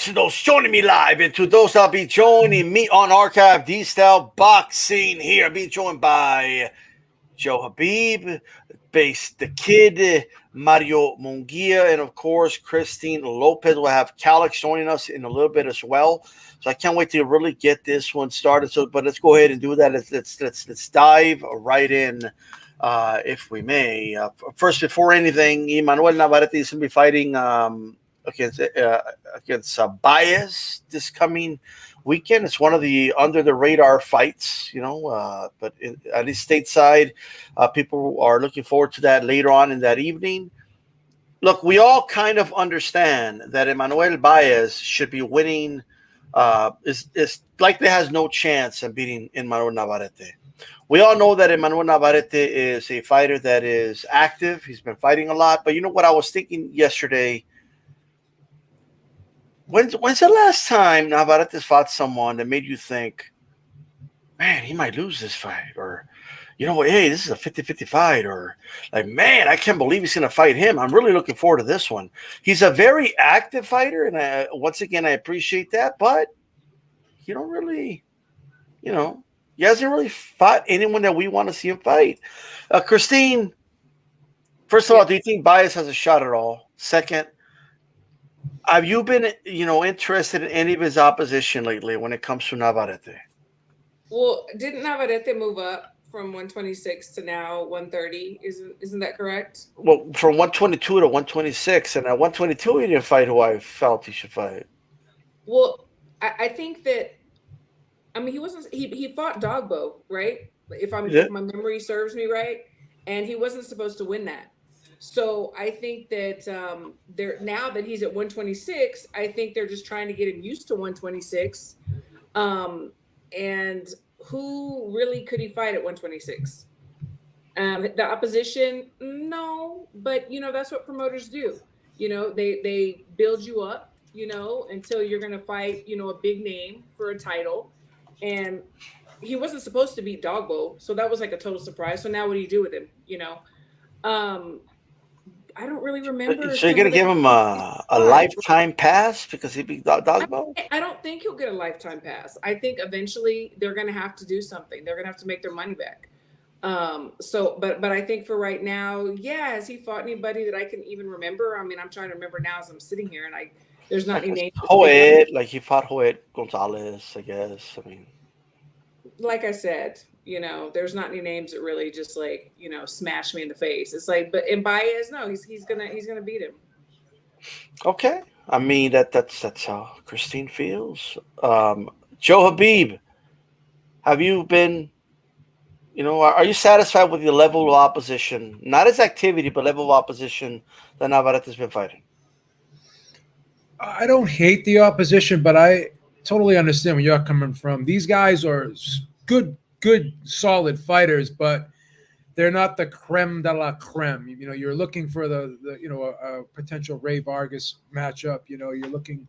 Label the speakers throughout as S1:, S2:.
S1: to those joining me live and to those that'll be joining me on Archive D-Style Boxing here. Being joined by Joe Habib, Base the Kid, Mario Munguia, and of course, Christine Lopez. We'll have Calix joining us in a little bit as well. So I can't wait to really get this one started. So, but let's go ahead and do that. Let's dive right in, if we may. First, before anything, Emmanuel Navarrette is going to be fighting against Baez this coming weekend. It's one of the under the radar fights, but at least stateside, people are looking forward to that later on in that evening. Look, we all kind of understand that Emmanuel Baez should be winning. Is likely has no chance of beating Emmanuel Navarrette. We all know that Emmanuel Navarrette is a fighter that is active. He's been fighting a lot. But you know what I was thinking yesterday? When's the last time Navarrete fought someone that made you think, man, he might lose this fight? Or, you know what, hey, this is a 50-50 fight. Or, like, man, I can't believe he's going to fight him. I'm really looking forward to this one. He's a very active fighter, and once again, I appreciate that. But you don't really, he hasn't really fought anyone that we want to see him fight. Christine, first of all, do you think Baez has a shot at all? Second, have you been, interested in any of his opposition lately when it comes to Navarrete?
S2: Well, didn't Navarrete move up from 126 to now 130? Isn't that correct?
S1: Well, from 122 to 126, and at 122 he didn't fight who I felt he should fight.
S2: Well, I think that, he fought Dogbo, right? If my memory serves me right, and he wasn't supposed to win that. So I think that now that he's at 126, I think they're just trying to get him used to 126. And who really could he fight at 126? The opposition, no, but that's what promoters do. They build you up, until you're going to fight, a big name for a title. And he wasn't supposed to beat Dogbo, so that was like a total surprise. So now what do you do with him? I don't really remember.
S1: So you're going to give him a lifetime pass because he beat Dogbo?
S2: I don't think he'll get a lifetime pass. I think eventually they're going to have to do something. They're going to have to make their money back. But I think for right now, has he fought anybody that I can even remember? I'm trying to remember now as I'm sitting here, and there's not any names.
S1: Joet, like he fought Joet Gonzalez, I guess.
S2: Like I said, there's not any names that really just smash me in the face. It's like, but in Baez, no, he's gonna beat him.
S1: Okay, that's how Christine feels. Joe Habib, have you been? Are you satisfied with the level of opposition, not his activity, but level of opposition that Navarrete has been fighting?
S3: I don't hate the opposition, but I totally understand where you're coming from. These guys are good, solid fighters, but they're not the creme de la creme. You're looking for a potential Ray Vargas matchup. You're looking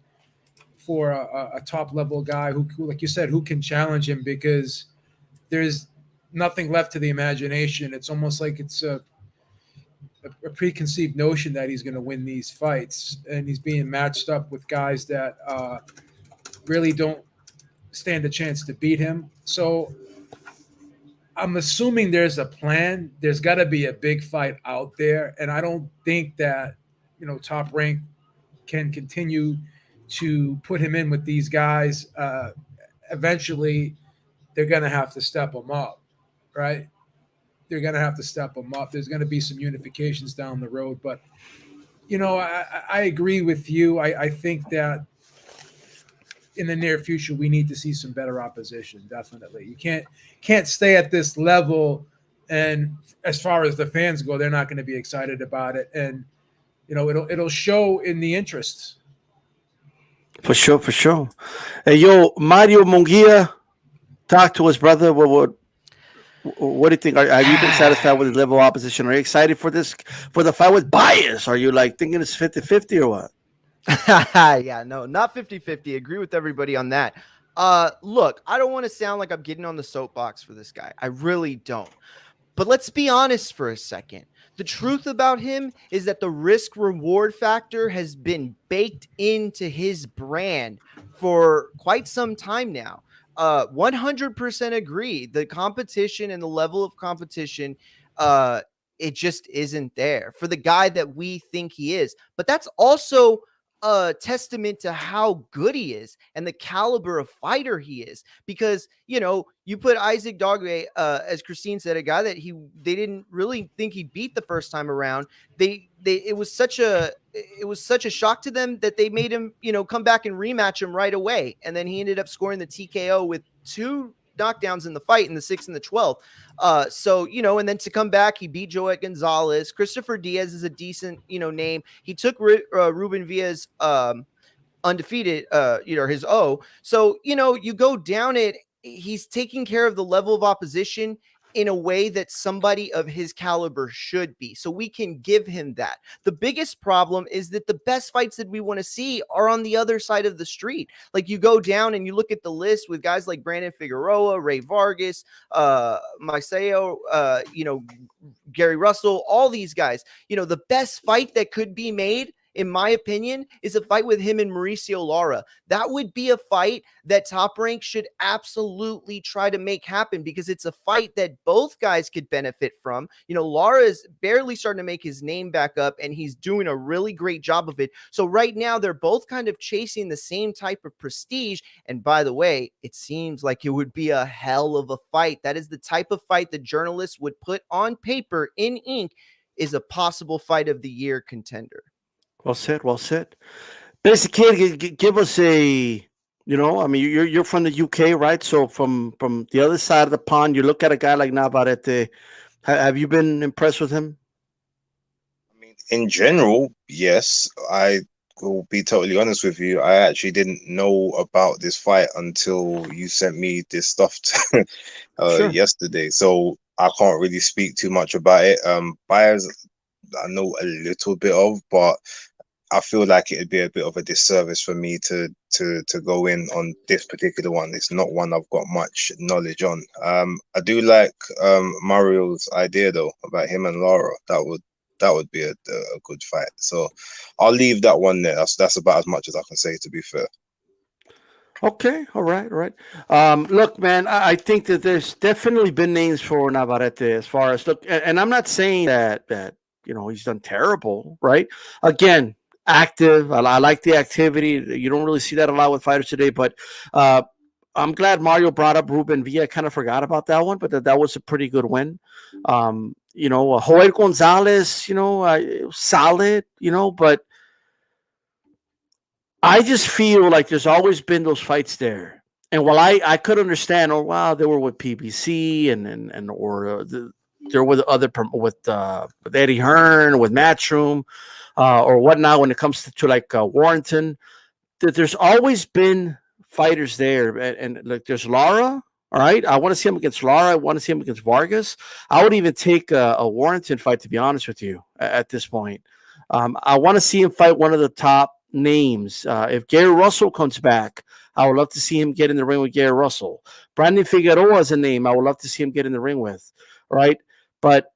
S3: for a top level guy who, like you said, who can challenge him, because there's nothing left to the imagination. It's almost like it's a preconceived notion that he's going to win these fights, and he's being matched up with guys that really don't stand a chance to beat him. So I'm assuming there's a plan. There's got to be a big fight out there, and I don't think that Top Rank can continue to put him in with these guys. Eventually, they're going to have to step him up, right? They're going to have to step them up. There's going to be some unifications down the road. But, I agree with you. I think that in the near future, we need to see some better opposition, definitely. You can't stay at this level. And as far as the fans go, they're not going to be excited about it. And, it'll show in the interests.
S1: For sure. Hey, Mario Munguia, talk to us, brother. What do you think? Have you been satisfied with the level of opposition? Are you excited for the fight with Baez? Are you thinking it's 50-50 or what?
S4: Yeah, no, not 50-50. Agree with everybody on that. Look, I don't want to sound like I'm getting on the soapbox for this guy. I really don't. But let's be honest for a second. The truth about him is that the risk reward factor has been baked into his brand for quite some time now. 100% agree. The competition and the level of competition, it just isn't there for the guy that we think he is. But that's also a testament to how good he is and the caliber of fighter he is, because you put Isaac Dogbe, as Christine said, a guy that they didn't really think he beat the first time around. It was such a shock to them that they made him come back and rematch him right away, and then he ended up scoring the TKO with 2 knockdowns in the fight in the 6th and the 12th. And then to come back, he beat Joet Gonzalez. Christopher Diaz is a decent, name. He took Ruben Villa's undefeated, his O. So, you go down it, he's taking care of the level of opposition in a way that somebody of his caliber should be. So we can give him that. The biggest problem is that the best fights that we want to see are on the other side of the street. Like, you go down and you look at the list with guys like Brandon Figueroa, Ray Vargas, Maceo, Gary Russell, all these guys. The best fight that could be made, in my opinion, is a fight with him and Mauricio Lara. That would be a fight that Top Rank should absolutely try to make happen, because it's a fight that both guys could benefit from. Lara is barely starting to make his name back up, and he's doing a really great job of it. So right now, they're both kind of chasing the same type of prestige. And by the way, it seems like it would be a hell of a fight. That is the type of fight the journalists would put on paper in ink is a possible fight of the year contender.
S1: Well said. Well said. Basically, give us a, you're from the UK, right? So from the other side of the pond, you look at a guy like Navarrete. Have you been impressed with him?
S5: I mean, in general, yes. I will be totally honest with you. I actually didn't know about this fight until you sent me this stuff yesterday. So I can't really speak too much about it. Baez, I know a little bit of, but I feel like it'd be a bit of a disservice for me to go in on this particular one. It's not one I've got much knowledge on. I do like Mario's idea though about him and Lara. That would be a good fight. So I'll leave that one there. That's about as much as I can say, to be fair.
S1: Okay, all right. Look, man, I think that there's definitely been names for Navarrete as far as and I'm not saying that he's done terrible, right? Again, active. I like the activity. You don't really see that a lot with fighters today, but I'm glad Mario brought up Ruben Villa. I kind of forgot about that one, but that was a pretty good win. Joel Gonzalez, solid, but I just feel like there's always been those fights there. And while I could understand, they were with PBC there were other with Eddie Hearn, with Matchroom, or whatnot. When it comes to like Warrington, that there's always been fighters there, and like there's Lara. All right, I want to see him against Lara. I want to see him against Vargas. I would even take a Warrington fight, to be honest with you, at this point. I want to see him fight one of the top names. If Gary Russell comes back, I would love to see him get in the ring with Gary Russell. Brandon Figueroa is a name I would love to see him get in the ring with. Right. But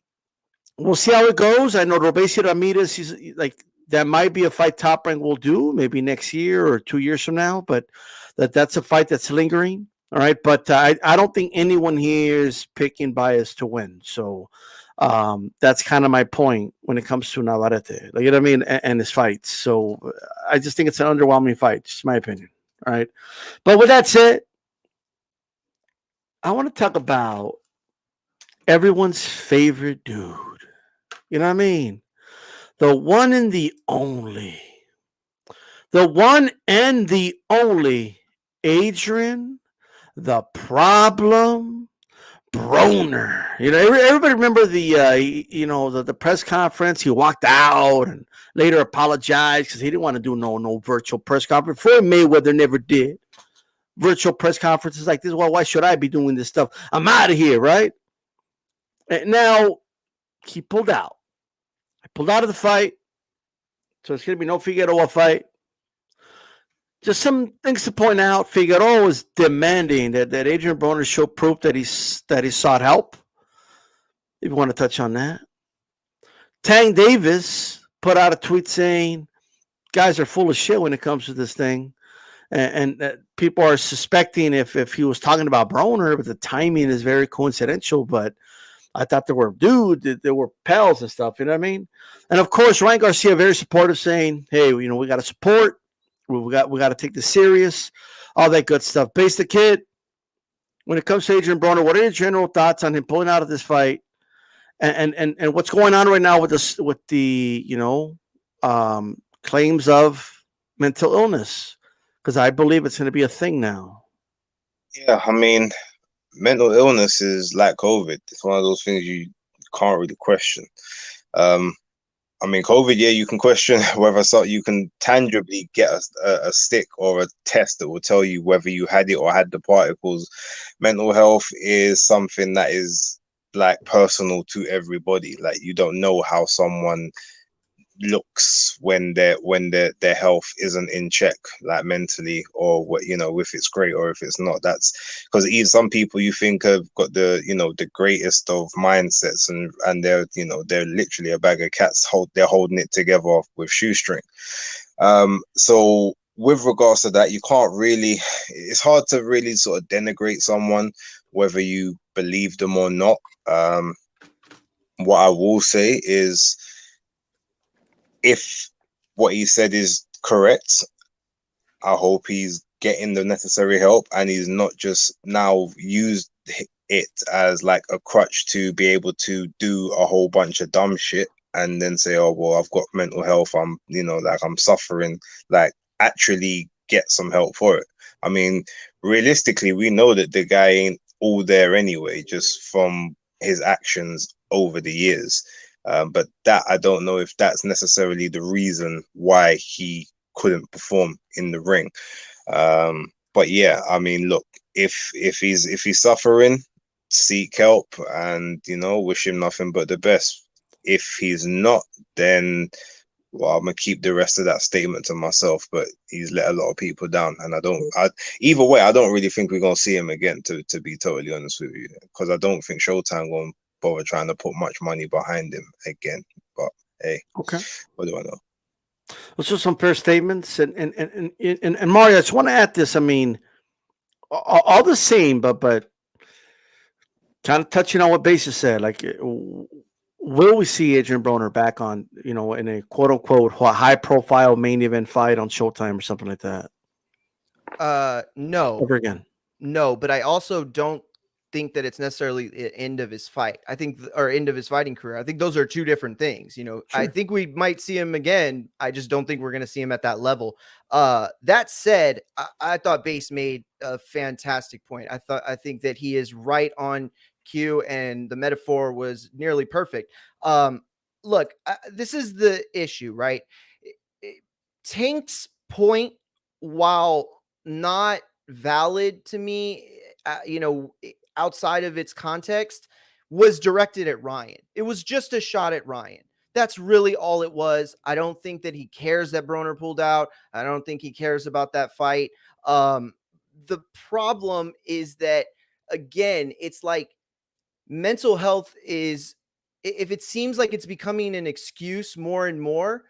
S1: we'll see how it goes. I know Robeisio Ramirez, he's like, that might be a fight Top Rank will do maybe next year or 2 years from now, but that's a fight that's lingering. All right. But I don't think anyone here is picking Baez to win. So that's kind of my point when it comes to Navarrete, like, you know what I mean? And his fights. So I just think it's an underwhelming fight. Just my opinion. All right. But with that said, I want to talk about everyone's favorite dude. You know what I mean? The one and the only. The one and the only Adrien, the Problem Broner. Everybody remember the press conference. He walked out and later apologized because he didn't want to do no virtual press conference. Floyd Mayweather never did virtual press conferences like this. Well, why should I be doing this stuff? I'm out of here, right? And now he pulled out. I pulled out of the fight, so it's going to be no Figueroa fight. Just some things to point out. Figueroa was demanding that Adrien Broner show proof that he sought help. if you want to touch on that. Tang Davis put out a tweet saying guys are full of shit when it comes to this thing. And people are suspecting if he was talking about Broner, but the timing is very coincidental. But I thought they were pals and stuff. You know what I mean? And of course, Ryan Garcia very supportive, saying, "Hey, we got to support. We got to take this serious. All that good stuff." Base the kid. When it comes to Adrien Broner, what are your general thoughts on him pulling out of this fight? And what's going on right now with the claims of mental illness? Because I believe it's going to be a thing now.
S5: Yeah, I mean, mental illness is like COVID. It's one of those things you can't really question. I mean, COVID, yeah, you can question whether you can tangibly get a stick or a test that will tell you whether you had it or had the particles. Mental health is something that is like personal to everybody. Like, you don't know how someone looks when their health isn't in check, like mentally, or what, if it's great or if it's not. That's because even some people you think have got the greatest of mindsets, and they're literally a bag of cats. They're holding it together with shoestring. So with regards to that, you can't really, it's hard to really sort of denigrate someone whether you believe them or not. What I will say is, if what he said is correct, I hope he's getting the necessary help and he's not just now used it as like a crutch to be able to do a whole bunch of dumb shit and then say, oh, well, I've got mental health, I'm suffering. Like, actually get some help for it. I mean, realistically, we know that the guy ain't all there anyway, just from his actions over the years. But that, I don't know if that's necessarily the reason why he couldn't perform in the ring. But yeah, I mean, look, if he's suffering, seek help and wish him nothing but the best. If he's not, then well, I'm gonna keep the rest of that statement to myself. But he's let a lot of people down, and either way, I don't really think we're gonna see him again. To be totally honest with you, because I don't think Showtime gonna bother trying to put much money behind him again. But hey,
S1: okay,
S5: what do I know?
S1: Those are some fair statements, and Mario, I just want to add this. I mean, all the same, but kind of touching on what Basis said, like, will we see Adrien Broner back on, in a quote unquote high profile main event fight on Showtime or something like that?
S4: No,
S1: Ever again?
S4: No, but I also don't think that it's necessarily the end of his fight. I think, or end of his fighting career. I think those are two different things.
S1: Sure.
S4: I think we might see him again. I just don't think we're going to see him at that level. That said, I thought Base made a fantastic point. I think that he is right on cue, and the metaphor was nearly perfect. Look, this is the issue, right? Tank's point, while not valid to me, outside of its context, was directed at Ryan. It was just a shot at Ryan. That's really all it was. I don't think that he cares that Broner pulled out. I don't think he cares about that fight. The problem is that, again, it's like mental health is, if it seems like it's becoming an excuse more and more,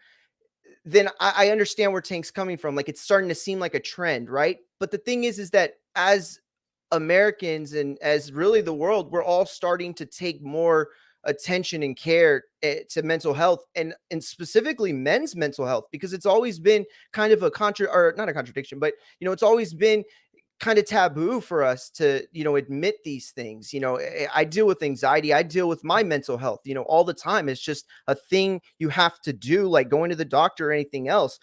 S4: then I understand where Tank's coming from. Like, it's starting to seem like a trend, right? But the thing is that as Americans and as really the world, we're all starting to take more attention and care to mental health, and specifically men's mental health, because it's always been kind of not a contradiction, but it's always been kind of taboo for us to admit these things. I deal with anxiety, I deal with my mental health all the time. It's just a thing you have to do, like going to the doctor or anything else.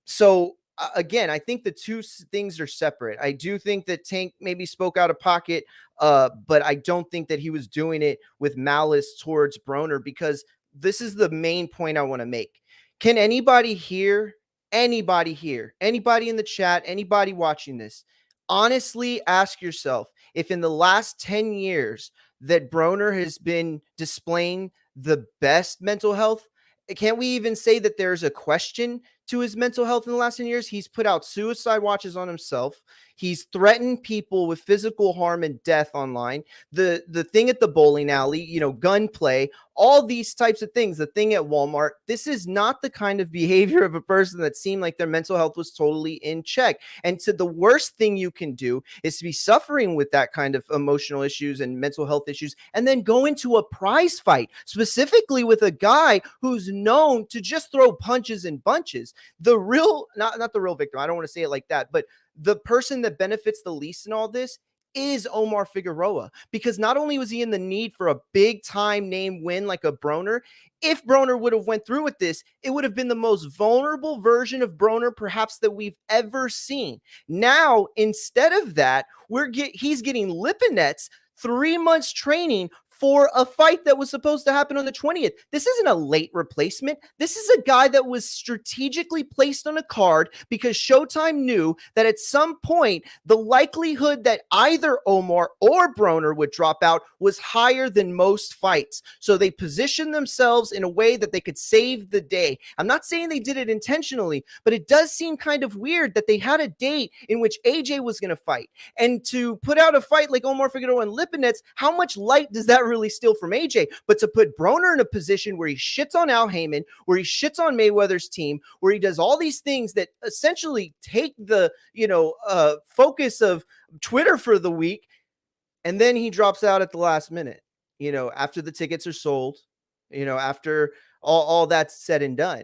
S4: So again, I think the two things are separate. I do think that Tank maybe spoke out of pocket, but I don't think that he was doing it with malice towards Broner, because this is the main point I want to make. Can anybody here, anybody in the chat, anybody watching this, honestly ask yourself if in the last 10 years that Broner has been displaying the best mental health? Can't we even say that there's a question to his mental health in the last 10 years? He's put out suicide watches on himself. He's threatened people with physical harm and death online. The thing at the bowling alley, gunplay, all these types of things, the thing at Walmart. This is not the kind of behavior of a person that seemed like their mental health was totally in check. And so the worst thing you can do is to be suffering with that kind of emotional issues and mental health issues and then go into a prize fight, specifically with a guy who's known to just throw punches and bunches. The real, not the real victim, I don't want to say it like that, but the person that benefits the least in all this is Omar Figueroa, because not only was he in the need for a big time name win like a Broner, if Broner would have went through with this, it would have been the most vulnerable version of Broner perhaps that we've ever seen. Now, instead of that, he's getting Lipinets 3 months training for a fight that was supposed to happen on the 20th. This isn't a late replacement. This is a guy that was strategically placed on a card because Showtime knew that at some point, the likelihood that either Omar or Broner would drop out was higher than most fights. So they positioned themselves in a way that they could save the day. I'm not saying they did it intentionally, but it does seem kind of weird that they had a date in which AJ was going to fight. And to put out a fight like Omar Figueroa and Lipinets, how much light does that really steal from AJ? But to put Broner in a position where he shits on Al Heyman, where he shits on Mayweather's team, where he does all these things that essentially take the focus of Twitter for the week, and then he drops out at the last minute, after the tickets are sold, after all that's said and done.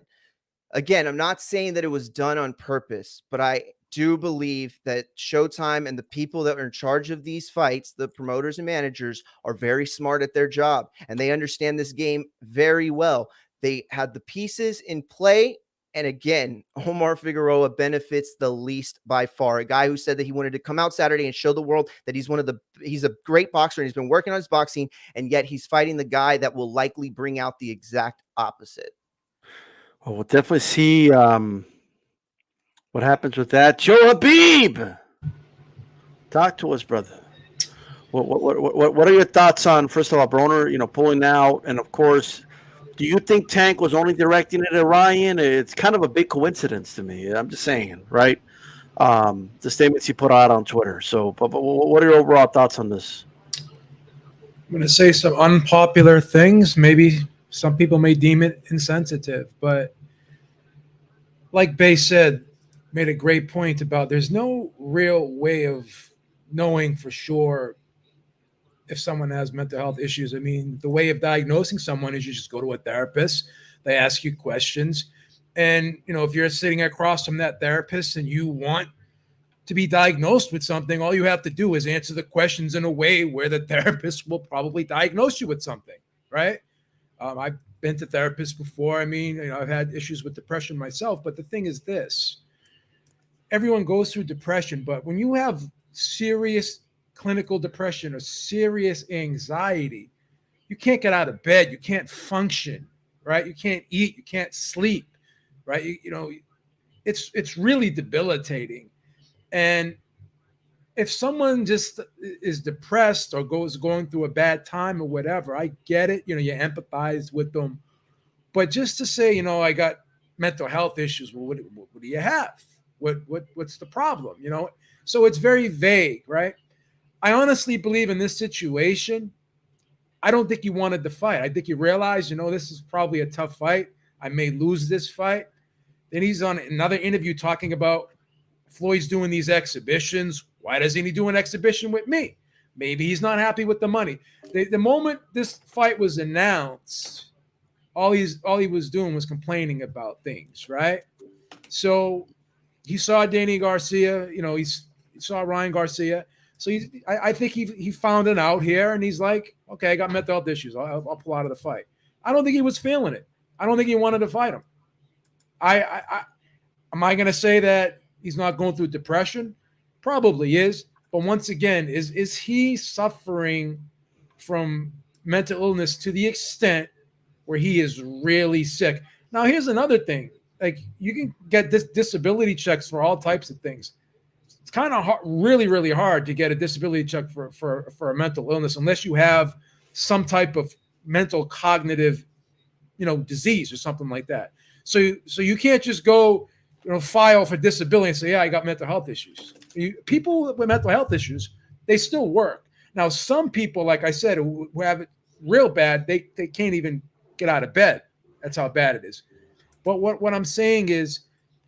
S4: Again, I'm not saying that it was done on purpose, but I do believe that Showtime and the people that are in charge of these fights, the promoters and managers, are very smart at their job, and they understand this game very well. They had the pieces in play, and again, Omar Figueroa benefits the least by far. A guy who said that he wanted to come out Saturday and show the world that he's a great boxer and he's been working on his boxing, and yet he's fighting the guy that will likely bring out the exact opposite.
S1: Well, we'll definitely see what happens with that. Joe Habib, talk to us, brother. What are your thoughts on, first of all, Broner, pulling out, and of course, do you think Tank was only directing it at Ryan? It's kind of a big coincidence to me. I'm just saying, right? The statements he put out on Twitter. So, but what are your overall thoughts on this?
S3: I'm going to say some unpopular things. Maybe some people may deem it insensitive, but like Baez said, made a great point about there's no real way of knowing for sure if someone has mental health issues. I mean, the way of diagnosing someone is you just go to a therapist. They ask you questions. And, if you're sitting across from that therapist and you want to be diagnosed with something, all you have to do is answer the questions in a way where the therapist will probably diagnose you with something, right? I've been to therapists before. I mean, I've had issues with depression myself. But the thing is this. Everyone goes through depression, but when you have serious clinical depression or serious anxiety, you can't get out of bed, you can't function, right? You can't eat, you can't sleep, right? It's really debilitating. And if someone just is depressed or going through a bad time or whatever, I get it, you empathize with them. But just to say, I got mental health issues, well, what do you have? What's the problem? So it's very vague, right? I honestly believe in this situation, I don't think he wanted the fight. I think he realized, this is probably a tough fight. I may lose this fight. Then he's on another interview talking about Floyd's doing these exhibitions. Why doesn't he do an exhibition with me? Maybe he's not happy with the money. The moment this fight was announced, all he was doing was complaining about things, right? So he saw Danny Garcia, he saw Ryan Garcia. So I think he found it out here, and he's like, okay, I got mental health issues. I'll pull out of the fight. I don't think he was feeling it. I don't think he wanted to fight him. Am I going to say that he's not going through depression? Probably is. But once again, is he suffering from mental illness to the extent where he is really sick? Now, here's another thing. Like, you can get disability checks for all types of things. It's kind of hard, really, really hard to get a disability check for a mental illness unless you have some type of mental cognitive, disease or something like that. So you can't just go file for disability and say, yeah, I got mental health issues. People with mental health issues, they still work. Now, some people, like I said, who have it real bad, they can't even get out of bed. That's how bad it is. But what I'm saying is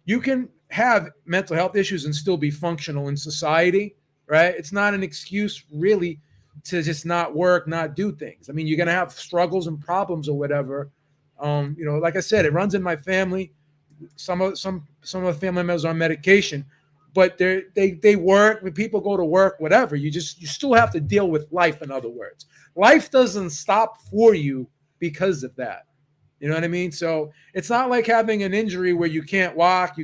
S3: you can have mental health issues and still be functional in society, right? It's not an excuse really to just not work, not do things. I mean, you're going to have struggles and problems or whatever. Like I said, it runs in my family. Some of the family members are on medication, but they work. When people go to work, whatever, you still have to deal with life. In other words, life doesn't stop for you because of that. You know what I mean? So it's not like having an injury where you can't walk,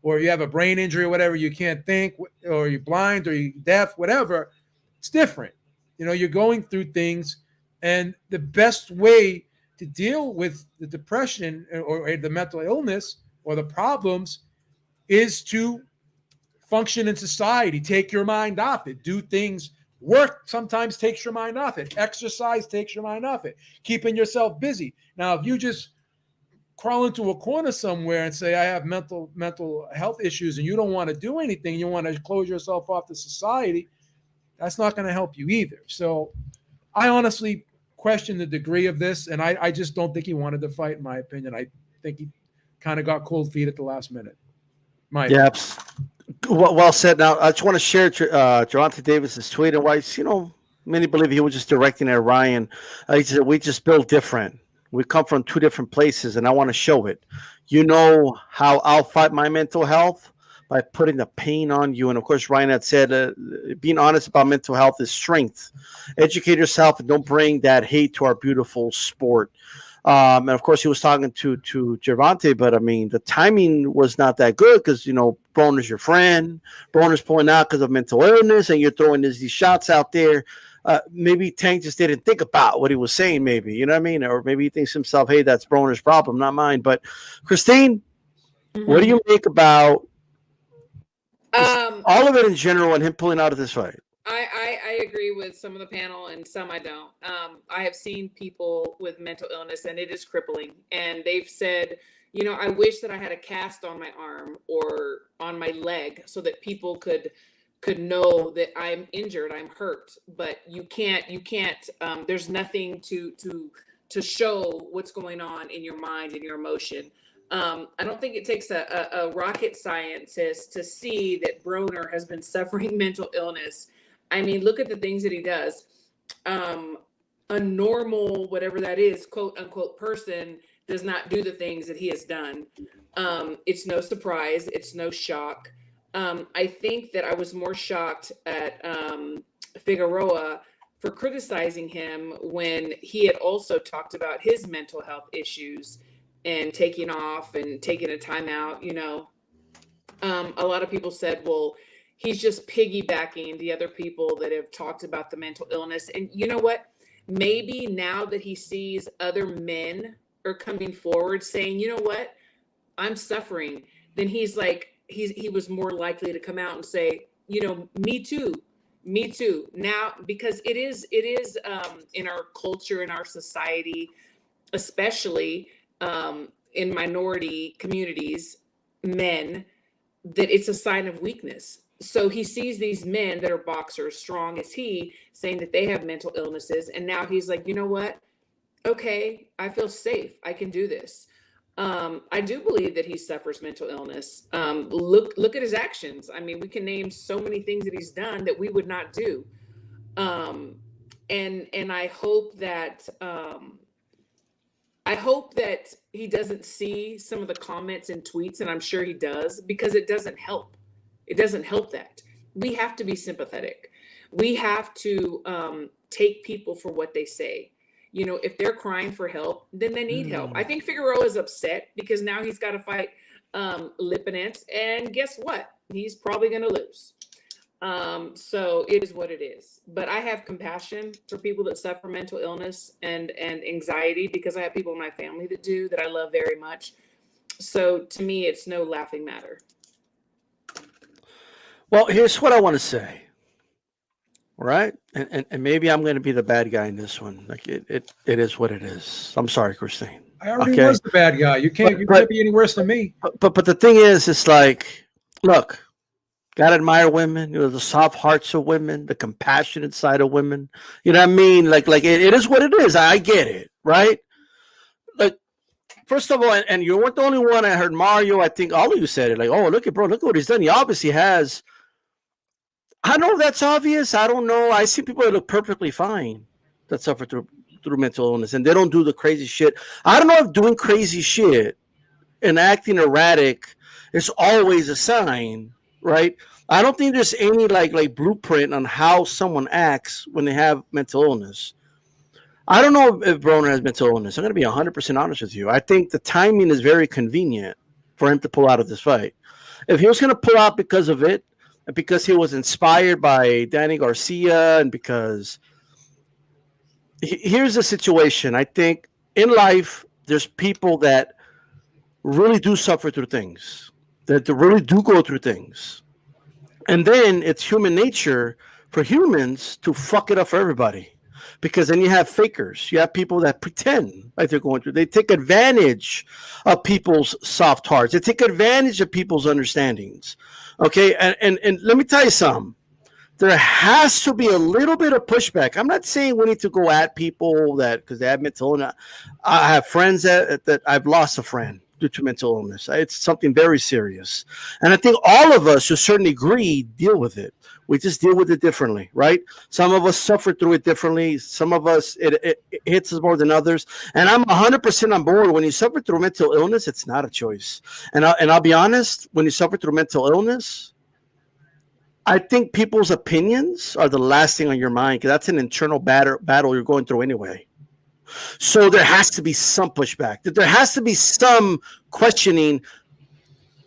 S3: or you have a brain injury or whatever, you can't think, or you're blind, or you're deaf, whatever. It's different. You're going through things, and the best way to deal with the depression or the mental illness or the problems is to function in society, take your mind off it, do things. Work sometimes takes your mind off it. Exercise takes your mind off it. Keeping yourself busy. Now, if you just crawl into a corner somewhere and say, I have mental health issues, and you don't want to do anything, you want to close yourself off to society, that's not going to help you either. So I honestly question the degree of this, and I just don't think he wanted to fight, in my opinion. I think he kind of got cold feet at the last minute.
S1: Yeah, well said. Now, I just want to share Gervonta Davis's tweet, and why, many believe he was just directing at Ryan. He said, we just build different. We come from two different places, and I want to show it. You know how I'll fight my mental health? By putting the pain on you. And of course, Ryan had said, being honest about mental health is strength. Educate yourself and don't bring that hate to our beautiful sport. And of course, he was talking to Gervonta, but I mean, the timing was not that good because, Broner's your friend. Broner's pulling out because of mental illness, and you're throwing these shots out there. Maybe Tank just didn't think about what he was saying, maybe, you know what I mean? Or maybe he thinks to himself, hey, that's Broner's problem, not mine. But Christine, what do you make about all of it in general and him pulling out of this fight?
S2: I agree with some of the panel and some I don't. I have seen people with mental illness, and it is crippling. And they've said, I wish that I had a cast on my arm or on my leg so that people could know that I'm injured, I'm hurt. But you can't. There's nothing to show what's going on in your mind and your emotion. I don't think it takes a rocket scientist to see that Broner has been suffering mental illness. I mean, look at the things that he does. A normal, whatever that is, quote unquote, person does not do the things that he has done. It's no surprise. It's no shock. I think that I was more shocked at Figueroa for criticizing him when he had also talked about his mental health issues and taking off and taking a timeout. A lot of people said, well, he's just piggybacking the other people that have talked about the mental illness. And you know what? Maybe now that he sees other men are coming forward saying, you know what, I'm suffering, then he's like, he was more likely to come out and say, me too. Now, because it is in our culture, in our society, especially in minority communities, men, that it's a sign of weakness. So he sees these men that are boxers, strong as he, saying that they have mental illnesses. And now he's like, you know what? Okay, I feel safe. I can do this. I do believe that he suffers mental illness. Look at his actions. I mean, we can name so many things that he's done that we would not do. And I hope that he doesn't see some of the comments and tweets, and I'm sure he does, because it doesn't help. It doesn't help that. We have to be sympathetic. We have to take people for what they say. If they're crying for help, then they need help. I think Figueroa is upset because now he's got to fight Lipinets, and guess what? He's probably going to lose. So it is what it is. But I have compassion for people that suffer mental illness and anxiety, because I have people in my family that do, that I love very much. So to me, it's no laughing matter.
S1: Well, here's what I want to say. All right. And maybe I'm going to be the bad guy in this one. Like it is what it is. I'm sorry, Christine.
S3: I already
S1: Okay.
S3: was the bad guy. You can't be any worse than me.
S1: But the thing is, it's like, look, gotta admire women. You know, the soft hearts of women, the compassionate side of women. You know what I mean? Like it is what it is. I get it, right? Like, first of all, and you weren't the only one. I heard Mario. I think all of you said it. Like, oh, look at what he's done. He obviously has. I know that's obvious. I don't know. I see people that look perfectly fine that suffer through mental illness, and they don't do the crazy shit. I don't know if doing crazy shit and acting erratic is always a sign, right? I don't think there's any like blueprint on how someone acts when they have mental illness. I don't know if Broner has mental illness. I'm going to be 100% honest with you. I think the timing is very convenient for him to pull out of this fight. If he was going to pull out because of it, and because he was inspired by Danny Garcia, and because here's the situation. I think in life, there's people that really do suffer through things, that really do go through things. And then it's human nature for humans to fuck it up for everybody. Because then you have fakers. You have people that pretend like they're going through. They take advantage of people's soft hearts. They take advantage of people's understandings. Okay, and let me tell you something. There has to be a little bit of pushback. I'm not saying we need to go at people that because they have mental illness. I have friends that I've lost a friend due to mental illness. It's something very serious. And I think all of us, to a certain degree, deal with it. We just deal with it differently, right? Some of us suffer through it differently. Some of us, it hits us more than others. And I'm 100% on board. When you suffer through mental illness, it's not a choice. And I'll be honest, when you suffer through mental illness, I think people's opinions are the last thing on your mind because that's an internal battle you're going through anyway. So there has to be some pushback. There has to be some questioning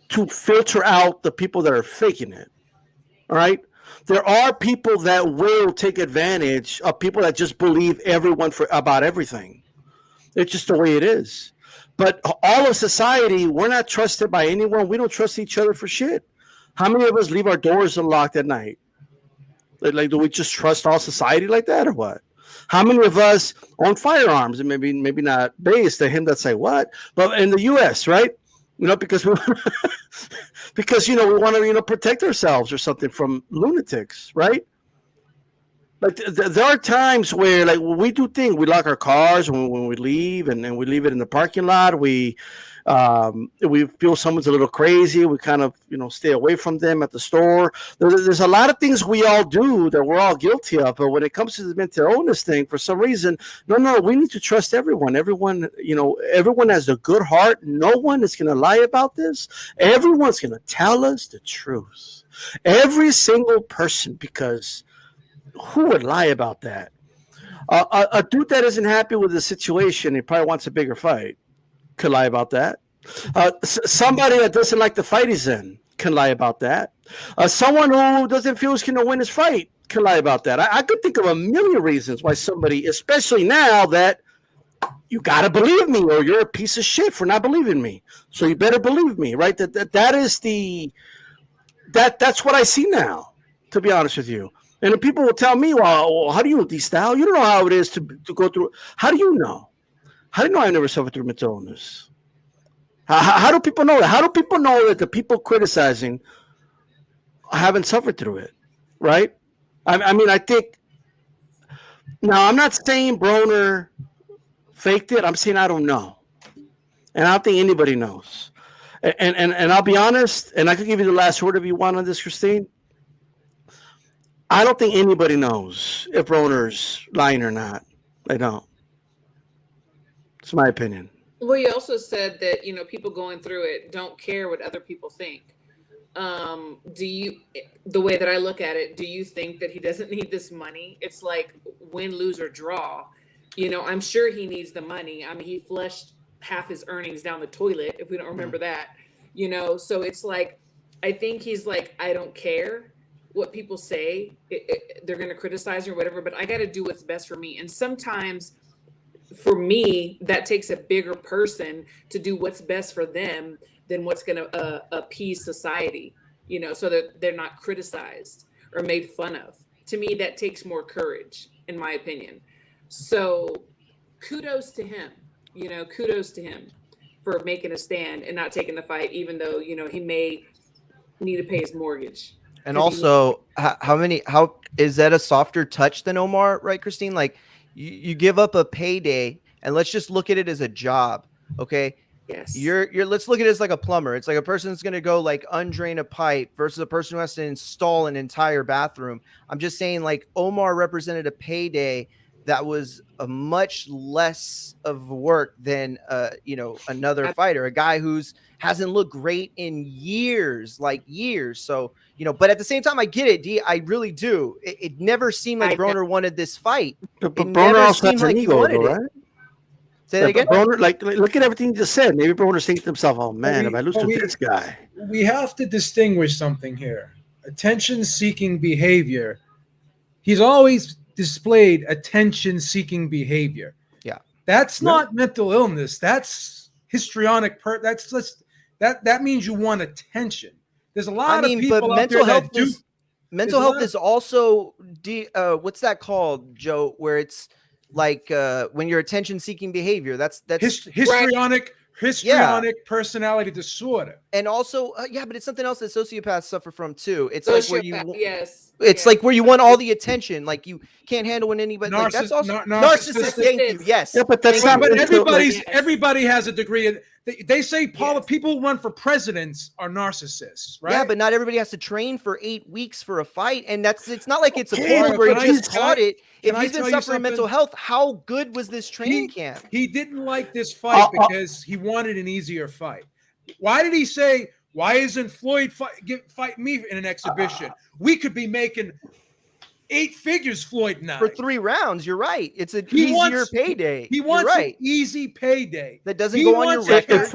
S1: to filter out the people that are faking it. All right? There are people that will take advantage of people that just believe everyone about everything. It's just the way it is. But all of society, we're not trusted by anyone. We don't trust each other for shit. How many of us leave our doors unlocked at night? Like, do we just trust all society like that or what? How many of us own firearms? And maybe not based to him that's like what? But in the U.S., right? You know, because we want to protect ourselves or something from lunatics, right? Like there are times where like when we do things, we lock our cars when we leave, and we leave it in the parking lot. We feel someone's a little crazy. We kind of stay away from them at the store. There's a lot of things we all do that we're all guilty of. But when it comes to the mental illness thing, for some reason, no, we need to trust everyone. Everyone has a good heart. No one is going to lie about this. Everyone's going to tell us the truth. Every single person, because who would lie about that? A dude that isn't happy with the situation, he probably wants a bigger fight, could lie about that. Somebody that doesn't like the fight he's in can lie about that. Someone who doesn't feel he's going to win his fight can lie about that. I could think of a million reasons why somebody, especially now that you got to believe me or you're a piece of shit for not believing me. So you better believe me, right? That's what I see now, to be honest with you. And people will tell me, well, how do you de-style? You don't know how it is to go through. How do you know? How do you know I've never suffered through mental illness? How do people know that? How do people know that the people criticizing haven't suffered through it, right? I mean, I think, now I'm not saying Broner faked it. I'm saying I don't know. And I don't think anybody knows. And I'll be honest, and I could give you the last word if you want on this, Christine. I don't think anybody knows if Broner's lying or not. I don't. It's my opinion.
S2: Well, you also said that, people going through it don't care what other people think. The way that I look at it, do you think that he doesn't need this money? It's like win, lose, or draw. I'm sure he needs the money. I mean, he flushed half his earnings down the toilet, if we don't remember that, so it's like, I think he's like, I don't care what people say. They're going to criticize or whatever, but I got to do what's best for me. And sometimes for me, that takes a bigger person to do what's best for them than what's going to appease society, so that they're not criticized or made fun of. To me, that takes more courage, in my opinion. So kudos to him. You know, kudos to him for making a stand and not taking the fight, even though, you know, he may need to pay his mortgage.
S4: And also, how is that a softer touch than Omar, right, Christine? Like you give up a payday, and let's just look at it as a job, okay?
S2: Yes.
S4: Let's look at it as like a plumber. It's like a person that's going to go like undrain a pipe versus a person who has to install an entire bathroom. I'm just saying, like, Omar represented a payday that was a much less of work than you know, another fighter, a guy who's hasn't looked great in years, like years. So, you know, but at the same time, I get it, D. I really do. It never seemed like Broner wanted this fight.
S1: But
S4: It
S1: Broner
S4: never
S1: also
S4: seemed
S1: has an
S4: like he
S1: ego,
S4: wanted
S1: though,
S4: it.
S1: right?
S4: Say that again.
S1: Broner, like, look at everything you just said. Maybe Broner's thinking to himself, "Oh man,
S3: we-
S1: if I lose
S3: but
S1: to
S3: we-
S1: this guy."
S3: We have to distinguish something here. Attention-seeking behavior. He's always displayed attention-seeking behavior.
S4: Yeah.
S3: That's not mental illness. That's histrionic. That means you want attention. There's a lot of people out there that do.
S4: Mental health is also what's that called, Joe? Where it's like when you're attention seeking behavior. That's
S3: Histrionic personality disorder.
S4: And also, but it's something else that sociopaths suffer from too. It's like where you,
S2: it's
S4: like where you want all the attention. Like you can't handle when anybody. Like that's also narcissist. Thank you. Yes.
S1: Yeah, but that's not.
S3: But everybody has a degree of. They say people who run for presidents are narcissists, right?
S4: Yeah, but not everybody has to train for 8 weeks for a fight, and it's not like it's a cold where he just caught it. If he's been suffering mental health, how good was this training camp?
S3: He didn't like this fight because he wanted an easier fight. Why did he say, "Why isn't Floyd fight me in an exhibition? We could be making 8 figures, Floyd and I."
S4: For 3 rounds, you're right. It's an easier payday.
S3: He wants an easy payday.
S4: That doesn't go on your record.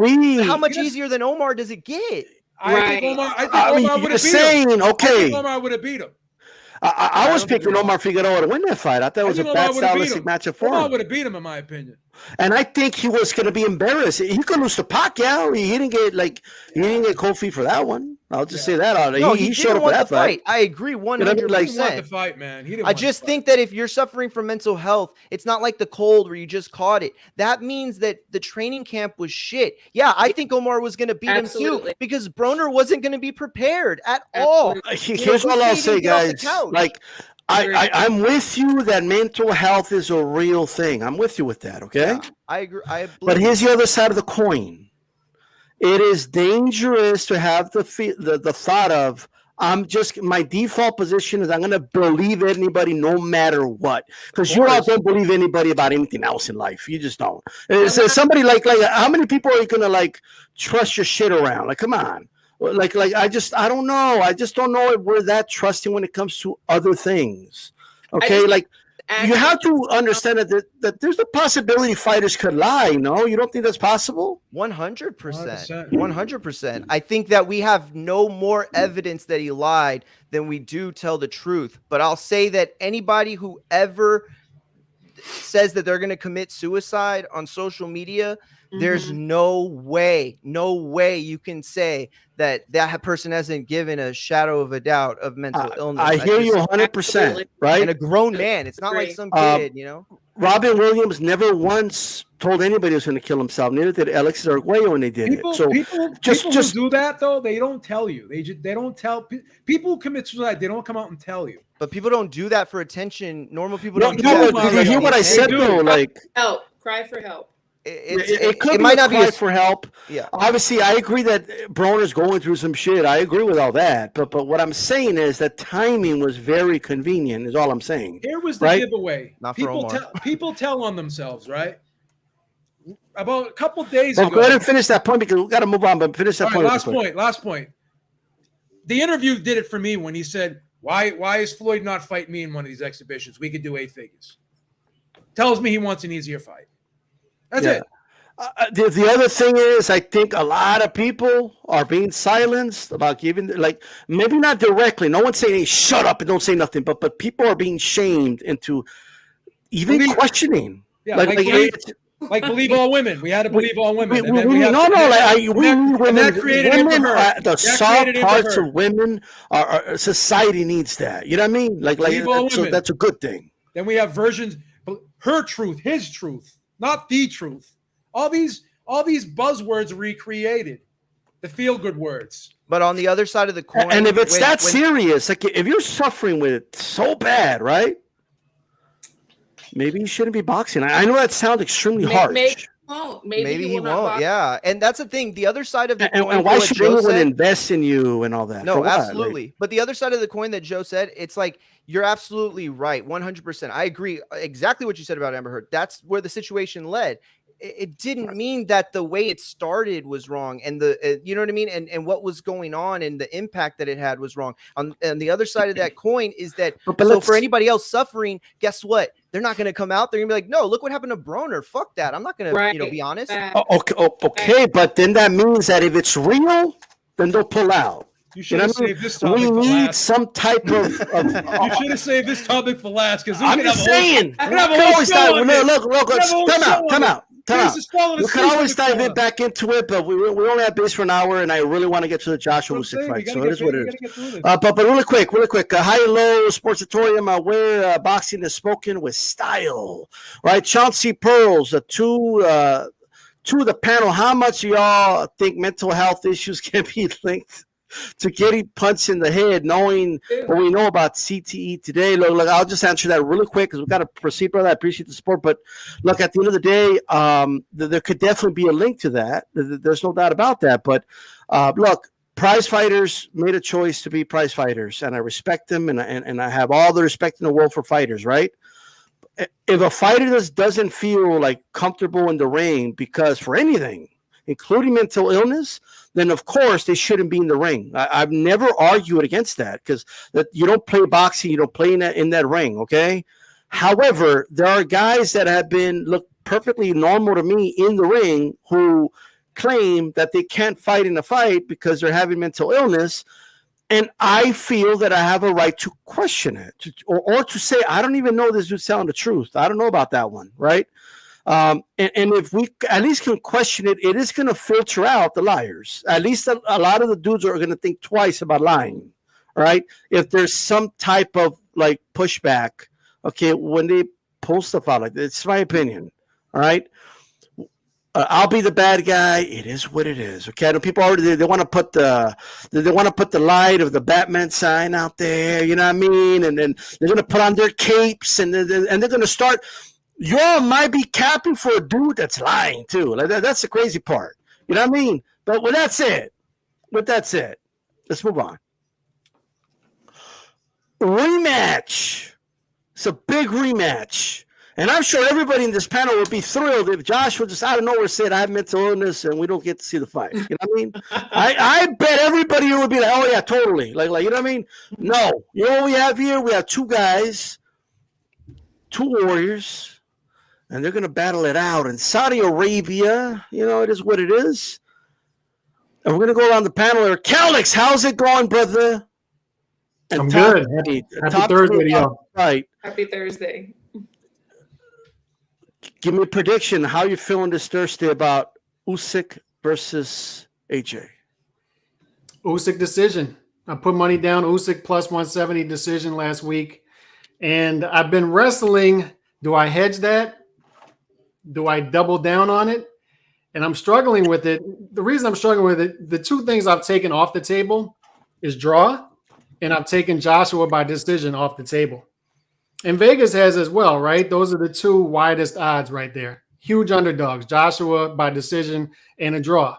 S4: How much easier than Omar does it get?
S3: I think Omar would have beat him. I think Omar would have beat him.
S1: I was picking Omar Figueroa to win that fight. I thought it was a bad stylistic matchup for him.
S3: Omar would have beat him, in my opinion.
S1: And I think he was going to be embarrassed. He could lose to Pacquiao. He didn't get cold feet for that one. I'll just say that.
S4: No,
S1: he showed up for that fight.
S4: I agree 100%.
S3: He didn't want the fight, man.
S4: I just think that if you're suffering from mental health, it's not like the cold where you just caught it. That means that the training camp was shit. Yeah, I think Omar was going to beat him too because Broner wasn't going to be prepared at all.
S1: Here's what I'll say, guys. Like, I'm with you that mental health is a real thing. I'm with you with that, okay?
S4: Yeah, I agree.
S1: But here's the other side of the coin. It is dangerous to have the thought of, my default position is I'm going to believe anybody no matter what. Because you all don't believe anybody about anything else in life. You just don't. So somebody like how many people are you going to like trust your shit around? Like, come on. I don't know. I just don't know if we're that trusting when it comes to other things. Okay, you have to understand that there's a possibility fighters could lie. No, you don't think that's possible?
S4: 100%. 100%. I think that we have no more evidence that he lied than we do tell the truth. But I'll say that anybody who ever says that they're going to commit suicide on social media, there's no way you can say that person hasn't given a shadow of a doubt of mental illness.
S1: I hear you 100%, right?
S4: And a grown man. It's not like some kid, you know?
S1: Robin Williams never once told anybody he was going to kill himself. Neither did Alexis Arguello when they did it. So
S3: people who do that, though, they don't tell you. They don't tell people who commit suicide. They don't come out and tell you.
S4: But people don't do that for attention. Normal people
S1: don't do that. Did you hear what I said, though? Like,
S2: help, cry for help.
S1: It might not be for help.
S4: Yeah.
S1: Obviously, I agree that Broner's going through some shit. I agree with all that. But what I'm saying is that timing was very convenient. Is all I'm saying.
S3: Here was the giveaway.
S4: Not for Omar.
S3: People tell on themselves, right? About a couple days ago.
S1: Go ahead and finish that point because we got to move on. But finish that point.
S3: Last point. The interview did it for me when he said, "Why is Floyd not fighting me in one of these exhibitions? We could do 8 figures." Tells me he wants an easier fight. That's it.
S1: The other thing is, I think a lot of people are being silenced about giving, maybe not directly. No one's saying, hey, shut up and don't say nothing. But people are being shamed into even questioning.
S3: Yeah, believe all women. We had to believe all women.
S1: That
S3: created women.
S1: The soft parts of women society needs that. You know what I mean? So that's a good thing.
S3: Then we have versions. Her truth, his truth, not the truth. All these buzzwords recreated, the feel good words.
S4: But on the other side of the coin,
S1: And if it's that serious, like if you're suffering with it so bad, right? Maybe you shouldn't be boxing. I know that sounds extremely harsh.
S2: Maybe
S4: he won't. Yeah, and that's the thing. The other side of the coin,
S1: and why should anyone invest in you and all that?
S4: No, absolutely. But the other side of the coin that Joe said, it's like you're absolutely right, 100%. I agree exactly what you said about Amber Heard. That's where the situation led. It didn't mean that the way it started was wrong, and you know what I mean, and what was going on and the impact that it had was wrong. On the other side of that coin is that so for anybody else suffering, guess what? They're not going to come out. They're going to be like, no, look what happened to Broner. Fuck that. I'm not going to, be honest.
S1: Okay, but then that means that if it's real, then they'll pull out.
S3: You should have saved this topic
S1: we
S3: for
S1: need
S3: last.
S1: some type of
S3: You should have saved this topic for last because
S1: I'm just saying. Look, time out. We can always dive in back into it, but we only have base for an hour, and I really want to get to the Joshua Usyk fight. So it is what it is. But really quick, high and low sportatorium, where boxing is spoken with style, right? Chauncey Pearls, two of the panel. How much of y'all think mental health issues can be linked to getting punched in the head, knowing what we know about CTE today? Look, I'll just answer that really quick because we've got to proceed, brother. I appreciate the support. But look, at the end of the day, there could definitely be a link to that. There's no doubt about that. But look, prize fighters made a choice to be prize fighters, and I respect them, and I have all the respect in the world for fighters, right? If a fighter doesn't feel like comfortable in the ring because for anything, including mental illness, then of course they shouldn't be in the ring. I've never argued against that because you don't play boxing, you don't play in that ring, okay? However, there are guys that have look perfectly normal to me in the ring who claim that they can't fight in a fight because they're having mental illness, and I feel that I have a right to question it or to say, I don't even know this dude's telling the truth. I don't know about that one, right? And if we at least can question it, it is going to filter out the liars. At least a lot of the dudes are going to think twice about lying, right? If there's some type of like pushback, okay, when they pull stuff out like that, it's my opinion, all right? I'll be the bad guy. It is what it is. Okay, I know people already they want to put the light of the Batman sign out there. You know what I mean? And then they're gonna put on their capes and they're gonna start. Y'all might be capping for a dude that's lying too. Like that's the crazy part. You know what I mean? But with that said, let's move on. Rematch. It's a big rematch. And I'm sure everybody in this panel would be thrilled if Josh would just out of nowhere said, I have mental illness and we don't get to see the fight. You know what I mean? I bet everybody here would be like, oh, yeah, totally. Like, you know what I mean? No. You know what we have here? We have two guys, two warriors, and they're going to battle it out. In Saudi Arabia, you know, it is what it is. And we're going to go around the panel here. Calix, how's it going, brother? And
S6: I'm good. Happy Thursday to y'all.
S1: Right.
S2: Happy Thursday.
S1: Give me a prediction. How you feeling this Thursday about Usyk versus AJ?
S6: Usyk decision. I put money down Usyk plus 170 decision last week. And I've been wrestling. Do I hedge that? Do I double down on it? And I'm struggling with it. The reason I'm struggling with it, the two things I've taken off the table is draw, and I've taken Joshua by decision off the table. And Vegas has as well, right? Those are the two widest odds right there. Huge underdogs, Joshua by decision and a draw.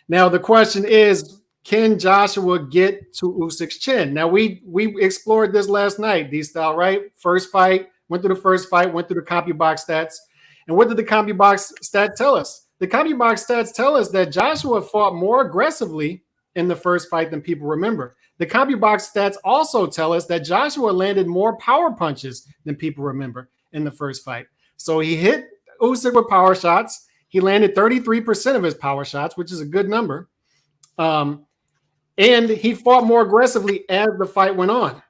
S6: Now, the question is, can Joshua get to Usyk's chin? Now, we explored this last night, D-Style, right? First fight, went through the first fight, went through the CompuBox stats. And what did the CompuBox stats tell us? The CompuBox stats tell us that Joshua fought more aggressively in the first fight than people remember. The CompuBox stats also tell us that Joshua landed more power punches than people remember in the first fight. So he hit Usyk with power shots. He landed 33% of his power shots, which is a good number. And he fought more aggressively as the fight went on.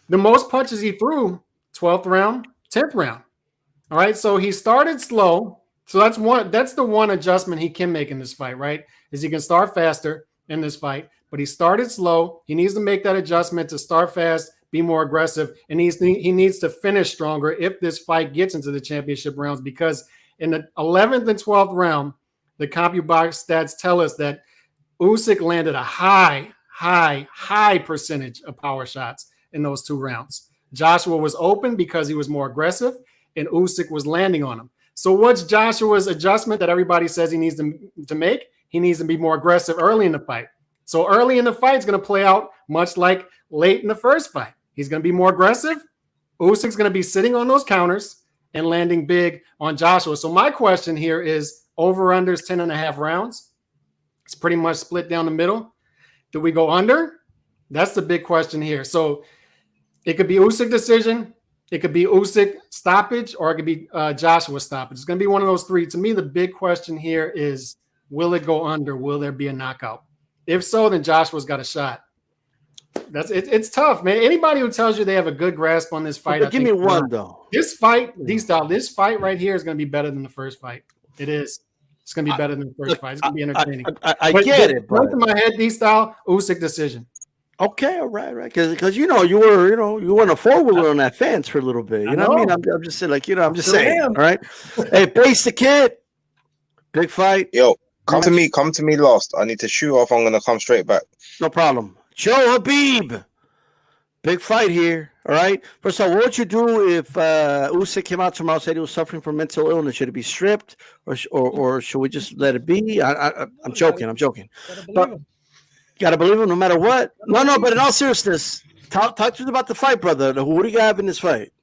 S6: The most punches he threw, 12th round, 10th round. All right, so he started slow. So that's the one adjustment he can make in this fight, right? Is he can start faster in this fight. But he started slow. He needs to make that adjustment to start fast, be more aggressive, and he needs to finish stronger if this fight gets into the championship rounds, because in the 11th and 12th round, the CompuBox stats tell us that Usyk landed a high percentage of power shots in those 2 rounds. Joshua was open because he was more aggressive, and Usyk was landing on him. So what's Joshua's adjustment that everybody says he needs to make? He needs to be more aggressive early in the fight. So early in the fight is going to play out much like late in the first fight. He's going to be more aggressive. Usyk's going to be sitting on those counters and landing big on Joshua. So my question here is over-unders 10.5 rounds. It's pretty much split down the middle. Do we go under? That's the big question here. So it could be Usyk decision. It could be Usyk stoppage, or it could be Joshua stoppage. It's going to be one of those 3. To me, the big question here is, will it go under? Will there be a knockout? If so, then Joshua's got a shot. It's tough, man. Anybody who tells you they have a good grasp on this fight,
S1: Give me one though.
S6: This fight right here is going to be better than the first fight. It is. It's going to be better than the first fight. It's going to be entertaining.
S1: I get it, but
S6: in my head, D-style Usyk decision.
S1: Okay, all right, because you were on a 4-wheeler on that fence for a little bit. You know what I mean? I'm just saying, I'm just saying. All right. Hey, Base the Kid. Big fight.
S5: Yo, come to me last. I need to shoot off. I'm gonna come straight back.
S1: No problem. Joe Habib. Big fight here. All right. First of all, what would you do if Usyk came out tomorrow and said he was suffering from mental illness? Should it be stripped, or should we just let it be? I'm joking. But gotta believe him no matter what. No. But in all seriousness, talk to us about the fight, brother. What do you have in this fight?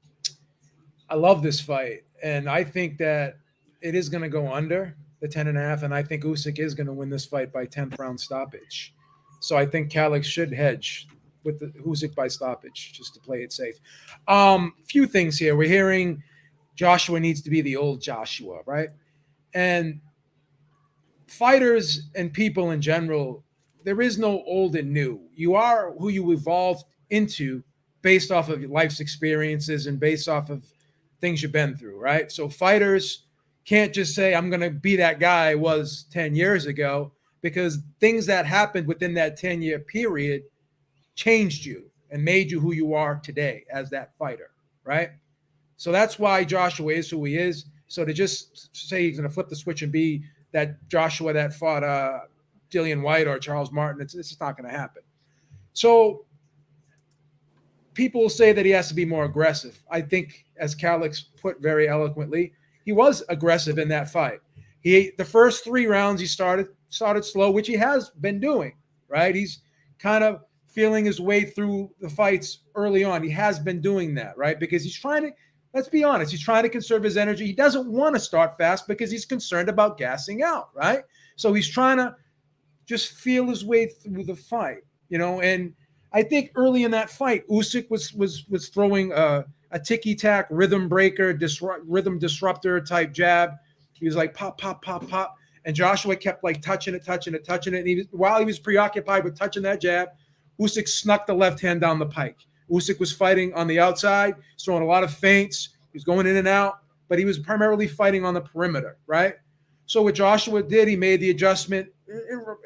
S3: I love this fight, and I think that it is going to go under the 10.5, and I think Usyk is going to win this fight by 10th round stoppage. So I think Calix should hedge with the Usyk by stoppage just to play it safe. Few things here. We're hearing Joshua needs to be the old Joshua, right? And fighters and people in general, there is no old and new. You are who you evolved into based off of life's experiences and based off of things you've been through, right? So fighters can't just say, I'm going to be that guy I was 10 years ago, because things that happened within that 10-year period changed you and made you who you are today as that fighter, right? So that's why Joshua is who he is. So to just say he's going to flip the switch and be that Joshua that fought Dillian White or Charles Martin, it's just not going to happen. So people say that he has to be more aggressive. I think, as Calix put very eloquently, he was aggressive in that fight. The first 3 rounds he started slow, which he has been doing, right? He's kind of feeling his way through the fights early on. He has been doing that, right? Because he's trying to, let's be honest, he's trying to conserve his energy. He doesn't want to start fast because he's concerned about gassing out, right? So he's trying to just feel his way through the fight, and I think early in that fight, Usyk was throwing a ticky-tack rhythm breaker, rhythm disruptor type jab. He was like pop, pop, pop, pop. And Joshua kept like touching it. And while he was preoccupied with touching that jab, Usyk snuck the left hand down the pike. Usyk was fighting on the outside, throwing a lot of feints. He was going in and out, but he was primarily fighting on the perimeter, right? So what Joshua did, he made the adjustment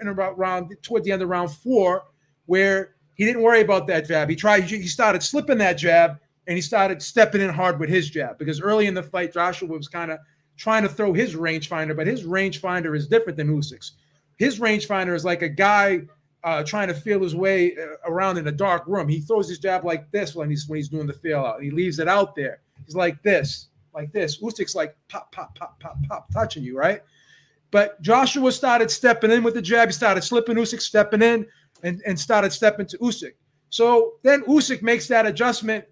S3: in about toward the end of round 4, where he didn't worry about that jab. He started slipping that jab, and he started stepping in hard with his jab, because early in the fight, Joshua was kind of trying to throw his rangefinder, but his rangefinder is different than Usyk's. His rangefinder is like a guy trying to feel his way around in a dark room. He throws his jab like this when he's doing the feel out. He leaves it out there. He's like this. Usyk's like pop, pop, pop, pop, pop, touching you, right? But Joshua started stepping in with the jab. He started slipping, Usyk stepping in and started stepping to Usyk. So then Usyk makes that adjustment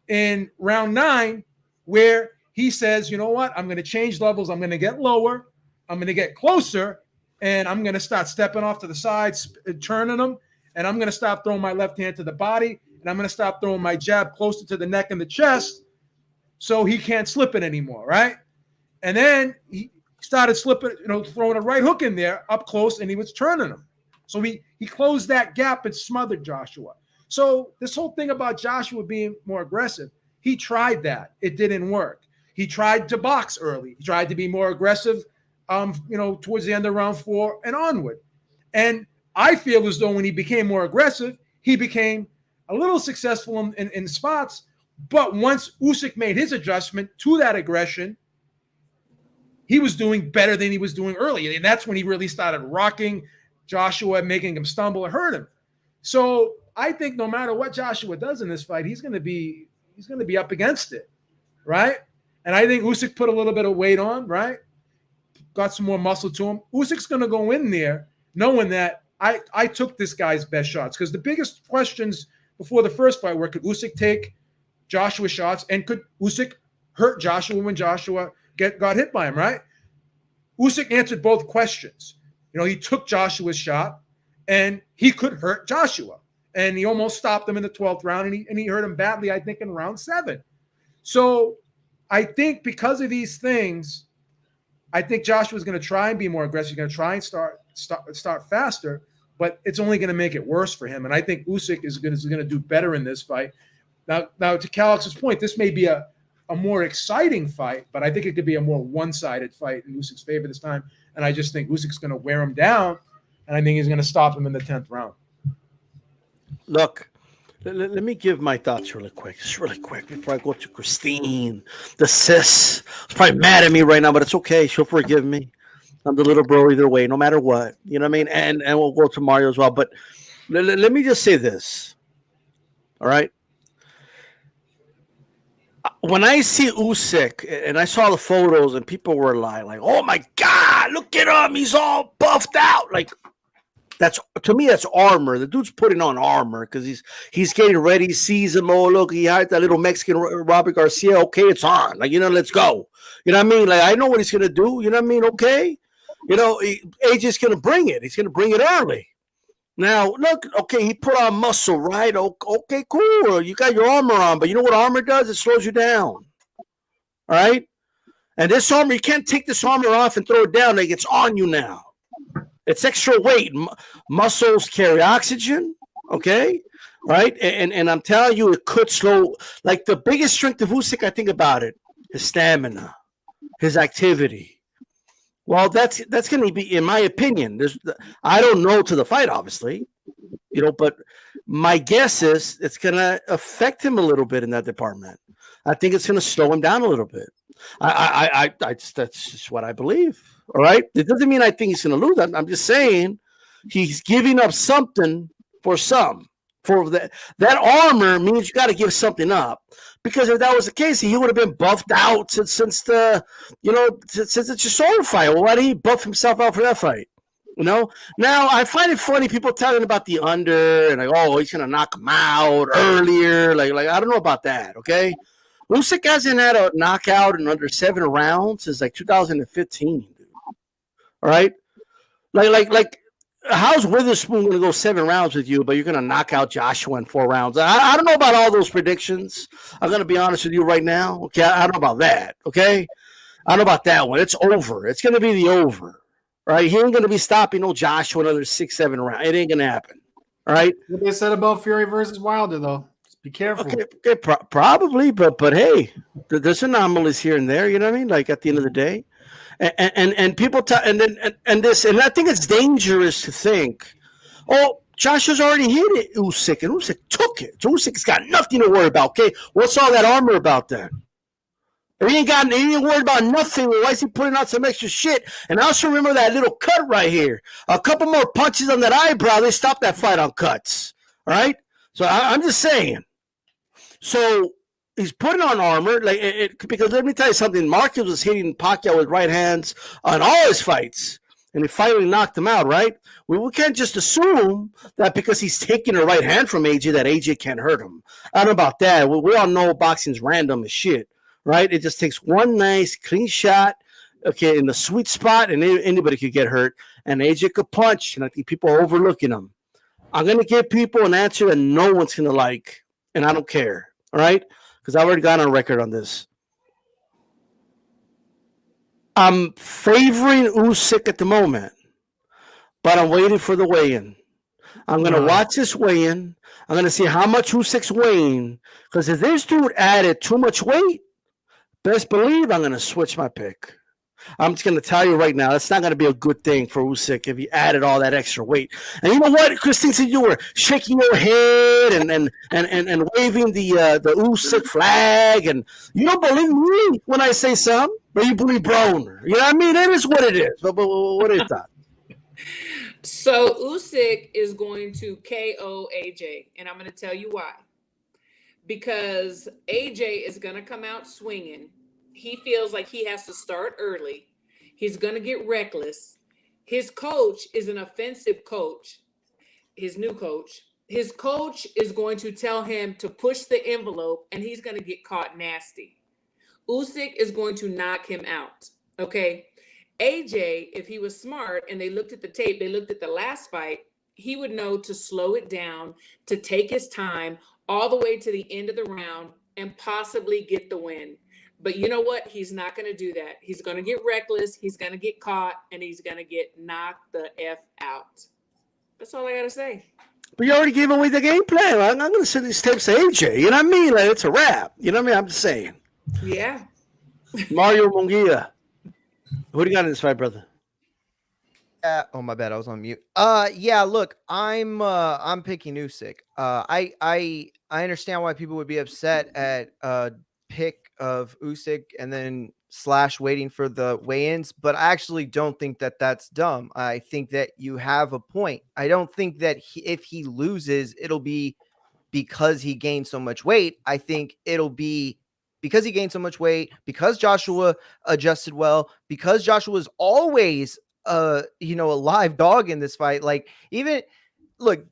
S3: in round 9, where he says, you know what? I'm going to change levels. I'm going to get lower. I'm going to get closer, and I'm going to start stepping off to the sides, turning them, and I'm going to stop throwing my left hand to the body, and I'm going to stop throwing my jab closer to the neck and the chest so he can't slip it anymore, right? And then he started slipping, throwing a right hook in there up close, and he was turning him. So he closed that gap and smothered Joshua. So this whole thing about Joshua being more aggressive, he tried that. It didn't work. He tried to box early. He tried to be more aggressive, towards the end of round 4 and onward. And I feel as though when he became more aggressive, he became a little successful in spots. But once Usyk made his adjustment to that aggression, he was doing better than he was doing earlier. And that's when he really started rocking Joshua, making him stumble and hurt him. So I think no matter what Joshua does in this fight, he's going to be up against it, right? And I think Usyk put a little bit of weight on, right? Got some more muscle to him. Usyk's going to go in there knowing that I took this guy's best shots, because the biggest questions before the first fight were, could Usyk take Joshua's shots, and could Usyk hurt Joshua when Joshua got hit by him, right? Usyk answered both questions. You know, he took Joshua's shot, and he could hurt Joshua. And he almost stopped him in the 12th round, and he hurt him badly, I think, in round 7. So I think because of these things, I think Joshua's going to try and be more aggressive. He's going to try and start faster, but it's only going to make it worse for him. And I think Usyk is going to do better in this fight. Now to Calix's point, this may be a more exciting fight, but I think it could be a more one-sided fight in Usyk's favor this time. And I just think Usyk's going to wear him down, and I think he's going to stop him in the 10th round.
S1: Look, let me give my thoughts really quick, before I go to Christine, the sis. She's probably mad at me right now, but it's okay. She'll forgive me. I'm the little bro either way, no matter what. You know what I mean? And we'll go to Mario as well. But let me just say this. All right? When I see Usyk, and I saw the photos, and people were like, oh my God, look at him. He's all buffed out. Like, to me, that's armor. The dude's putting on armor because he's getting ready. He sees him. Oh, look, he hired that little Mexican Robert Garcia. Okay, it's on. Like, let's go. You know what I mean? Like, I know what he's going to do. You know what I mean? Okay. AJ's going to bring it. He's going to bring it early. Now, look, okay, he put on muscle, right? Okay, cool. You got your armor on, but you know what armor does? It slows you down. All right? And this armor, you can't take this armor off and throw it down. Like, it's on you now. It's extra weight. Muscles carry oxygen, okay? Right? And I'm telling you, it could slow. Like, the biggest strength of Usyk, I think about it, his stamina, his activity. Well, that's going to be, in my opinion, I don't know to the fight, obviously, but my guess is it's going to affect him a little bit in that department. I think it's going to slow him down a little bit. That's just what I believe. All right. It doesn't mean I think he's going to lose. I'm just saying he's giving up something for some. For that armor means you got to give something up, because if that was the case, he would have been buffed out since the Chisora fight. Well, why did he buff himself out for that fight? Now I find it funny people telling about the under and like, oh, he's going to knock him out earlier. Like I don't know about that. Okay. Usyk hasn't had a knockout in under 7 rounds since like 2015. Dude. All right. Like how's Witherspoon going to go 7 rounds with you, but you're going to knock out Joshua in 4 rounds? I don't know about all those predictions. I'm going to be honest with you right now. Okay. I don't know about that. Okay. I don't know about that one. It's over. It's going to be the over. Right. He ain't going to be stopping no Joshua another 6-7 rounds. It ain't going to happen. All right.
S6: What they said about Fury versus Wilder, though. Be careful.
S1: Okay, probably, but hey, there's anomalies here and there. You know what I mean? Like at the end of the day, and people and I think it's dangerous to think, oh, Joshua's already hit it, Usyk, and Usyk took it. So Usyk's got nothing to worry about. Okay, what's all that armor about then? He ain't worried about nothing. Why is he putting out some extra shit? And I also remember that little cut right here. A couple more punches on that eyebrow. They stopped that fight on cuts. All right. So I'm just saying. So he's putting on armor, because let me tell you something. Marquez was hitting Pacquiao with right hands on all his fights, and he finally knocked him out, right? We can't just assume that because he's taking a right hand from AJ that AJ can't hurt him. I don't know about that. We all know boxing's random as shit, right? It just takes one nice, clean shot, okay, in the sweet spot, and anybody could get hurt, and AJ could punch, and I think people are overlooking him. I'm going to give people an answer that no one's going to like, and I don't care. All right, because I've already gone on record on this. I'm favoring Usyk at the moment, but I'm waiting for the weigh-in. I'm going to watch this weigh-in. I'm going to see how much Usyk's weighing, because if this dude added too much weight, best believe I'm going to switch my pick. I'm just going to tell you right now, that's not going to be a good thing for Usyk if he added all that extra weight. And you know what, Christine, said you were shaking your head and waving the Usyk flag, and you don't believe me when I say something. But you believe Broner. You know what I mean? It is what it is. But what is that?
S2: So Usyk is going to KO AJ, and I'm going to tell you why. Because AJ is going to come out swinging. He feels like he has to start early. He's going to get reckless. His coach is an offensive coach, his new coach. His coach is going to tell him to push the envelope, and he's going to get caught nasty. Usyk is going to knock him out, okay? AJ, if he was smart and they looked at the tape, they looked at the last fight, he would know to slow it down, to take his time all the way to the end of the round and possibly get the win. But you know what? He's not going to do that. He's going to get reckless. He's going to get caught, and he's going to get knocked the F out. That's all I got to say.
S1: But you already gave away the game plan. I'm not going to send these tapes to AJ. You know what I mean? Like, it's a wrap. You know what I mean? I'm just saying.
S2: Yeah.
S1: Mario Munguia. Who do you got in this fight, brother?
S4: Oh, my bad. I was on mute. Yeah, look, I'm picking Usyk. I understand why people would be upset at pick of Usyk and then / waiting for the weigh-ins, but I actually don't think that that's dumb. I think that you have a point. I don't think that if he loses, it'll be because he gained so much weight. I think it'll be because he gained so much weight, because Joshua adjusted well, because Joshua is always a live dog in this fight. Like, even look,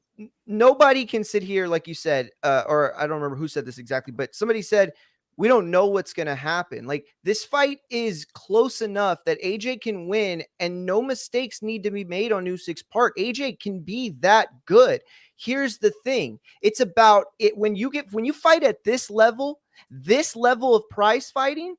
S4: nobody can sit here, like you said, or I don't remember who said this exactly, but somebody said, we don't know what's going to happen. Like, this fight is close enough that AJ can win and no mistakes need to be made on Usyk's part. AJ can be that good. Here's the thing. It's about it. When you fight at this level of prize fighting,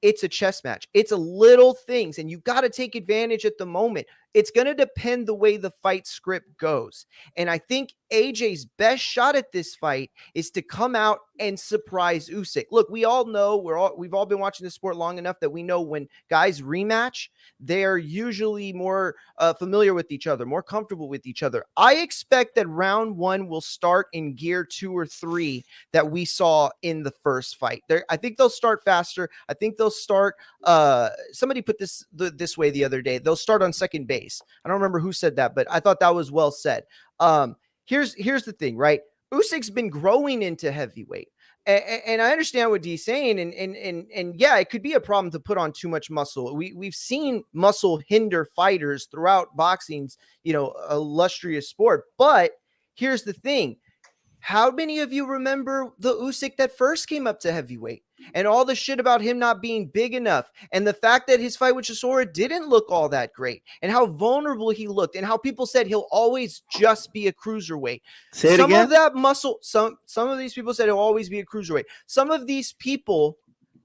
S4: it's a chess match. It's a little things, and you got to take advantage at the moment. It's going to depend the way the fight script goes. And I think AJ's best shot at this fight is to come out and surprise Usyk. Look, we all know, we've all been watching this sport long enough that we know when guys rematch, they're usually more familiar with each other, more comfortable with each other. I expect that round 1 will start in gear 2 or 3 that we saw in the first fight. I think they'll start faster. I think they'll start, somebody put this way the other day, they'll start on second base. I don't remember who said that, but I thought that was well said. Here's the thing, right? Usyk's been growing into heavyweight. And I understand what D's saying, and yeah, it could be a problem to put on too much muscle. We've seen muscle hinder fighters throughout boxing's, illustrious sport. But here's the thing. How many of you remember the Usyk that first came up to heavyweight and all the shit about him not being big enough and the fact that his fight with Chisora didn't look all that great and how vulnerable he looked and how people said he'll always just be a cruiserweight.
S1: Say it again.
S4: Some of that muscle, some of these people said he'll always be a cruiserweight. Some of these people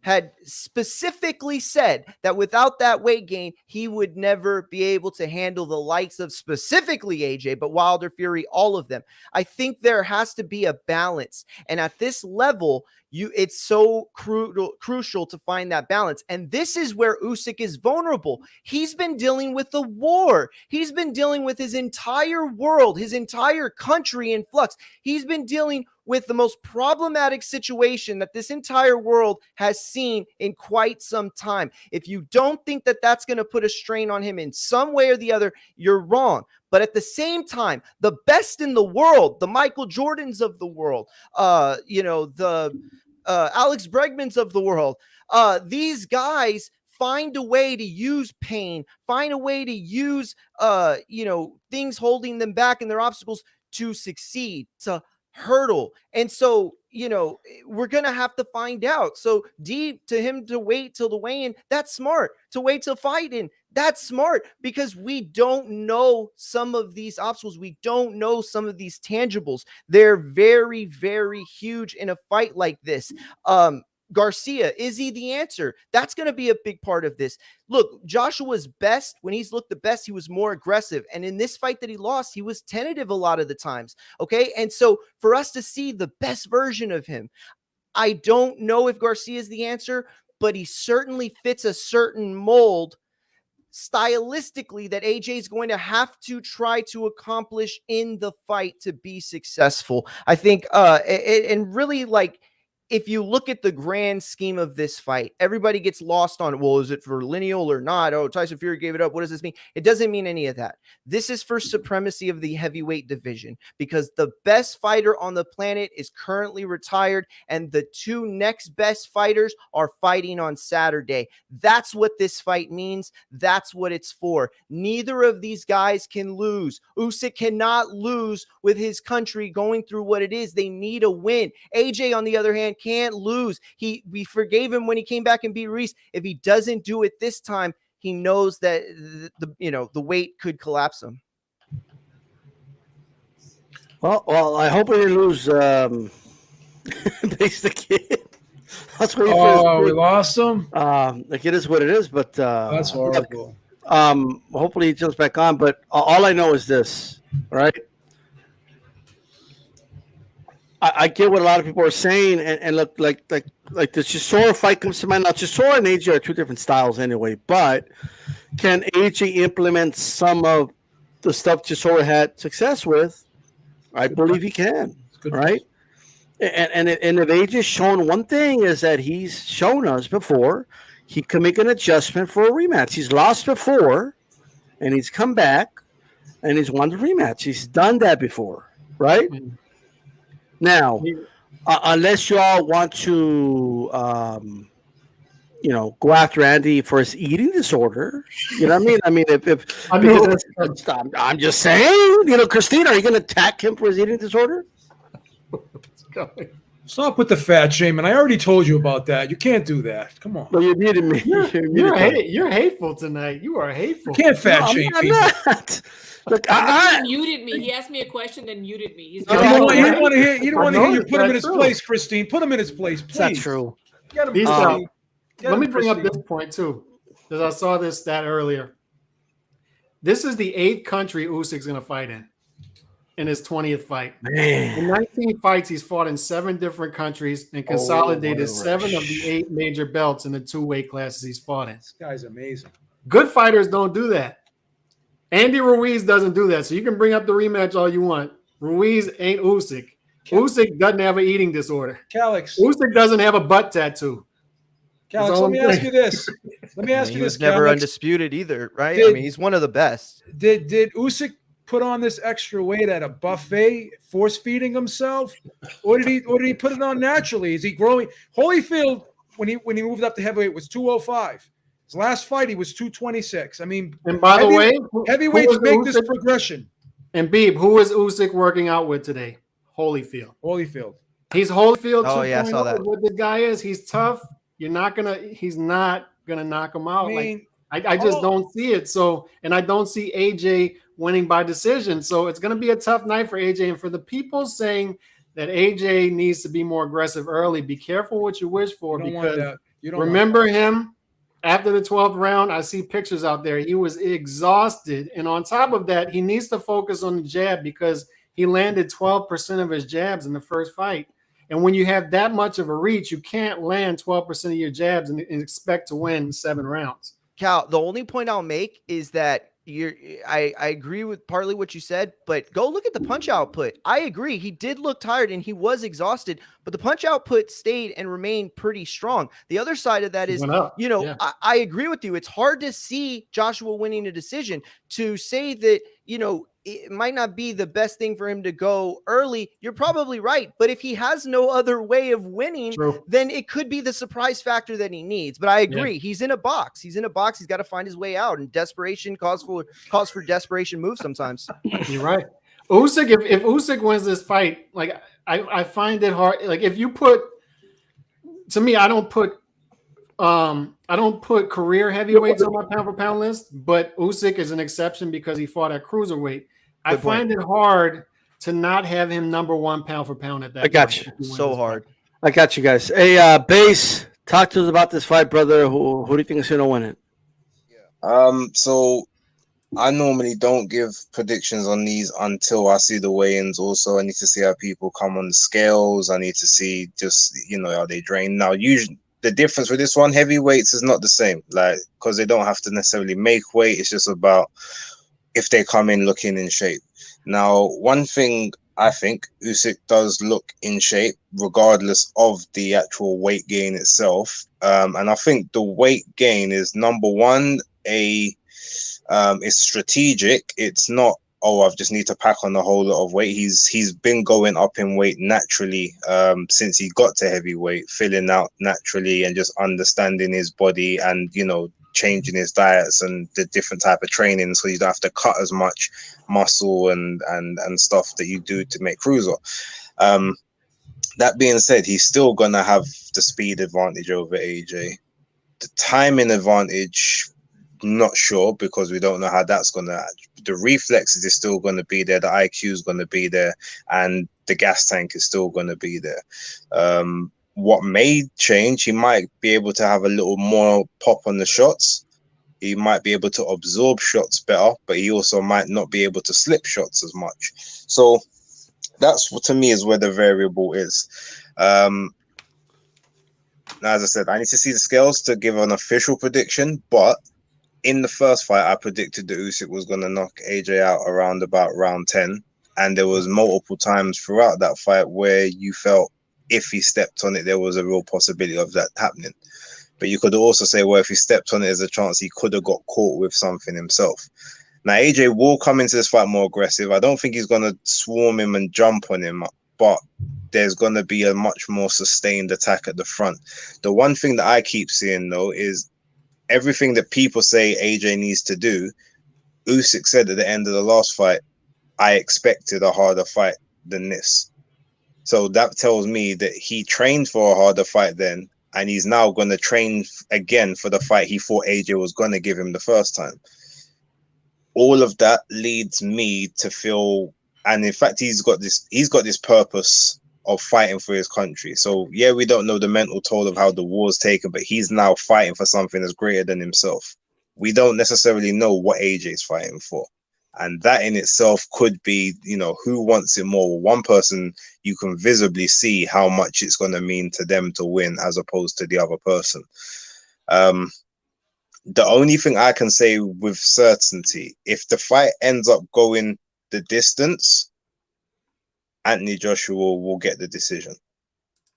S4: had specifically said that without that weight gain, he would never be able to handle the likes of specifically AJ, but Wilder, Fury, all of them. I think there has to be a balance. And at this level, it's so crucial to find that balance. And this is where Usyk is vulnerable. He's been dealing with a war. He's been dealing with his entire world, his entire country in flux. He's been dealing with the most problematic situation that this entire world has seen in quite some time. If you don't think that that's going to put a strain on him in some way or the other, you're wrong. But at the same time, the best in the world, the Michael Jordans of the world, the Alex Bregmans of the world, these guys find a way to use pain, find a way to use, things holding them back and their obstacles to succeed, to hurdle. And so, we're going to have to find out. So to him to wait till the weigh-in, that's smart. To wait till fighting, that's smart, because we don't know some of these obstacles. We don't know some of these tangibles. They're very, very huge in a fight like this. Garcia, is he the answer? That's going to be a big part of this. Look, Joshua's best, when he's looked the best, he was more aggressive. And in this fight that he lost, he was tentative a lot of the times. Okay. And so for us to see the best version of him, I don't know if Garcia is the answer, but he certainly fits a certain mold stylistically that AJ is going to have to try to accomplish in the fight to be successful. I think, and really, like, if you look at the grand scheme of this fight, everybody gets lost on, well, is it for lineal or not? Oh, Tyson Fury gave it up. What does this mean? It doesn't mean any of that. This is for supremacy of the heavyweight division, because the best fighter on the planet is currently retired, and the two next best fighters are fighting on Saturday. That's what this fight means. That's what it's for. Neither of these guys can lose. Usyk cannot lose with his country going through what it is. They need a win. AJ, on the other hand, can't lose. We forgave him when he came back and beat Reese. If he doesn't do it this time, he knows that the weight could collapse him.
S1: Well, I hope we didn't lose Base the Kid. That's what
S3: we lost him.
S1: Like, it is what it is, but
S3: that's horrible.
S1: Hopefully he jumps back on. But all I know is this, right? I get what a lot of people are saying, and look, like the Chisora fight comes to mind. Now, Chisora and AJ are two different styles anyway, but can AJ implement some of the stuff Chisora had success with? I believe he can, right? And if AJ's shown one thing, is that he's shown us before he can make an adjustment for a rematch. He's lost before, and he's come back, and he's won the rematch. He's done that before, right? Mm-hmm. Now, unless you all want to, go after Andy for his eating disorder, you know what I mean? I mean, I'm just saying, Christine, are you going to attack him for his eating disorder?
S3: Stop with the fat shaming. I already told you about that. You can't do that. Come on.
S1: Well, you muted me.
S6: You're hateful tonight. You are hateful.
S3: You can't fat shame people.
S1: Look,
S2: he muted me. He asked me a question, then muted me.
S3: You don't want to hear you put him in his place, Christine. Put him in his place, please.
S1: That's true.
S6: Let me bring up this point too, because I saw this stat earlier. This is the 8th country Usyk's going to fight in his 20th fight.
S1: Man.
S6: In 19 fights, he's fought in 7 different countries and consolidated 7 of the 8 major belts in the 2 weight classes he's fought in.
S3: This guy's amazing.
S6: Good fighters don't do that. Andy Ruiz doesn't do that, so you can bring up the rematch all you want. Ruiz ain't Usyk. Usyk doesn't have an eating disorder.
S3: Calix.
S6: Usyk doesn't have a butt tattoo.
S3: Calix, let me ask you this.
S4: He was never undisputed either, right? I mean, he's one of the best.
S3: Did Usyk put on this extra weight at a buffet, force feeding himself, or did he put it on naturally? Is he growing? Holyfield, when he moved up to heavyweight, was 205. His last fight, he was 226. I mean,
S6: and by the way,
S3: heavyweights make this progression.
S6: And Beeb, who is Usyk working out with today? Holyfield. He's Holyfield.
S4: Oh yeah, I saw that.
S6: What this guy is, he's tough. He's not gonna knock him out. I mean, I just don't see it. So, and I don't see AJ winning by decision. So it's gonna be a tough night for AJ. And for the people saying that AJ needs to be more aggressive early, be careful what you wish for, because remember him. After the 12th round, I see pictures out there. He was exhausted. And on top of that, he needs to focus on the jab, because he landed 12% of his jabs in the first fight. And when you have that much of a reach, you can't land 12% of your jabs and expect to win 7 rounds.
S4: Cal, the only point I'll make is that I agree with partly what you said, but go look at the punch output. I agree. He did look tired and he was exhausted, but the punch output stayed and remained pretty strong. The other side of that is, I agree with you. It's hard to see Joshua winning a decision. To say that, it might not be the best thing for him to go early. You're probably right. But if he has no other way of winning, then it could be the surprise factor that he needs. But I agree. Yeah. He's in a box. He's got to find his way out. And desperation calls for desperation moves sometimes.
S6: You're right. Usyk, if Usyk wins this fight, like I find it hard. Like if you put, to me, I don't put career heavyweights on my pound for pound list, but Usyk is an exception because he fought at cruiserweight. I find it hard to not have him number 1 pound for pound at that.
S1: I got you.
S4: So hard.
S1: I got you guys. Hey, Base, talk to us about this fight, brother. Who do you think is going to win it?
S5: So I normally don't give predictions on these until I see the weigh-ins. Also, I need to see how people come on the scales. I need to see just, how they drain. Now, usually the difference with this one, heavyweights is not the same, like, because they don't have to necessarily make weight. It's just about if they come in looking in shape. Now, one thing I think Usyk does look in shape, regardless of the actual weight gain itself. And I think the weight gain is, number one, it's strategic. It's not, oh, I just need to pack on a whole lot of weight. He's been going up in weight naturally since he got to heavyweight, filling out naturally and just understanding his body and, you know, changing his diets and the different type of training, so you don't have to cut as much muscle and stuff that you do to make cruiser. That being said, he's still gonna have the speed advantage over AJ. The timing advantage, not sure, because we don't know how that's gonna. The reflexes is still gonna be there. The IQ is gonna be there, and the gas tank is still gonna be there. What may change, he might be able to have a little more pop on the shots. He might be able to absorb shots better, but he also might not be able to slip shots as much. So that's what, to me, is where the variable is. Now, as I said, I need to see the scales to give an official prediction, but in the first fight, I predicted that Usyk was going to knock AJ out around about round 10. And there was multiple times throughout that fight where you felt if he stepped on it, there was a real possibility of that happening. But you could also say, well, if he stepped on it, there's a chance he could have got caught with something himself. Now, AJ will come into this fight more aggressive. I don't think he's going to swarm him and jump on him, but there's going to be a much more sustained attack at the front. The one thing that I keep seeing, though, is everything that people say AJ needs to do. Usyk said at the end of the last fight, I expected a harder fight than this. So that tells me that he trained for a harder fight then, and he's now going to train again for the fight he thought AJ was going to give him the first time. All of that leads me to feel, and in fact, he's got this purpose of fighting for his country. So yeah, we don't know the mental toll of how the war's taken, but he's now fighting for something that's greater than himself. We don't necessarily know what AJ's fighting for. And that in itself could be, you know, who wants it more? One person, you can visibly see how much it's going to mean to them to win as opposed to the other person. The only thing I can say with certainty, if the fight ends up going the distance, Anthony Joshua will get the decision.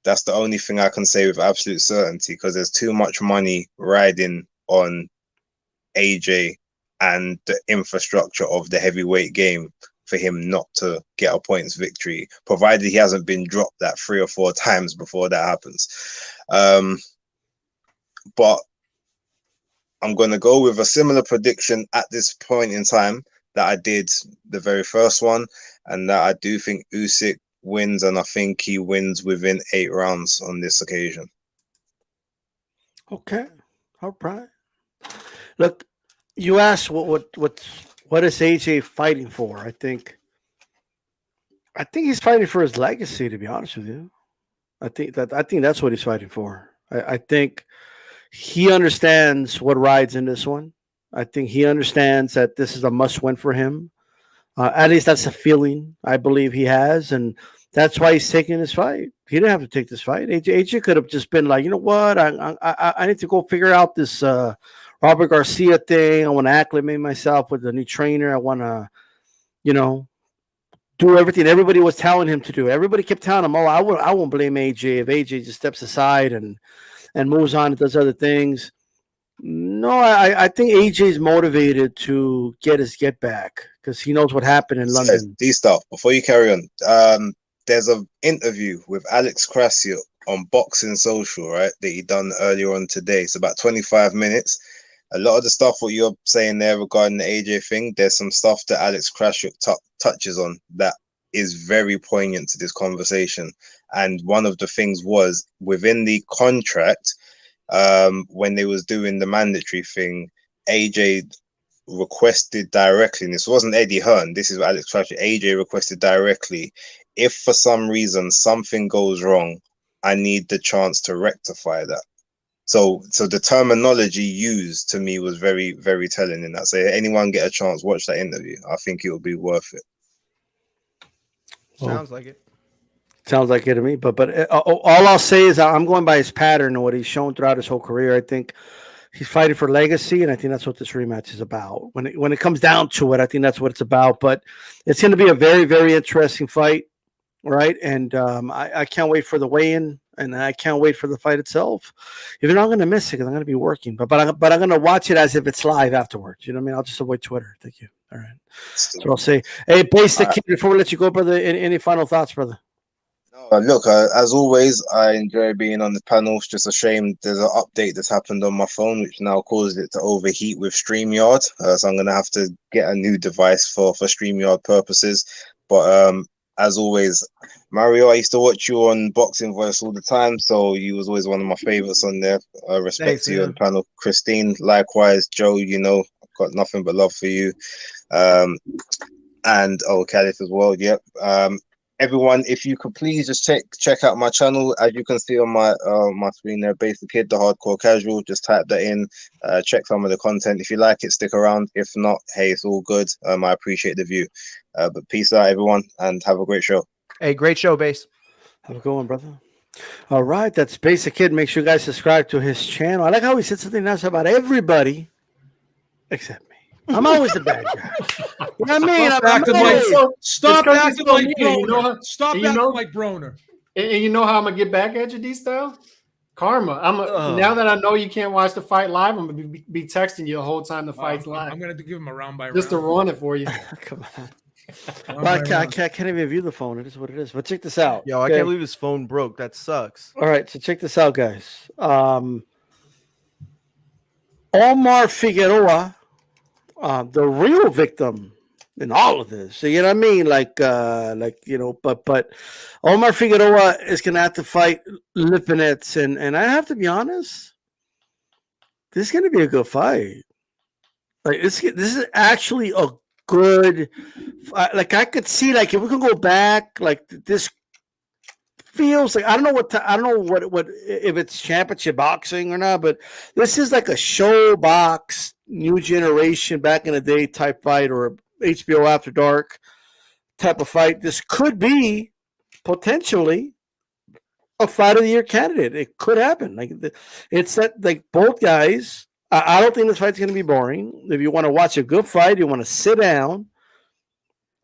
S5: That's the only thing I can say with absolute certainty, because there's too much money riding on AJ and the infrastructure of the heavyweight game for him not to get a points victory, provided he hasn't been dropped that 3 or 4 times before that happens. But I'm going to go with a similar prediction at this point in time that I did the very first one, and that I do think Usyk wins, and I think he wins within 8 rounds on this occasion.
S1: Okay. All right. Look, you asked what is AJ fighting for? I think he's fighting for his legacy, to be honest with you. I think that's what he's fighting for. I think he understands what rides in this one. I think he understands that this is a must-win for him. At least that's a feeling I believe he has, and that's why he's taking this fight. He didn't have to take this fight. AJ could have just been like, you know what, I need to go figure out this Robert Garcia thing. I want to acclimate myself with the new trainer. I want to, you know, do everything everybody was telling him to do. Everybody kept telling him, oh, I won't blame AJ if AJ just steps aside and moves on and does other things. No, I think AJ is motivated to get his get back because he knows what happened in London.
S5: D-Stuff, before you carry on, there's an interview with Alex Krassyuk on Boxing Social, right, that he done earlier on today. It's about 25 minutes. A lot of the stuff what you're saying there regarding the AJ thing, there's some stuff that Alex Krassyuk touches on that is very poignant to this conversation. And one of the things was within the contract, when they was doing the mandatory thing, AJ requested directly, and this wasn't Eddie Hearn, this is what Alex Krassyuk, AJ requested directly, if for some reason something goes wrong, I need the chance to rectify that. So the terminology used to me was very, very telling in that. So anyone get a chance, watch that interview. I think it will be worth it.
S4: Sounds like it.
S1: Sounds like it to me. But all I'll say is I'm going by his pattern and what he's shown throughout his whole career. I think He's fighting for legacy, and I think that's what this rematch is about. When it comes down to it, I think that's what it's about. But it's going to be a very, very interesting fight, right? And I can't wait for the weigh-in, and I can't wait for the fight itself. Even though I'm going to miss it because I'm going to be working, but I'm going to watch it as if it's live afterwards. You know what I mean? I'll just avoid Twitter. Thank you. All right. So I'll say, hey, Blaze the Kid, before we let you go, brother, any final thoughts, brother?
S5: Look, as always, I enjoy being on the panel. It's just a shame there's an update that's happened on my phone, which now caused it to overheat with StreamYard. So I'm going to have to get a new device for StreamYard purposes. But as always, Mario, I used to watch you on Boxing Voice all the time, so you was always one of my favorites on there. Respect
S4: Thanks,
S5: to you on
S4: man.
S5: the panel. Christine, likewise. Joe, you know, I've got nothing but love for you. And Caliph as well. Yep. Everyone, if you could please just check out my channel. As you can see on my screen there, Basic Kid, the Hardcore Casual. Just type that in. Check some of the content. If you like it, stick around. If not, hey, it's all good. I appreciate the view. But peace out, everyone, and have a great show.
S4: Hey, great show, Base.
S1: Have a good one, brother. All right, that's Basic Kid. Make sure you guys subscribe to his channel. I like how he said something nice about everybody except me. I'm always the bad guy. You know what I mean?
S3: Stop acting like Broner.
S6: You know,
S3: Stop
S6: you
S3: acting
S6: know-
S3: like Broner.
S6: And you know how I'm gonna get back at you, D-Style? Karma. Now that I know you can't watch the fight live, I'm gonna be texting you the whole time the fight's live.
S3: I'm gonna give him a round by round.
S6: Just to ruin it for you.
S1: Come on.
S3: Round
S1: Well,
S3: by
S1: I
S3: round.
S1: can't even view the phone. It is what it is. But check this out.
S4: Yo, I
S1: okay?
S4: can't believe his phone broke. That sucks.
S1: All right, so check this out, guys. Omar Figueroa, the real victim in all of this. So, you know what I mean? But Omar Figueroa is gonna have to fight Lipinets, and I have to be honest, this is gonna be a good fight. Like this is actually a good. Like I could see, like if we can go back, like this feels like I don't know what if it's championship boxing or not, but this is like a show box, new generation back in the day type fight, or HBO After Dark type of fight. This could be potentially a fight of the year candidate. It could happen. Like it's that like both guys. I don't think this fight's going to be boring. If you want to watch a good fight, you want to sit down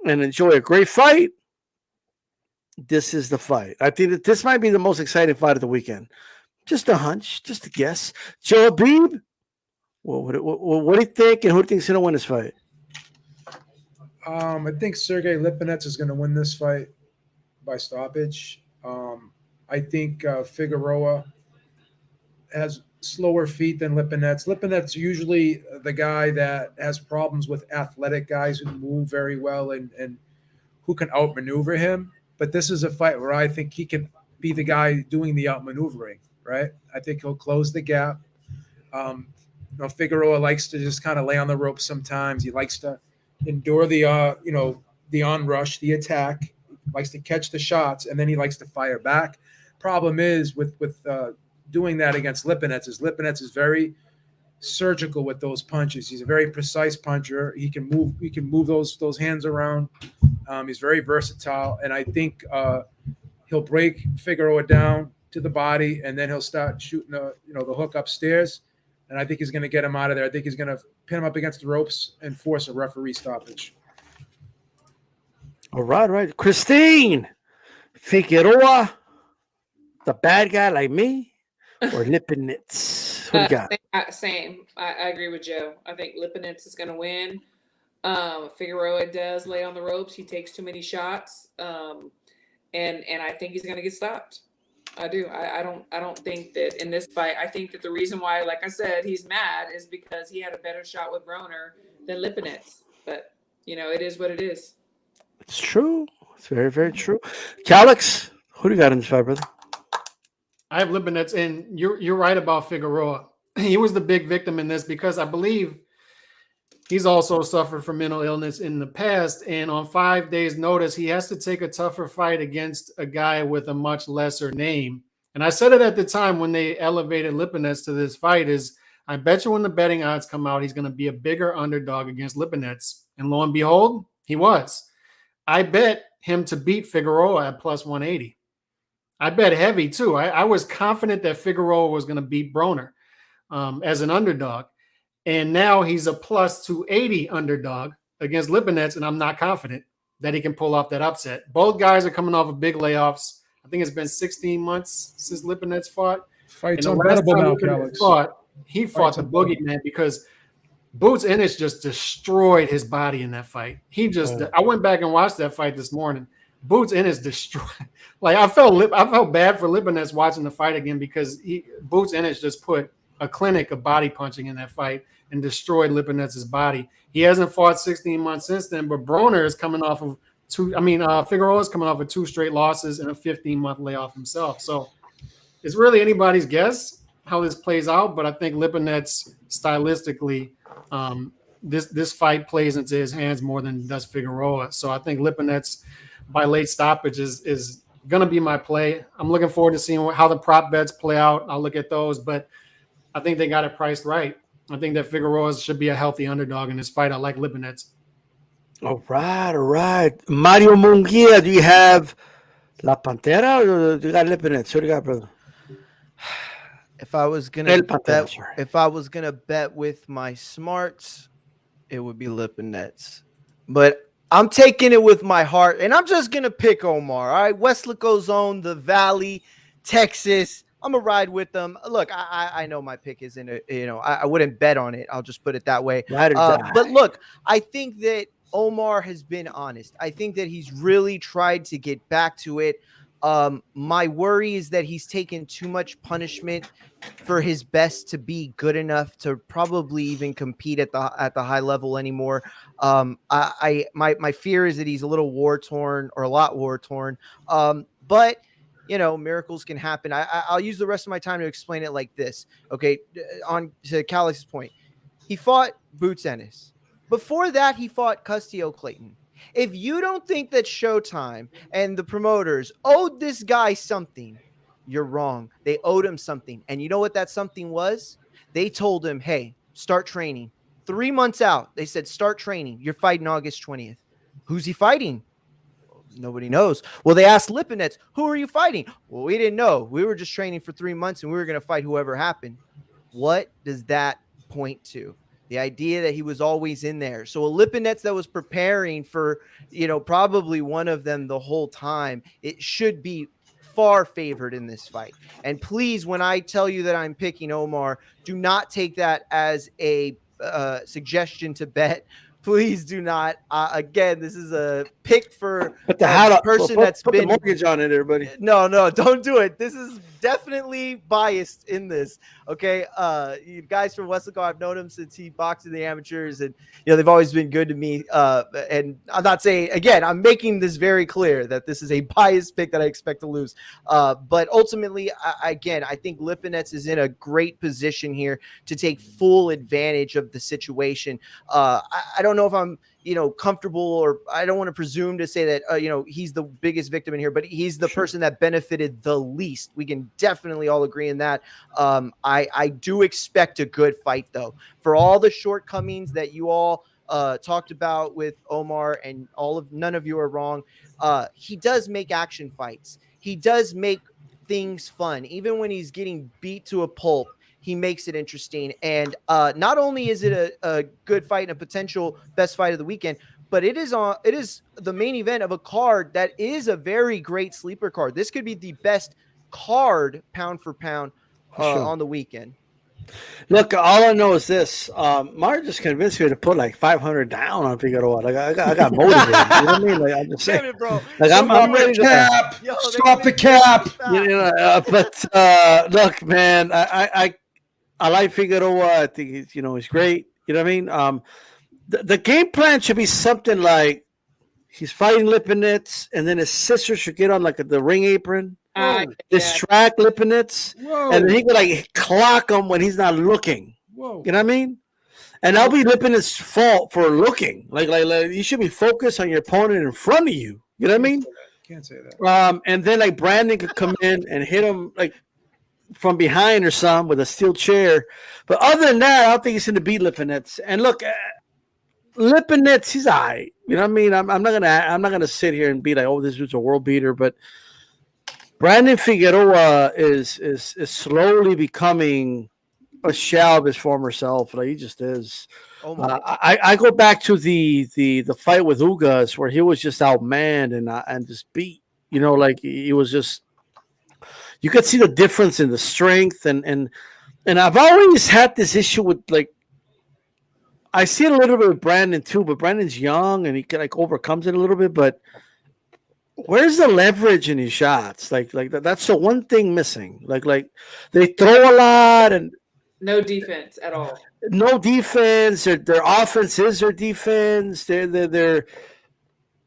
S1: and enjoy a great fight, this is the fight. I think that this might be the most exciting fight of the weekend. Just a hunch, just a guess. Joe Habib, what do you think, and who do you think is going to win this fight?
S3: I think Sergey Lipinets is going to win this fight by stoppage. I think Figueroa has slower feet than Lipinets. Lipinets usually the guy that has problems with athletic guys who move very well and who can outmaneuver him. But this is a fight where I think he can be the guy doing the outmaneuvering, right? I think he'll close the gap. Figueroa likes to just kind of lay on the ropes sometimes. He likes to endure the the onrush, the attack. He likes to catch the shots, and then he likes to fire back. Problem is with doing that against Lipinets is very surgical with those punches. He's a very precise puncher. He can move those hands around. He's very versatile, and I think he'll break Figueroa down to the body, and then he'll start shooting the hook upstairs. And I think he's going to get him out of there. I think he's going to pin him up against the ropes and force a referee stoppage.
S1: All right. Christine Figueroa, the bad guy like me, or Lipinets? Who you got?
S2: Same. I agree with Joe. I think Lipinets is going to win. Figueroa does lay on the ropes. He takes too many shots, and I think he's going to get stopped. I do. I don't think that in this fight. I think that the reason why, like I said, he's mad is because he had a better shot with Broner than Lipinets. But it is what it is.
S1: It's true. It's very, very true. Calix, who do you got in this fight, brother?
S6: I have Lipinets, and you're right about Figueroa. He was the big victim in this because I believe he's also suffered from mental illness in the past. And on 5 days' notice, he has to take a tougher fight against a guy with a much lesser name. And I said it at the time when they elevated Lipinets to this fight is, I bet you when the betting odds come out, he's going to be a bigger underdog against Lipinets. And lo and behold, he was. I bet him to beat Figueroa at plus 180. I bet heavy too. I was confident that Figueroa was going to beat Broner. as an underdog. And now he's a plus 280 underdog against Lipinets, and I'm not confident that he can pull off that upset. Both guys are coming off of big layoffs. I think it's been 16 months since Lipinets fought.
S3: Fight's
S6: And the last
S3: unbettable
S6: time
S3: now,
S6: Lipinets
S3: Alex.
S6: he fought the boogeyman because Boots Ennis just destroyed his body in that fight. I went back and watched that fight this morning. Boots Ennis destroyed. Like I felt bad for Lipinets watching the fight again because Boots Ennis just put a clinic of body punching in that fight and destroyed Lipinets' body. He hasn't fought 16 months since then, but Broner is coming off of Figueroa is coming off of 2 straight losses and a 15-month layoff himself. So it's really anybody's guess how this plays out, but I think Lipinets stylistically, this fight plays into his hands more than does Figueroa. So I think Lipinets by late stoppage is going to be my play. I'm looking forward to seeing how the prop bets play out. I'll look at those, but I think they got it priced right. I think that Figueroa should be a healthy underdog in this fight. I like Lipinets.
S1: All right. Mario Munguia, do you have La Pantera or do you got Lipinets? What do you got, brother?
S4: If I was gonna bet with my smarts, it would be Lipinets. But I'm taking it with my heart, and I'm just gonna pick Omar. All right, Westlaco's own the Valley, Texas. I'm gonna ride with them. Look, I know my pick isn't I wouldn't bet on it. I'll just put it that way. But look, I think that Omar has been honest. I think that he's really tried to get back to it. My worry is that he's taken too much punishment for his best to be good enough to probably even compete at the high level anymore. My fear is that he's a little war torn or a lot war torn. But miracles can happen. I'll use the rest of my time to explain it like this. Okay, on to Calix's point, he fought Boots Ennis. Before that, he fought Castillo Clayton. If you don't think that Showtime and the promoters owed this guy something, you're wrong. They owed him something. And you know what that something was? They told him, hey, start training. 3 months out, they said, start training. You're fighting August 20th. Who's he fighting? Nobody knows. Well, they asked Lipinets, who are you fighting? Well, we didn't know. We were just training for 3 months and we were going to fight whoever happened. What does that point to? The idea that he was always in there. So a Lipinets that was preparing for, probably one of them the whole time, it should be far favored in this fight. And please, when I tell you that I'm picking Omar, do not take that as a suggestion to bet. Please do not. Again, this is a pick for a person that's
S1: put
S4: been
S1: the mortgage on it, everybody.
S4: No, don't do it. This is definitely biased in this. Okay, you guys from Westlaco, I've known him since he boxed in the amateurs, and they've always been good to me. And I'm not saying, again, I'm making this very clear that this is a biased pick that I expect to lose. But ultimately, I think Lipinets is in a great position here to take full advantage of the situation. I don't know if I'm comfortable, or I don't want to presume to say that he's the biggest victim in here, but he's the person that benefited the least. We can definitely all agree in that. I do expect a good fight, though, for all the shortcomings that you all talked about with Omar, and none of you are wrong. He does make action fights. He does make things fun, even when he's getting beat to a pulp. He makes it interesting. And not only is it a good fight and a potential best fight of the weekend, but it is the main event of a card that is a very great sleeper card. This could be the best card pound for pound on the weekend.
S1: Look, all I know is this. Mark just convinced me to put like 500 down on Figueroa. Like I got motivated. You know what I mean? Like I'm just saying,
S4: it, bro.
S1: Like I'm ready to
S3: cap. Stop the cap.
S1: But look, man, I like Figueroa. I think he's great. You know what I mean? The game plan should be something like he's fighting Lipinets, and then his sister should get on like the ring apron, distract Lipinets, and then he could like clock him when he's not looking.
S3: Whoa.
S1: You know what I mean? And that'll be Lipinets' fault for looking. Like you should be focused on your opponent in front of you. You know what I mean?
S3: Can't say that.
S1: And then like Brandon could come in and hit him like from behind or something with a steel chair. But other than that, I don't think he's going to beat Lipinets. And look, Lipinets, he's all right. You know what I mean? I'm not gonna sit here and be like, oh, this dude's a world beater. But Brandon Figueroa is slowly becoming a shell of his former self. Like he just is.
S4: Omar.
S1: I go back to the fight with Ugas where he was just outmanned and just beat. You know, like he was just. You could see the difference in the strength and I've always had this issue with like. I see it a little bit with Brandon too, but Brandon's young and he can like overcomes it a little bit. But where's the leverage in his shots? Like that's the one thing missing. Like they throw a lot and
S2: No defense at all.
S1: no defense. Their offense is their defense. They're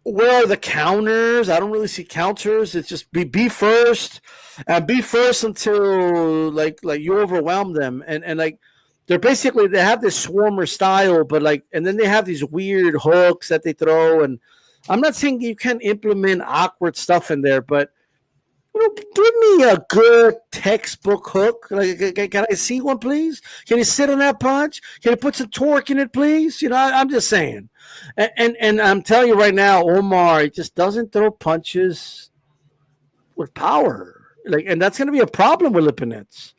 S1: where are the counters? I don't really see counters. It's just be first and be first until like you overwhelm them and like. They have this swarmer style, but like, and then they have these weird hooks that they throw. And I'm not saying you can't implement awkward stuff in there, but give me a good textbook hook. Like, can I see one, please? Can you sit on that punch? Can you put some torque in it, please? I'm just saying. And I'm telling you right now, Omar, he just doesn't throw punches with power. Like, and that's going to be a problem with Lipinets.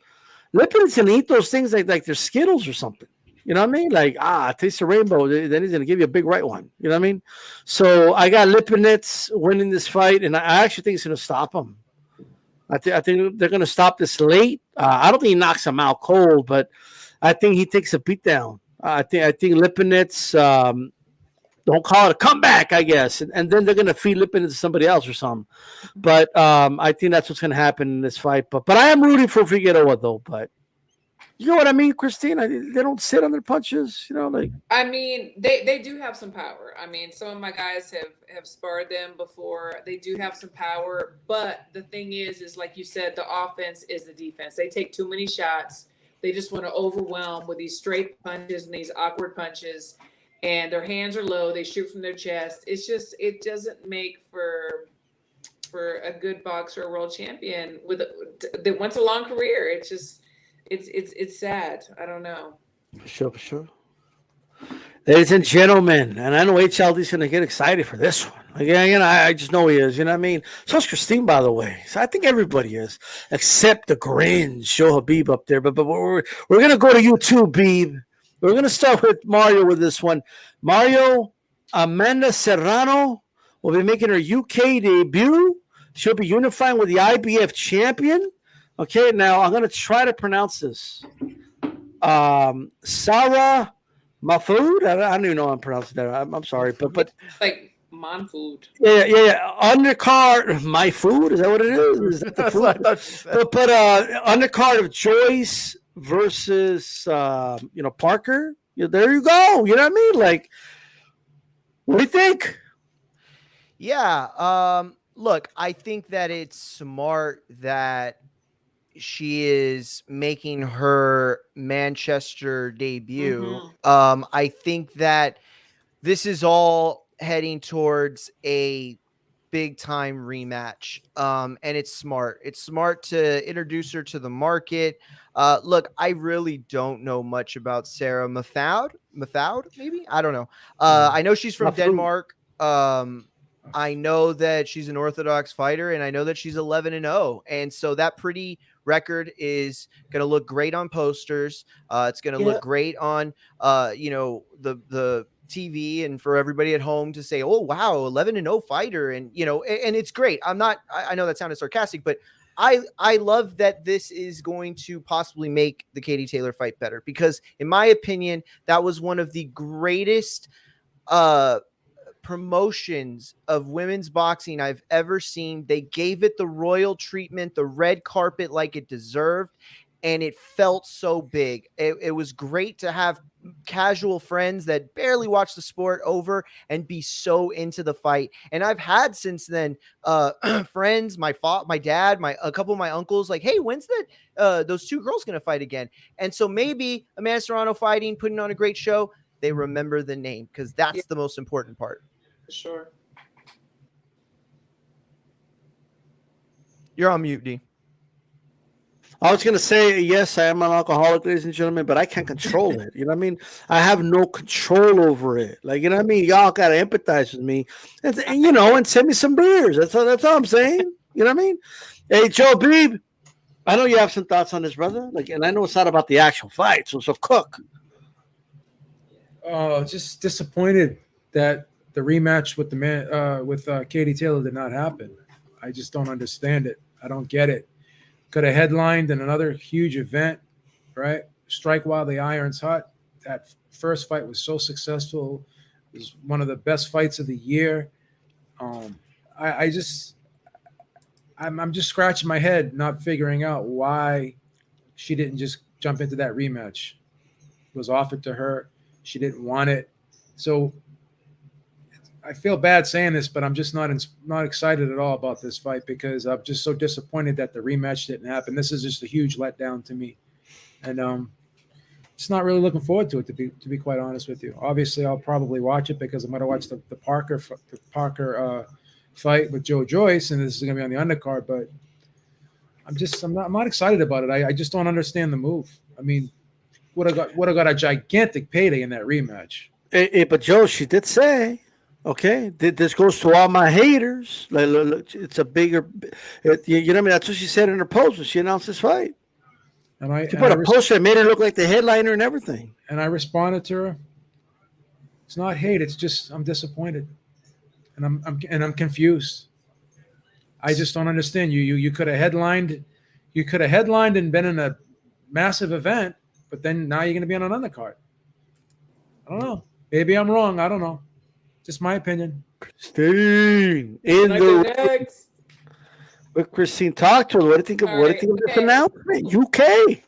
S1: Lipinets can eat those things like they're Skittles or something. You know what I mean? Like, taste the rainbow. Then he's going to give you a big right one. You know what I mean? So I got Lipinets winning this fight, and I actually think it's going to stop him. I think they're going to stop this late. I don't think he knocks him out cold, but I think he takes a beat down. I think Lipinets, don't call it a comeback, I guess. And then they're going to feed Lipinets to somebody else or something. But I think that's what's going to happen in this fight. But I am rooting for Figueroa, though. But you know what I mean, Christine? They don't sit on their punches, like.
S2: I mean, they do have some power. I mean, some of my guys have sparred them before. They do have some power. But the thing is like you said, the offense is the defense. They take too many shots. They just want to overwhelm with these straight punches and these awkward punches. And their hands are low. They shoot from their chest. It's just, it doesn't make for a good boxer or world champion that wants a long career. It's just, it's sad. I don't know.
S1: For sure. Ladies and gentlemen, and I know HLD's going to get excited for this one. Again, I just know he is. You know what I mean? So is Christine, by the way. So I think everybody is, except the grin. Show Habib up there. But we're going to go to you too, Beeb. We're going to start with Mario with this one. Mario, Amanda Serrano will be making her UK debut. She'll be unifying with the IBF champion. Okay, now I'm going to try to pronounce this. Sarah Mahfoud. I don't even know how I'm pronouncing that. I'm sorry, but
S2: like Mahfoud.
S1: Yeah. Undercard, my food. Is that what it is? Is that the food? But undercard of Joyce versus Parker. There you go. You know what I mean? Like, what do you think?
S4: Yeah. Look, I think that it's smart that she is making her Manchester debut.
S2: Mm-hmm.
S4: I think that this is all heading towards a big time rematch. And it's smart. It's smart to introduce her to the market. Look, I really don't know much about Sarah Mahfoud, maybe? I don't know. I know she's from Denmark. I know that she's an Orthodox fighter, and I know that she's 11-0. And so that pretty record is going to look great on posters. It's going to look great on, the TV and for everybody at home to say, oh, wow, 11-0 fighter. And, and it's great. I know that sounded sarcastic, but I love that this is going to possibly make the Katie Taylor fight better, because in my opinion, that was one of the greatest promotions of women's boxing I've ever seen. They gave it the royal treatment, the red carpet like it deserved, and it felt so big. It was great to have casual friends that barely watch the sport over and be so into the fight. And I've had since then friends, my dad, a couple of my uncles, like, hey, when's those two girls gonna fight again? And so maybe Amanda Serrano fighting, putting on a great show, they remember the name, because that's the most important part.
S2: For sure.
S4: You're on mute, D.
S1: I was going to say, yes, I am an alcoholic, ladies and gentlemen, but I can't control it. You know what I mean? I have no control over it. Like, you know what I mean? Y'all got to empathize with me and send me some beers. That's all I'm saying. You know what I mean? Hey, Joe Beeb. I know you have some thoughts on this, brother. Like, and I know it's not about the actual fight. So cook.
S3: Oh, just disappointed that the rematch with Katie Taylor did not happen. I just don't understand it. I don't get it. Could have headlined in another huge event, right? Strike while the iron's hot. That first fight was so successful. It was one of the best fights of the year. I'm just scratching my head, not figuring out why she didn't just jump into that rematch. It was offered to her. She didn't want it. So I feel bad saying this, but I'm just not excited at all about this fight because I'm just so disappointed that the rematch didn't happen. This is just a huge letdown to me. And just not really looking forward to it, to be quite honest with you. Obviously, I'll probably watch it because I'm going to watch the Parker fight with Joyce, and this is going to be on the undercard. But I'm not excited about it. I just don't understand the move. I mean, would have got a gigantic payday in that rematch.
S1: But Joe, she did say, okay, this goes to all my haters. Like, look, it's a bigger, you know what I mean? That's what she said in her post when she announced this fight. She put a poster that made her look like the headliner and everything.
S3: And I responded to her. It's not hate. It's just I'm disappointed, and I'm confused. I just don't understand. You could have headlined, and been in a massive event, but then now you're going to be on an undercard. I don't know. Maybe I'm wrong. I don't know. Just my opinion.
S1: Christine in the
S2: Next.
S1: with Christine, talk to her. What do you think of this announcement? UK.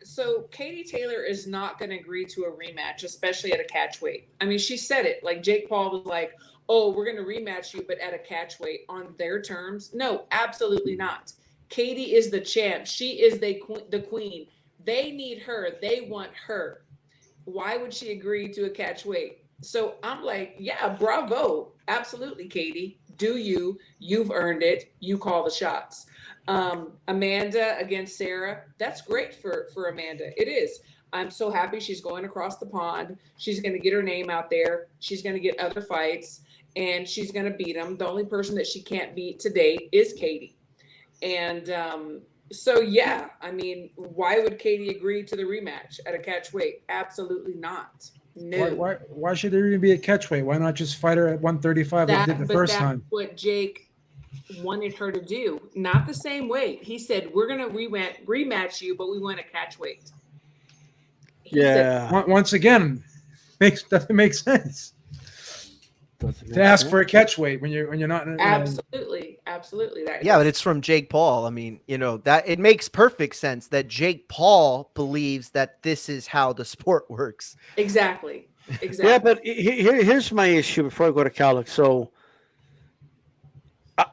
S2: So Katie Taylor is not going to agree to a rematch, especially at a catch weight. I mean, she said it. Like Jake Paul was like, "Oh, we're going to rematch you, but at a catch weight on their terms." No, absolutely not. Katie is the champ. She is the queen. They need her. They want her. Why would she agree to a catch weight? So I'm like, yeah, bravo. Absolutely, Katie. You've earned it. You call the shots. Amanda against Sarah. That's great for Amanda. It is. I'm so happy she's going across the pond. She's going to get her name out there. She's going to get other fights and she's going to beat them. The only person that she can't beat to date is Katie. And so, yeah, I mean, why would Katie agree to the rematch at a catch weight? Absolutely not. No.
S3: Why should there even be a catch weight? Why not just fight her at 135 like did the first time?
S2: What Jake wanted her to do. Not the same weight. He said, we're going to rematch you, but we want a catch weight.
S3: Once again, doesn't make sense. To ask for a catch weight when you're not
S2: absolutely
S4: but it's from Jake Paul. I mean, that it makes perfect sense that Jake Paul believes that this is how the sport works.
S2: Exactly.
S1: Yeah, but here's my issue before I go to Calix. So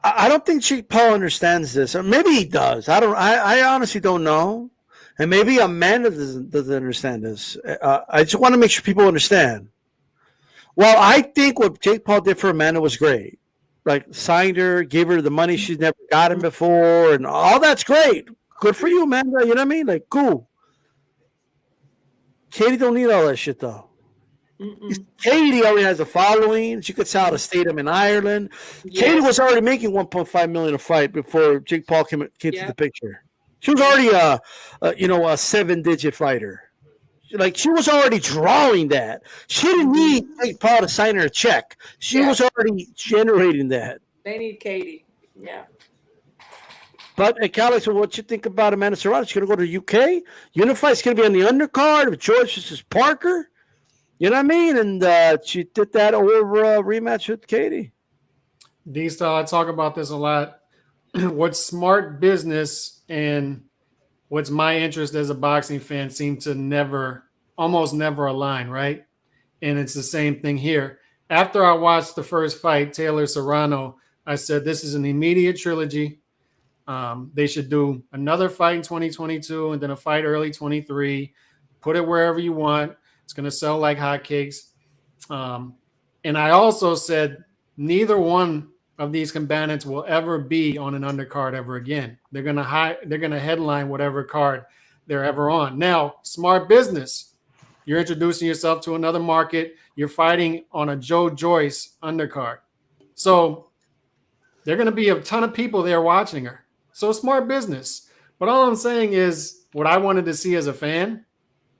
S1: I don't think Jake Paul understands this, or maybe he does. I honestly don't know, and maybe Amanda doesn't understand this. I just want to make sure people understand. Well, I think what Jake Paul did for Amanda was great. Like, signed her, gave her the money she's never gotten before, and all that's great. Good for you, Amanda. You know what I mean? Like, cool. Katie don't need all that shit, though. Katie already has a following. She could sell out a stadium in Ireland. Yes. Katie was already making $1.5 million a fight before Jake Paul came to the picture. She was already a 7-digit fighter. Like, she was already drawing that. She didn't need Jake Paul to sign her a check. She was already generating that.
S2: They need Katie. Yeah.
S1: But, Calix, what you think about Amanda Serrano? She's going to go to the UK? Unify's going to be on the undercard of Joyce versus Parker. You know what I mean? And she did that over a rematch with Katie.
S6: D-Style, I talk about this a lot. What's smart business and what's my interest as a boxing fan seem to almost never align, right? And it's the same thing here. After I watched the first fight, Taylor Serrano, I said, this is an immediate trilogy. They should do another fight in 2022 and then a fight early 23. Put it wherever you want. It's going to sell like hotcakes. And I also said, neither one of these combatants will ever be on an undercard ever again. They're going to headline whatever card they're ever on. Now, smart business. You're introducing yourself to another market. You're fighting on a Joyce undercard. So there are going to be a ton of people there watching her. So smart business. But all I'm saying is what I wanted to see as a fan,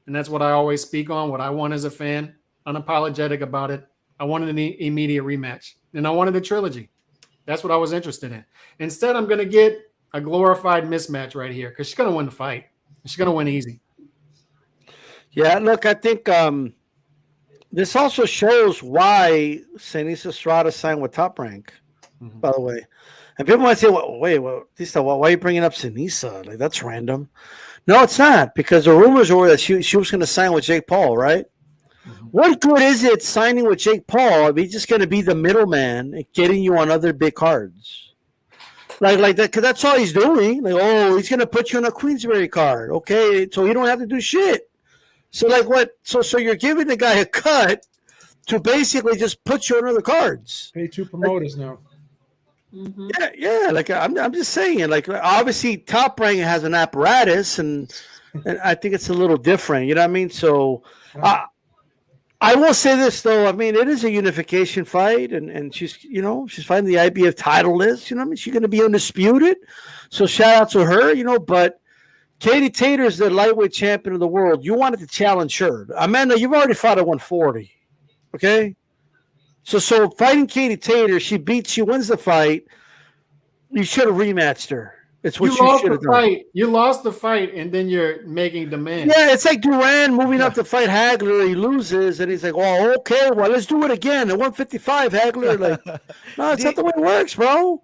S6: and that's what I always speak on, what I want as a fan, unapologetic about it. I wanted an immediate rematch, and I wanted a trilogy. That's what I was interested in. Instead, I'm going to get a glorified mismatch right here because she's going to win the fight. She's going to win easy.
S1: Yeah, look, I think this also shows why Senisa Estrada signed with Top Rank, by the way. And people might say, well, wait, Tista, why are you bringing up Senisa? Like, that's random. No, it's not, because the rumors were that she was going to sign with Jake Paul, right? What good is it signing with Jake Paul if he's just going to be the middleman and getting you on other big cards? Like that, because that's all he's doing. Like, oh, he's going to put you on a Queensberry card. Okay, so you don't have to do shit. So like what? So you're giving the guy a cut to basically just put you on other cards.
S3: Pay 2 promoters now.
S1: Yeah. Like I'm just saying. Like obviously, Top Rank has an apparatus, and I think it's a little different. You know what I mean? So I will say this though. I mean, it is a unification fight, and she's fighting the IBF title list. You know what I mean? She's going to be undisputed. So shout out to her. But Katie Taylor is the lightweight champion of the world. You wanted to challenge her. Amanda, you've already fought at 140. Okay? So fighting Katie Taylor, she wins the fight. You should have rematched her. It's what you should have done.
S6: You lost the fight, and then you're making demands.
S1: Yeah, it's like Duran moving up to fight Hagler. He loses, and he's like, well, okay, let's do it again. At 155, Hagler. Like, no, it's not the way it works, bro.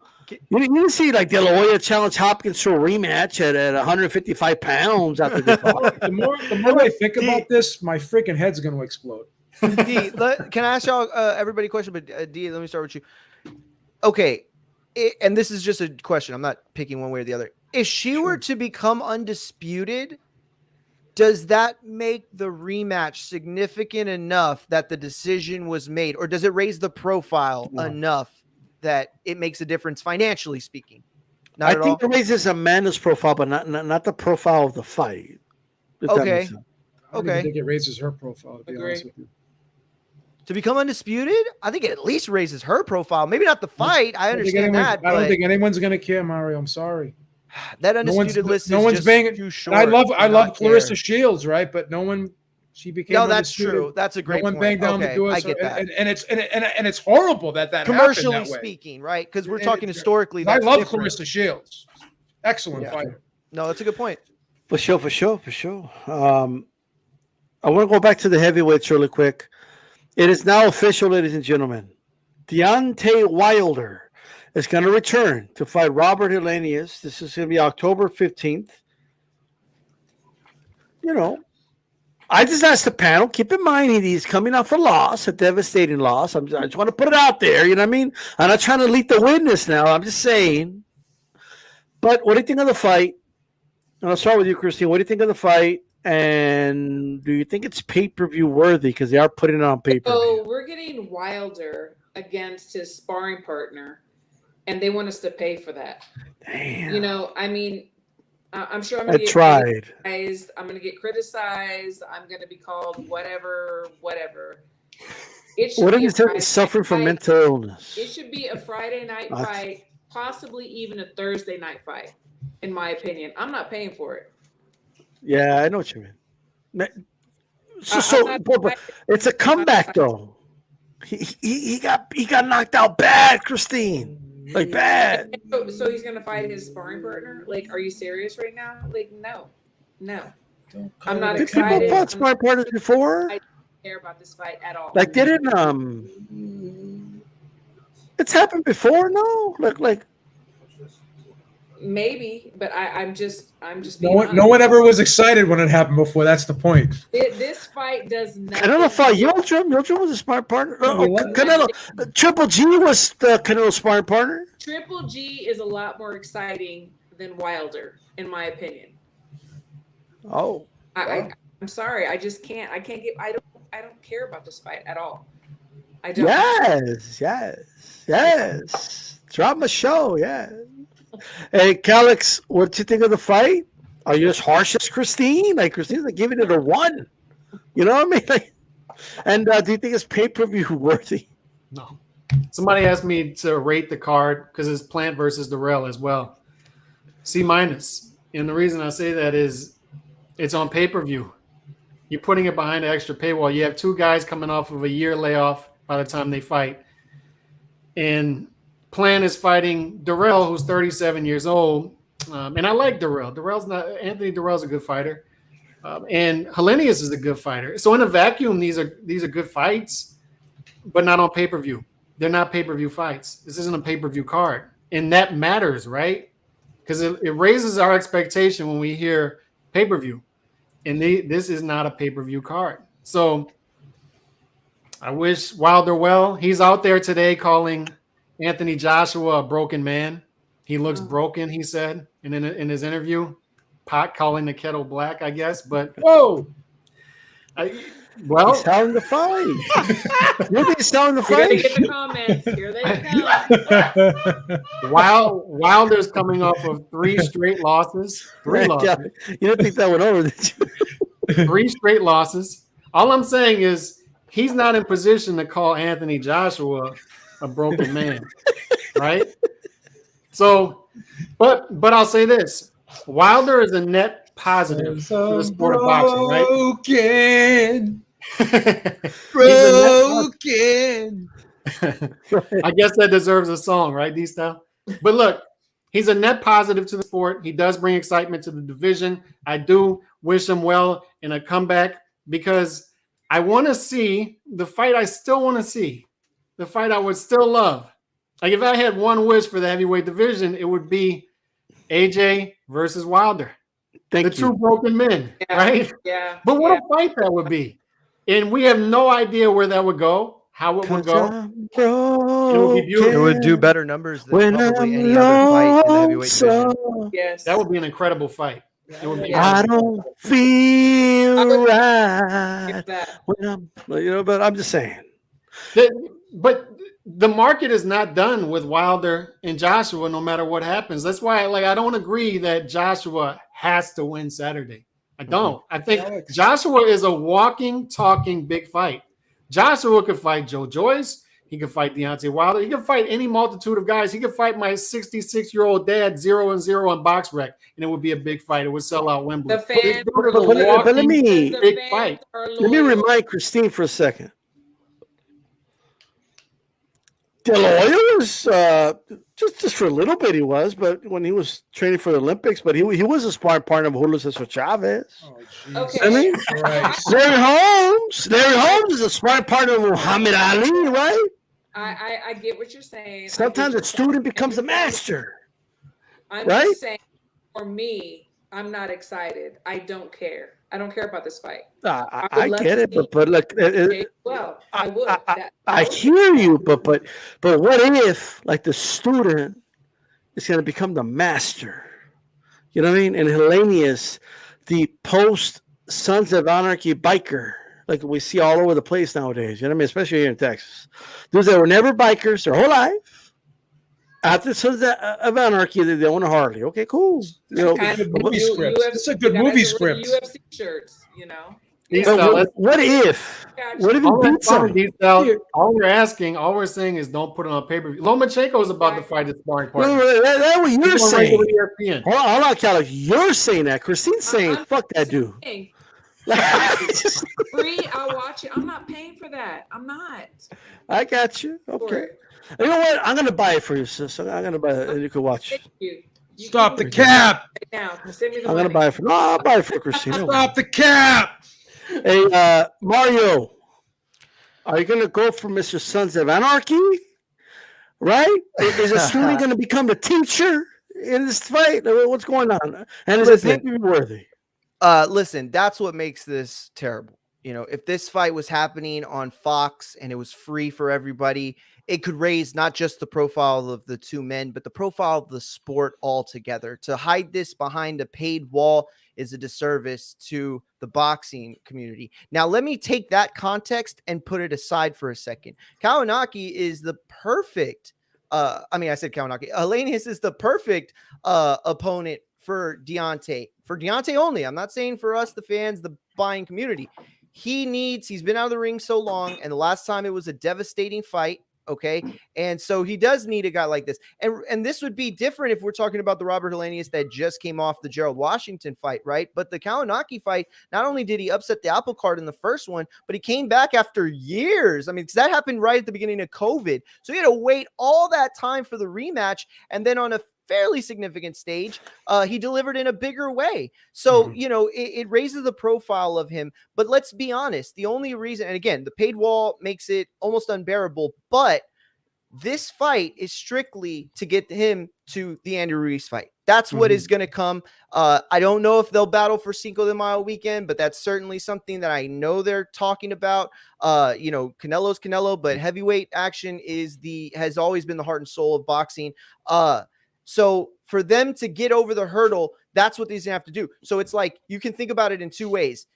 S1: You didn't see like De La Hoya challenge Hopkins to a rematch at 155 pounds after the fight.
S3: The more I think about this, my freaking head's going to explode.
S4: D, can I ask y'all everybody a question? But D, let me start with you. Okay, and this is just a question. I'm not picking one way or the other. If she were to become undisputed, does that make the rematch significant enough that the decision was made, or does it raise the profile enough that it makes a difference financially speaking?
S1: I think it raises Amanda's profile, but not the profile of the fight.
S4: Okay.
S3: I think it raises her profile, to be honest with you.
S4: To become undisputed, I think it at least raises her profile. Maybe not the fight. I understand that.
S3: I don't think anyone's going to care, Mario. I'm sorry.
S4: That undisputed list is just too short.
S3: I love Clarissa Shields, right? But no one. She became.
S4: No, that's true. That's a great point.
S3: No one banged down the door.
S4: I get that.
S3: And it's horrible that
S4: commercially
S3: happened that way.
S4: speaking, right? Because we're talking historically.
S3: I love Clarissa Shields. Excellent fighter.
S4: No, that's a good point.
S1: For sure. I want to go back to the heavyweights really quick. It is now official, ladies and gentlemen. Deontay Wilder is going to return to fight Robert Helenous. This is going to be October 15th. I just asked the panel, keep in mind he's coming off a loss, a devastating loss. I just want to put it out there, you know what I mean? I'm not trying to lead the witness now. I'm just saying. But what do you think of the fight? And I'll start with you, Christine. What do you think of the fight? And do you think it's pay-per-view worthy? Because they are putting it on pay-per-view.
S2: So we're getting Wilder against his sparring partner, and they want us to pay for that.
S1: Damn.
S2: I mean, I'm sure I'm going to get criticized. I'm going to get criticized. I'm going to be called whatever.
S1: What if you say he's suffering from mental illness?
S2: It should be a Friday night fight, possibly even a Thursday night fight, in my opinion. I'm not paying for it.
S1: Yeah, I know what you mean. But it's a comeback, though. He got knocked out bad, Christine. Like bad.
S2: So he's gonna fight his sparring partner? Like, are you serious right now? Like, no. I'm not excited.
S1: People fought sparring partners before.
S2: I don't care about this fight at all.
S1: Like, it's happened before? No, like.
S2: Maybe, but I'm just.
S3: No one ever was excited when it happened before. That's the point.
S2: This fight does nothing.
S1: Canelo fought Yildirim. Yildirim was a sparring partner. Canelo. Triple G was the Canelo sparring partner.
S2: Triple G is a lot more exciting than Wilder, in my opinion.
S1: Oh.
S2: I'm sorry. I just can't. I can't get. I don't care about this fight at all. I don't.
S1: Yes. Drama show. Yeah. Hey, Calix, what do you think of the fight? Are you as harsh as Christine? Like, Christine's like giving it a 1. You know what I mean? Like, and do you think it's pay-per-view worthy?
S6: No. Somebody asked me to rate the card because it's Plant versus Durrell as well. C-. And the reason I say that is it's on pay-per-view. You're putting it behind an extra paywall. You have two guys coming off of a year layoff by the time they fight. And Plan is fighting Durrell, who's 37 years old. And I like Durrell. Anthony Durrell's a good fighter. And Helenous is a good fighter. So in a vacuum, these are good fights, but not on pay-per-view. They're not pay-per-view fights. This isn't a pay-per-view card. And that matters, right? Because it raises our expectation when we hear pay-per-view. And this is not a pay-per-view card. So I wish Wilder well. He's out there today calling Anthony Joshua a broken man. He looks broken, he said, and in his interview, pot calling the kettle black, I guess. But
S3: Whoa.
S1: He's selling the fight. You think he's selling the
S2: You're gonna
S1: fight?
S2: get the comments. Here they come.
S6: Wilder's coming off of 3 straight losses. 3 losses.
S1: Yeah, you don't think that went over, did you?
S6: 3 straight losses. All I'm saying is he's not in position to call Anthony Joshua a broken man, right? So, but I'll say this: Wilder is a net positive for the sport of boxing, right?
S3: Broken.
S6: I guess that deserves a song, right, D-Style? But look, he's a net positive to the sport. He does bring excitement to the division. I do wish him well in a comeback because I want to see the fight I still want to see, the fight I would still love. Like if I had one wish for the heavyweight division, it would be AJ versus Wilder. The two broken men, right?
S2: Yeah.
S6: But what a fight that would be. And we have no idea where that would go, how it would go. It would be beautiful.
S4: It would do better numbers than probably any other fight in the heavyweight division.
S2: Yes.
S6: That would be an incredible fight. It would be
S1: I don't feel
S2: I would-
S1: right.
S2: That.
S1: But I'm just saying.
S6: But the market is not done with Wilder and Joshua no matter what happens. That's why I don't agree that Joshua has to win Saturday. I don't. I think Joshua is a walking, talking big fight. Joshua could fight Joe Joyce. He could fight Deontay Wilder. He could fight any multitude of guys. He could fight my 66-year-old dad 0-0 on box rec, and it would be a big fight. It would sell out Wembley.
S2: The fans,
S1: But let me
S6: big fight.
S1: let me remind Christine for a second. De La Hoya was just for a little bit he was, but when he was training for the Olympics, but he was a sparring partner of Julio Cesar Chavez.
S3: Oh,
S2: Okay.
S1: I mean,
S3: Christ.
S1: Larry Holmes is a sparring partner of Muhammad Ali, right?
S2: I get what you're saying.
S1: Sometimes the student becomes the master.
S2: I'm
S1: right?
S2: just saying, for me, I'm not excited. I don't care. I don't care about this fight.
S1: I get it, but look,
S2: Well, I would.
S1: I hear you, but what if like the student is going to become the master? You know what I mean? And Helenous, the post Sons of Anarchy biker, like we see all over the place nowadays. You know what I mean? Especially here in Texas, dudes that were never bikers their whole life. After Sons of Anarchy, they own a Harley. Okay, cool. You know,
S3: It's a good movie script. It's a good movie script.
S2: UFC shirts, you know.
S1: what if? What if you beat somebody?
S6: All we're saying is don't put it on pay-per-view. Lomachenko is about to fight his sparring partner.
S1: That's what you're saying.
S6: European.
S1: Hold on, Cal. You're saying that. Christine's saying, fuck that dude.
S2: Free, I'll watch it. I'm not paying for that. I'm not.
S1: I got you. Okay. You know what? I'm gonna buy it for you, sis. I'm gonna buy it, and you can watch.
S2: Thank you.
S3: Stop the cap.
S2: Right now. Send me the
S1: I'm
S2: money.
S1: gonna buy it for. No, I'll buy it for Christine.
S3: Stop the cap.
S1: Hey, Mario, are you gonna go for Mr. Sons of Anarchy? Right? Is a student gonna become a teacher in this fight? What's going on? And is it pay-per-view worthy?
S4: Listen, that's what makes this terrible. You know, if this fight was happening on Fox and it was free for everybody, it could raise not just the profile of the two men, but the profile of the sport altogether. To hide this behind a paid wall is a disservice to the boxing community. Now, let me take that context and put it aside for a second. Kawanaki is the perfect, I said Kawanaki. Helenous is the perfect opponent for Deontay. For Deontay only. I'm not saying for us, the fans, the buying community. He's been out of the ring so long, and the last time it was a devastating fight, Okay. And so he does need a guy like this. And this would be different if we're talking about the Robert Helenius that just came off the Gerald Washington fight, right? But the Kalinaki fight, not only did he upset the apple cart in the first one, but he came back after years. I mean, because that happened right at the beginning of COVID. So he had to wait all that time for the rematch. And then on a fairly significant stage, he delivered in a bigger way. So, you know, it raises the profile of him. But let's be honest, the only reason, and again, the paid wall makes it almost unbearable, but this fight is strictly to get him to the Andy Ruiz fight. That's what is going to come. I don't know if they'll battle for Cinco de Mayo weekend, but that's certainly something that I know they're talking about. You know, Canelo's Canelo, but heavyweight action has always been the heart and soul of boxing. So for them to get over the hurdle, that's what these have to do. So it's like, you can think about it in two ways.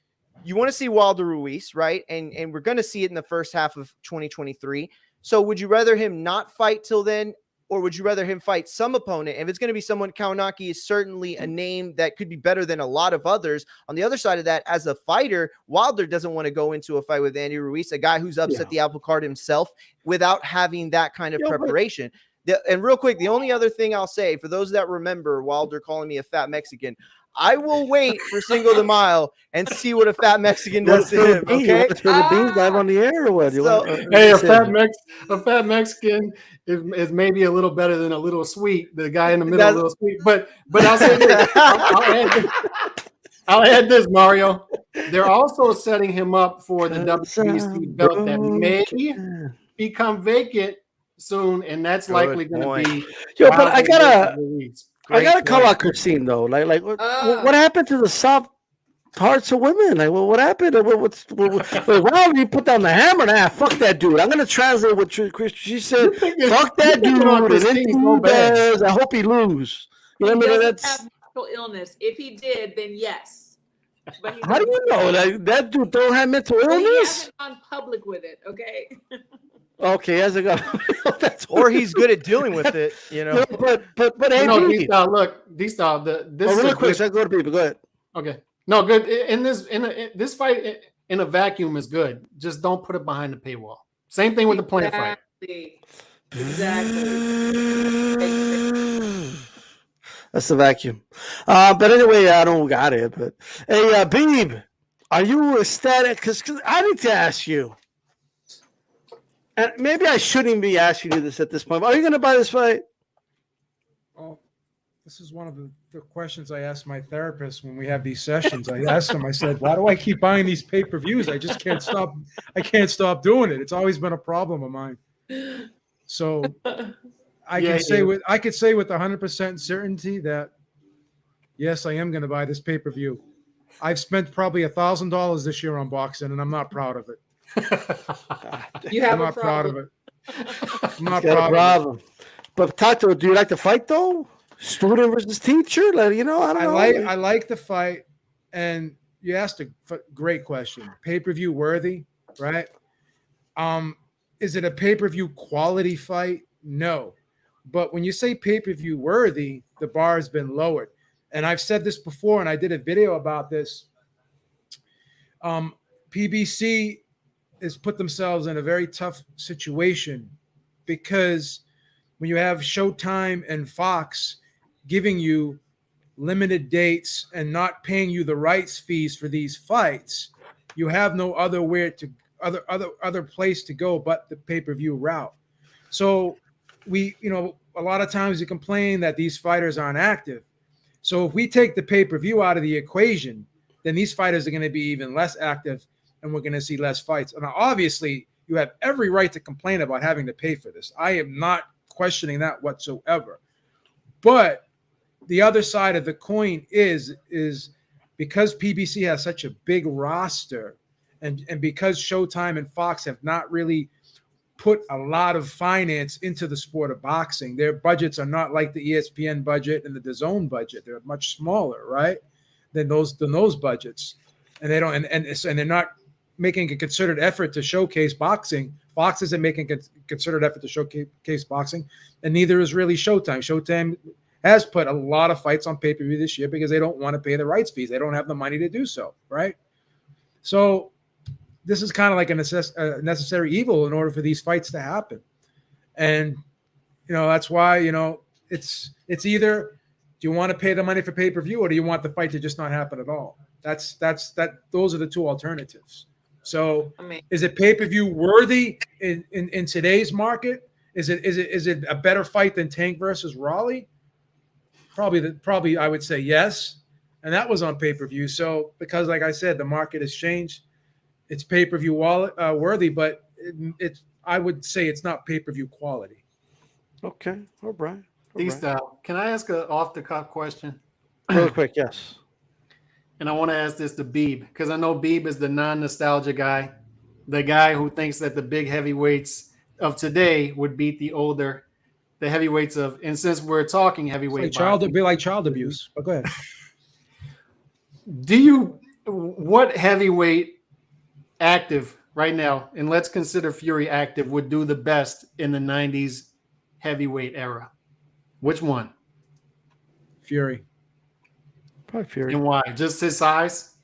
S4: You want to see Wilder Ruiz, right? And we're going to see it in the first half of 2023. So would you rather him not fight till then, or would you rather him fight some opponent? If it's going to be someone, Kalinaki is certainly a name that could be better than a lot of others. On the other side of that, as a fighter, Wilder doesn't want to go into a fight with Andy Ruiz, a guy who's upset the apple cart himself, without having that kind of preparation. And real quick, the only other thing I'll say, for those that remember Wilder calling me a fat Mexican, I will wait for Cinco de Mayo and see what a fat Mexican does to him. Okay,
S1: for the beans live on the air or what?
S6: Hey, a fat Mexican is maybe a little better than a little sweet. The guy in the middle, a little sweet. But I'll say this. I'll add this, Mario. They're also setting him up for the WBC belt that may become vacant soon, and that's likely going to be.
S1: Yo, but I gotta call out Christine though. Like what happened to the soft hearts of women? Like, what happened? Why you put down the hammer? Nah, fuck that dude. I'm gonna translate what she said. Fuck that dude. I hope he lose. You know,
S2: he
S1: that's
S2: have mental illness. If he did, then yes. But
S1: how do you know? Like, that dude don't have mental illness?
S2: He hasn't gone public with it. Okay.
S1: Okay, as a guy,
S4: or he's good at dealing with it, you know.
S1: But hey,
S6: no, D-Style, look, D-Style, this
S1: really quick, I go to people. Go ahead.
S6: Okay, no, good. In this fight in a vacuum is good. Just don't put it behind the paywall. Same thing with the plant fight.
S2: Exactly.
S1: That's the vacuum. But anyway, I don't got it. But hey, Beeb, are you ecstatic? Because I need to ask you. And maybe I shouldn't be asking you this at this point. Are you going to buy this fight?
S3: Oh, this is one of the questions I ask my therapist when we have these sessions. I asked him, I said, why do I keep buying these pay-per-views? I just can't stop. I can't stop doing it. It's always been a problem of mine. So I could say with 100% certainty that, yes, I am going to buy this pay-per-view. I've spent probably $1,000 this year on boxing, and I'm not proud of it.
S2: I'm
S3: not proud of it. I'm not
S1: proud of it. But Tato, do you like the fight though? Student versus teacher, like, you know,
S3: I like the fight, and you asked a great question. Pay-per-view worthy, right? Is it a pay-per-view quality fight? No, but when you say pay-per-view worthy, the bar has been lowered, and I've said this before, and I did a video about this. PBC has put themselves in a very tough situation because when you have Showtime and Fox giving you limited dates and not paying you the rights fees for these fights, you have no other place to go but the pay-per-view route. So a lot of times you complain that these fighters aren't active. So if we take the pay-per-view out of the equation, then these fighters are going to be even less active, and we're going to see less fights. And obviously, you have every right to complain about having to pay for this. I am not questioning that whatsoever. But the other side of the coin is because PBC has such a big roster, and because Showtime and Fox have not really put a lot of finance into the sport of boxing, their budgets are not like the ESPN budget and the DAZN budget. They're much smaller, right, than those budgets, and they don't and they're not making a concerted effort to showcase boxing. Fox isn't making a concerted effort to showcase boxing, and neither is really Showtime. Showtime has put a lot of fights on pay-per-view this year because they don't want to pay the rights fees. They don't have the money to do so, right? So this is kind of like a necessary evil in order for these fights to happen. And that's why it's either do you want to pay the money for pay-per-view or do you want the fight to just not happen at all? Those are the two alternatives. So is it pay-per-view worthy in today's market? Is it a better fight than Tank versus Raleigh? Probably I would say yes. And that was on pay-per-view. So because like I said, the market has changed. It's pay-per-view worthy, but I would say it's not pay-per-view quality.
S1: Okay. All right.
S6: D-Style, can I ask an off-the-cuff question?
S1: Real quick, yes.
S6: And I want to ask this to Beeb, because I know Beeb is the non-nostalgia guy, the guy who thinks that the big heavyweights of today would beat the heavyweights of, and since we're talking heavyweight,
S3: Be like child abuse. But go ahead.
S6: What heavyweight active right now, and let's consider Fury active, would do the best in the 90s heavyweight era? Which one?
S3: Fury.
S1: Probably Fury.
S6: And why? Just his size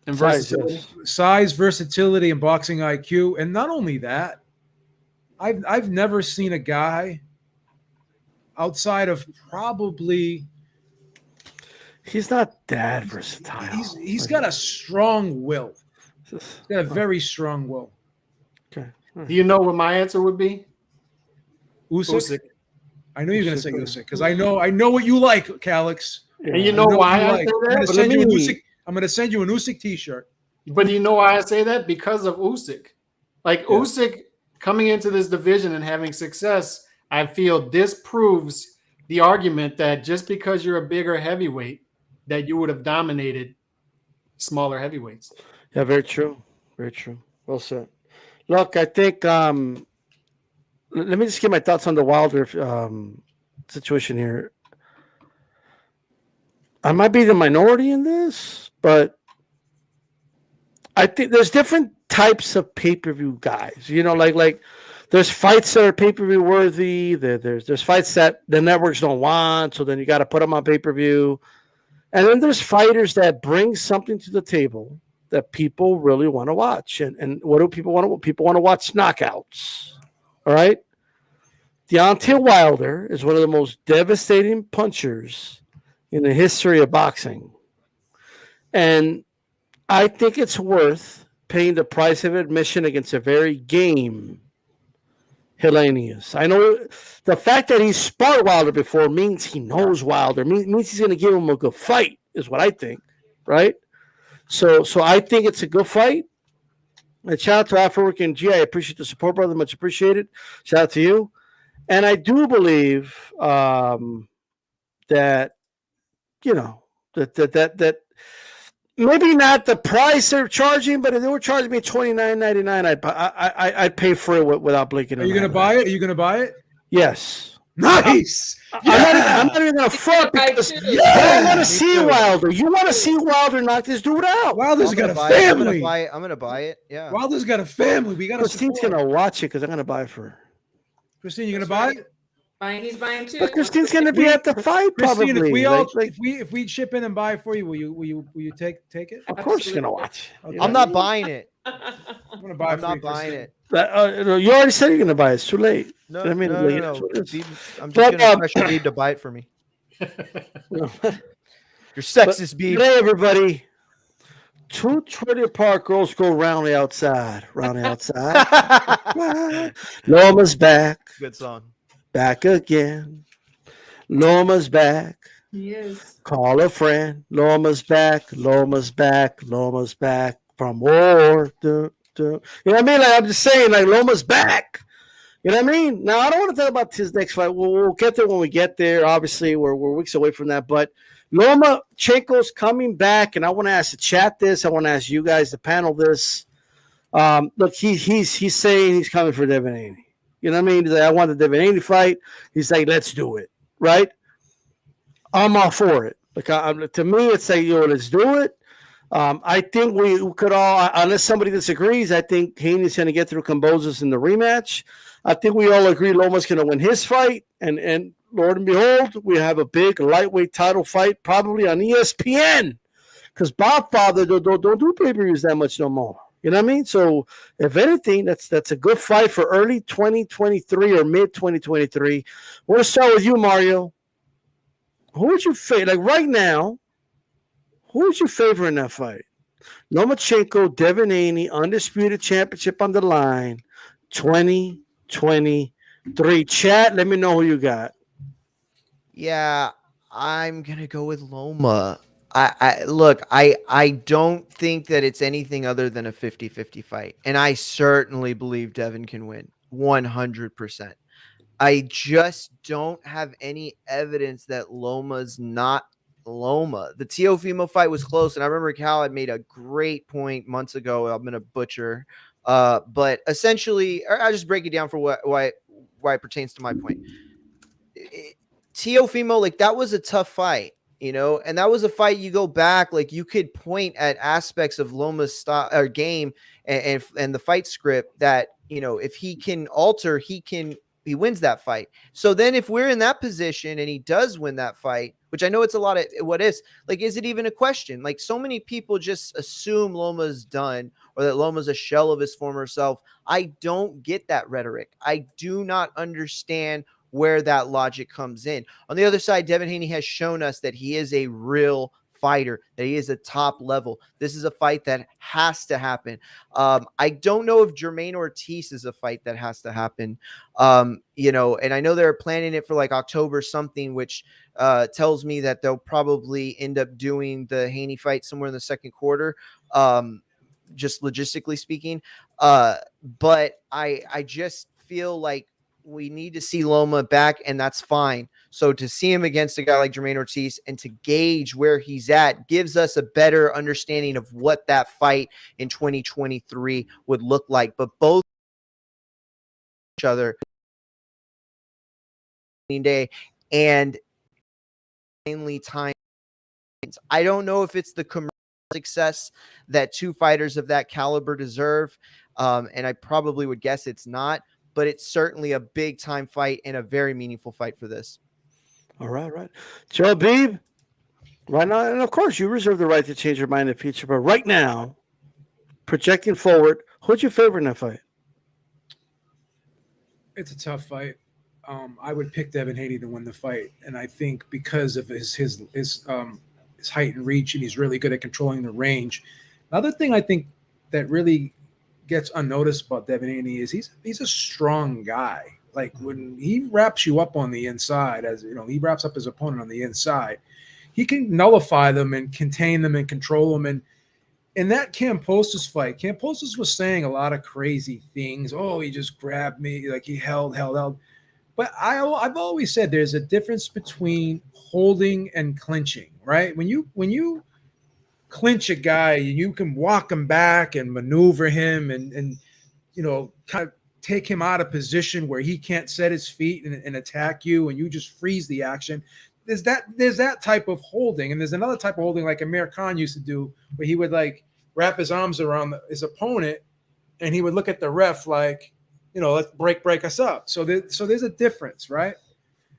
S6: and versatility?
S1: Yes.
S3: Size, versatility, and boxing IQ. And not only that, I've never seen a guy outside of probably.
S1: He's not that versatile.
S3: He's got a strong will. He's got a very strong will.
S1: Okay.
S6: Do you know what my answer would be?
S3: Usyk. I know you're going to say Usyk because I know what you like, Calix.
S6: And you know why I say that?
S3: I'm going to send you an Usyk t-shirt.
S6: But you know why I say that? Because of Usyk. Usyk coming into this division and having success, I feel disproves the argument that just because you're a bigger heavyweight, that you would have dominated smaller heavyweights.
S1: Yeah, very true. Very true. Well said. Look, I think let me just give my thoughts on the Wilder situation here. I might be the minority in this, but I think there's different types of pay-per-view guys. Like there's fights that are pay-per-view worthy. There's fights that the networks don't want, so then you got to put them on pay-per-view. And then there's fighters that bring something to the table that people really want to watch. And what do people want to? People want to watch knockouts. All right. Deontay Wilder is one of the most devastating punchers in the history of boxing. And I think it's worth paying the price of admission against a very game Helenous. I know the fact that he's sparred Wilder before means he knows Wilder, means he's going to give him a good fight, is what I think, right? So I think it's a good fight. And shout out to Afrowork and G. I appreciate the support, brother. Much appreciated. Shout out to you. And I do believe that maybe not the price they're charging, but if they were charging me $29.99, I'd pay for it without blinking.
S3: Are you going to buy it? Are you going to buy it?
S1: Yes.
S3: Nice.
S1: I'm not even going to front because I want to see Wilder. You want to see Wilder knock this dude out.
S3: Wilder's got a family.
S4: I'm going to buy it. Yeah.
S3: Wilder's got a family. We got to.
S1: Christine's going to watch it because I'm going to buy it for her.
S3: Christine, you going to buy it?
S2: He's buying too.
S1: But Christine's going to be at the fight,
S3: Christine,
S1: probably.
S3: If we chip in and buy it for you, will you take it?
S1: Of course, you're going to watch.
S3: Okay.
S4: I'm not buying it.
S3: I'm going to buy it.
S4: I'm not buying it.
S1: You already said you're going to buy it. It's too late.
S4: No.
S1: No.
S4: I'm just going to pressure Beeb to buy it for me. You're sexist, Beeb.
S1: Hey, everybody. 220 Park girls go round the outside. Loma's back.
S4: Good song.
S1: Back again. Loma's back.
S2: Yes.
S1: Call a friend. Loma's back from war. You know what I mean? Like, I'm just saying, like, Loma's back. You know what I mean? Now, I don't want to talk about his next fight. We'll get there when we get there. Obviously, we're weeks away from that. But Lomachenko's coming back, and I want to ask the chat this. I want to ask you guys, the panel, this. Look, he's saying he's coming for Devin Haney. You know what I mean? He's like, I want the Devin Haney fight. He's like, let's do it, right? I'm all for it. Like, to me, it's like, let's do it. I think we could all, unless somebody disagrees, I think Haney's going to get through Kambosos in the rematch. I think we all agree Loma's going to win his fight, and Lord and behold, we have a big lightweight title fight probably on ESPN because Bob Father don't do pay-per-views that much no more. You know what I mean? So if anything, that's a good fight for early 2023 or mid 2023. We'll start with you, Mario. Who would you favor? Like right now, who would you favor in that fight? Lomachenko, Devin Haney, undisputed championship on the line, 2023. Chat, let me know who you got.
S4: Yeah, I'm gonna go with Loma. I don't think that it's anything other than a 50-50 fight. And I certainly believe Devin can win 100%. I just don't have any evidence that Loma's not Loma. The Teofimo fight was close, and I remember Cal had made a great point months ago. I'm gonna butcher, but essentially, I'll just break it down for why it pertains to my point. Teofimo, like that was a tough fight, and that was a fight you go back, like you could point at aspects of Loma's style or game and the fight script that, if he can alter, he wins that fight. So then if we're in that position and he does win that fight, which I know it's a lot of what ifs, like, is it even a question? Like so many people just assume Loma's done or that Loma's a shell of his former self. I don't get that rhetoric. I do not understand where that logic comes in. On the other side, Devin Haney has shown us that he is a real fighter, that he is a top level. This is a fight that has to happen. I don't know if Jermaine Ortiz is a fight that has to happen. And I know they're planning it for like October something, which tells me that they'll probably end up doing the Haney fight somewhere in the second quarter. Just logistically speaking. But I just feel like we need to see Loma back, and that's fine. So to see him against a guy like Jermaine Ortiz and to gauge where he's at gives us a better understanding of what that fight in 2023 would look like. But both each other day and mainly time. I don't know if it's the commercial success that two fighters of that caliber deserve, and I probably would guess it's not. But it's certainly a big time fight and a very meaningful fight for this.
S1: All right. Joe Beeb, right now, and of course, you reserve the right to change your mind in the future, but right now, projecting forward, who'd you favor in that fight?
S3: It's a tough fight. I would pick Devin Haney to win the fight, and I think because of his height and reach, and he's really good at controlling the range. Another thing I think that really gets unnoticed about Devin Haney is he's a strong guy. Like when he wraps you up on the inside, as he wraps up his opponent on the inside, he can nullify them and contain them and control them. And in that Kampostas fight, Kampostas was saying a lot of crazy things. Oh, he just grabbed me, like he held. But I've always said there's a difference between holding and clinching, right? When you clinch a guy, you can walk him back and maneuver him and kind of take him out of position where he can't set his feet and attack you, and you just freeze the action. There's that type of holding, and there's another type of holding like Amir Khan used to do, where he would like wrap his arms around his opponent, and he would look at the ref like, let's break us up. So there's a difference, right?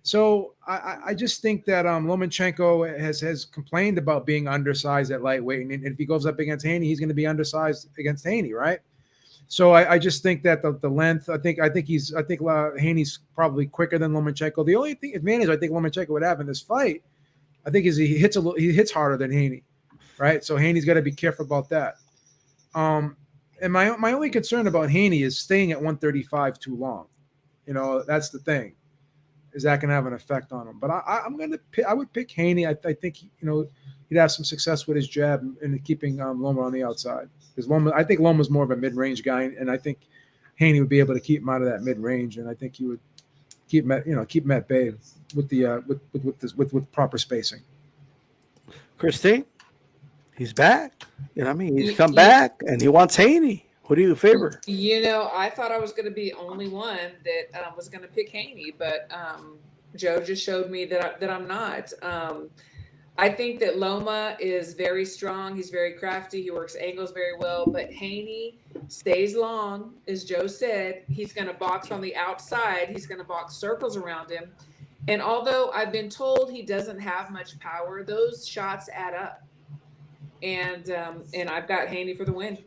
S3: So I just think that Lomachenko has complained about being undersized at lightweight, and if he goes up against Haney, he's going to be undersized against Haney, right? So I just think that the length, I think Haney's probably quicker than Lomachenko. The only advantage I think Lomachenko would have in this fight, I think, is he hits harder than Haney, right? So Haney's got to be careful about that. And my only concern about Haney is staying at 135 too long. That's the thing. Is that going to have an effect on him? But I would pick Haney. I think he'd have some success with his jab and keeping Loma on the outside. Because I think Loma's more of a mid-range guy, and I think Haney would be able to keep him out of that mid-range, and I think he would keep him at bay with proper spacing.
S1: Christine, he's back. He's come back, and he wants Haney. Who do you favor?
S2: I thought I was going to be the only one that was going to pick Haney, but Joe just showed me that I'm not. I think that Loma is very strong. He's very crafty. He works angles very well. But Haney stays long, as Joe said. He's going to box on the outside. He's going to box circles around him. And although I've been told he doesn't have much power, those shots add up. And I've got Haney for the win.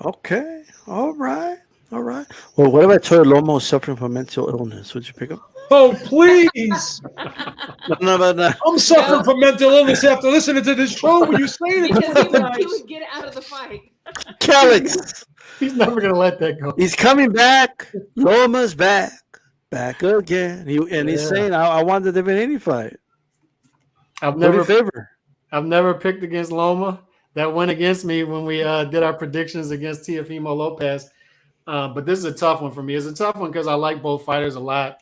S1: Okay. All right. All right. Well, what about Toy Loma suffering from mental illness? Would you pick him?
S3: Oh, please.
S1: No.
S3: I'm suffering from mental illness after listening to this show when you say it.
S2: Because he would get out of the fight.
S1: Calix.
S6: He's never gonna let that go.
S1: He's coming back. Loma's back. Back again. He's saying, I want the Devin Haney fight.
S6: I've
S1: What do you
S6: never
S1: favor?
S6: picked against Loma. That went against me when we did our predictions against Teofimo Lopez. But this is a tough one for me. It's a tough one because I like both fighters a lot.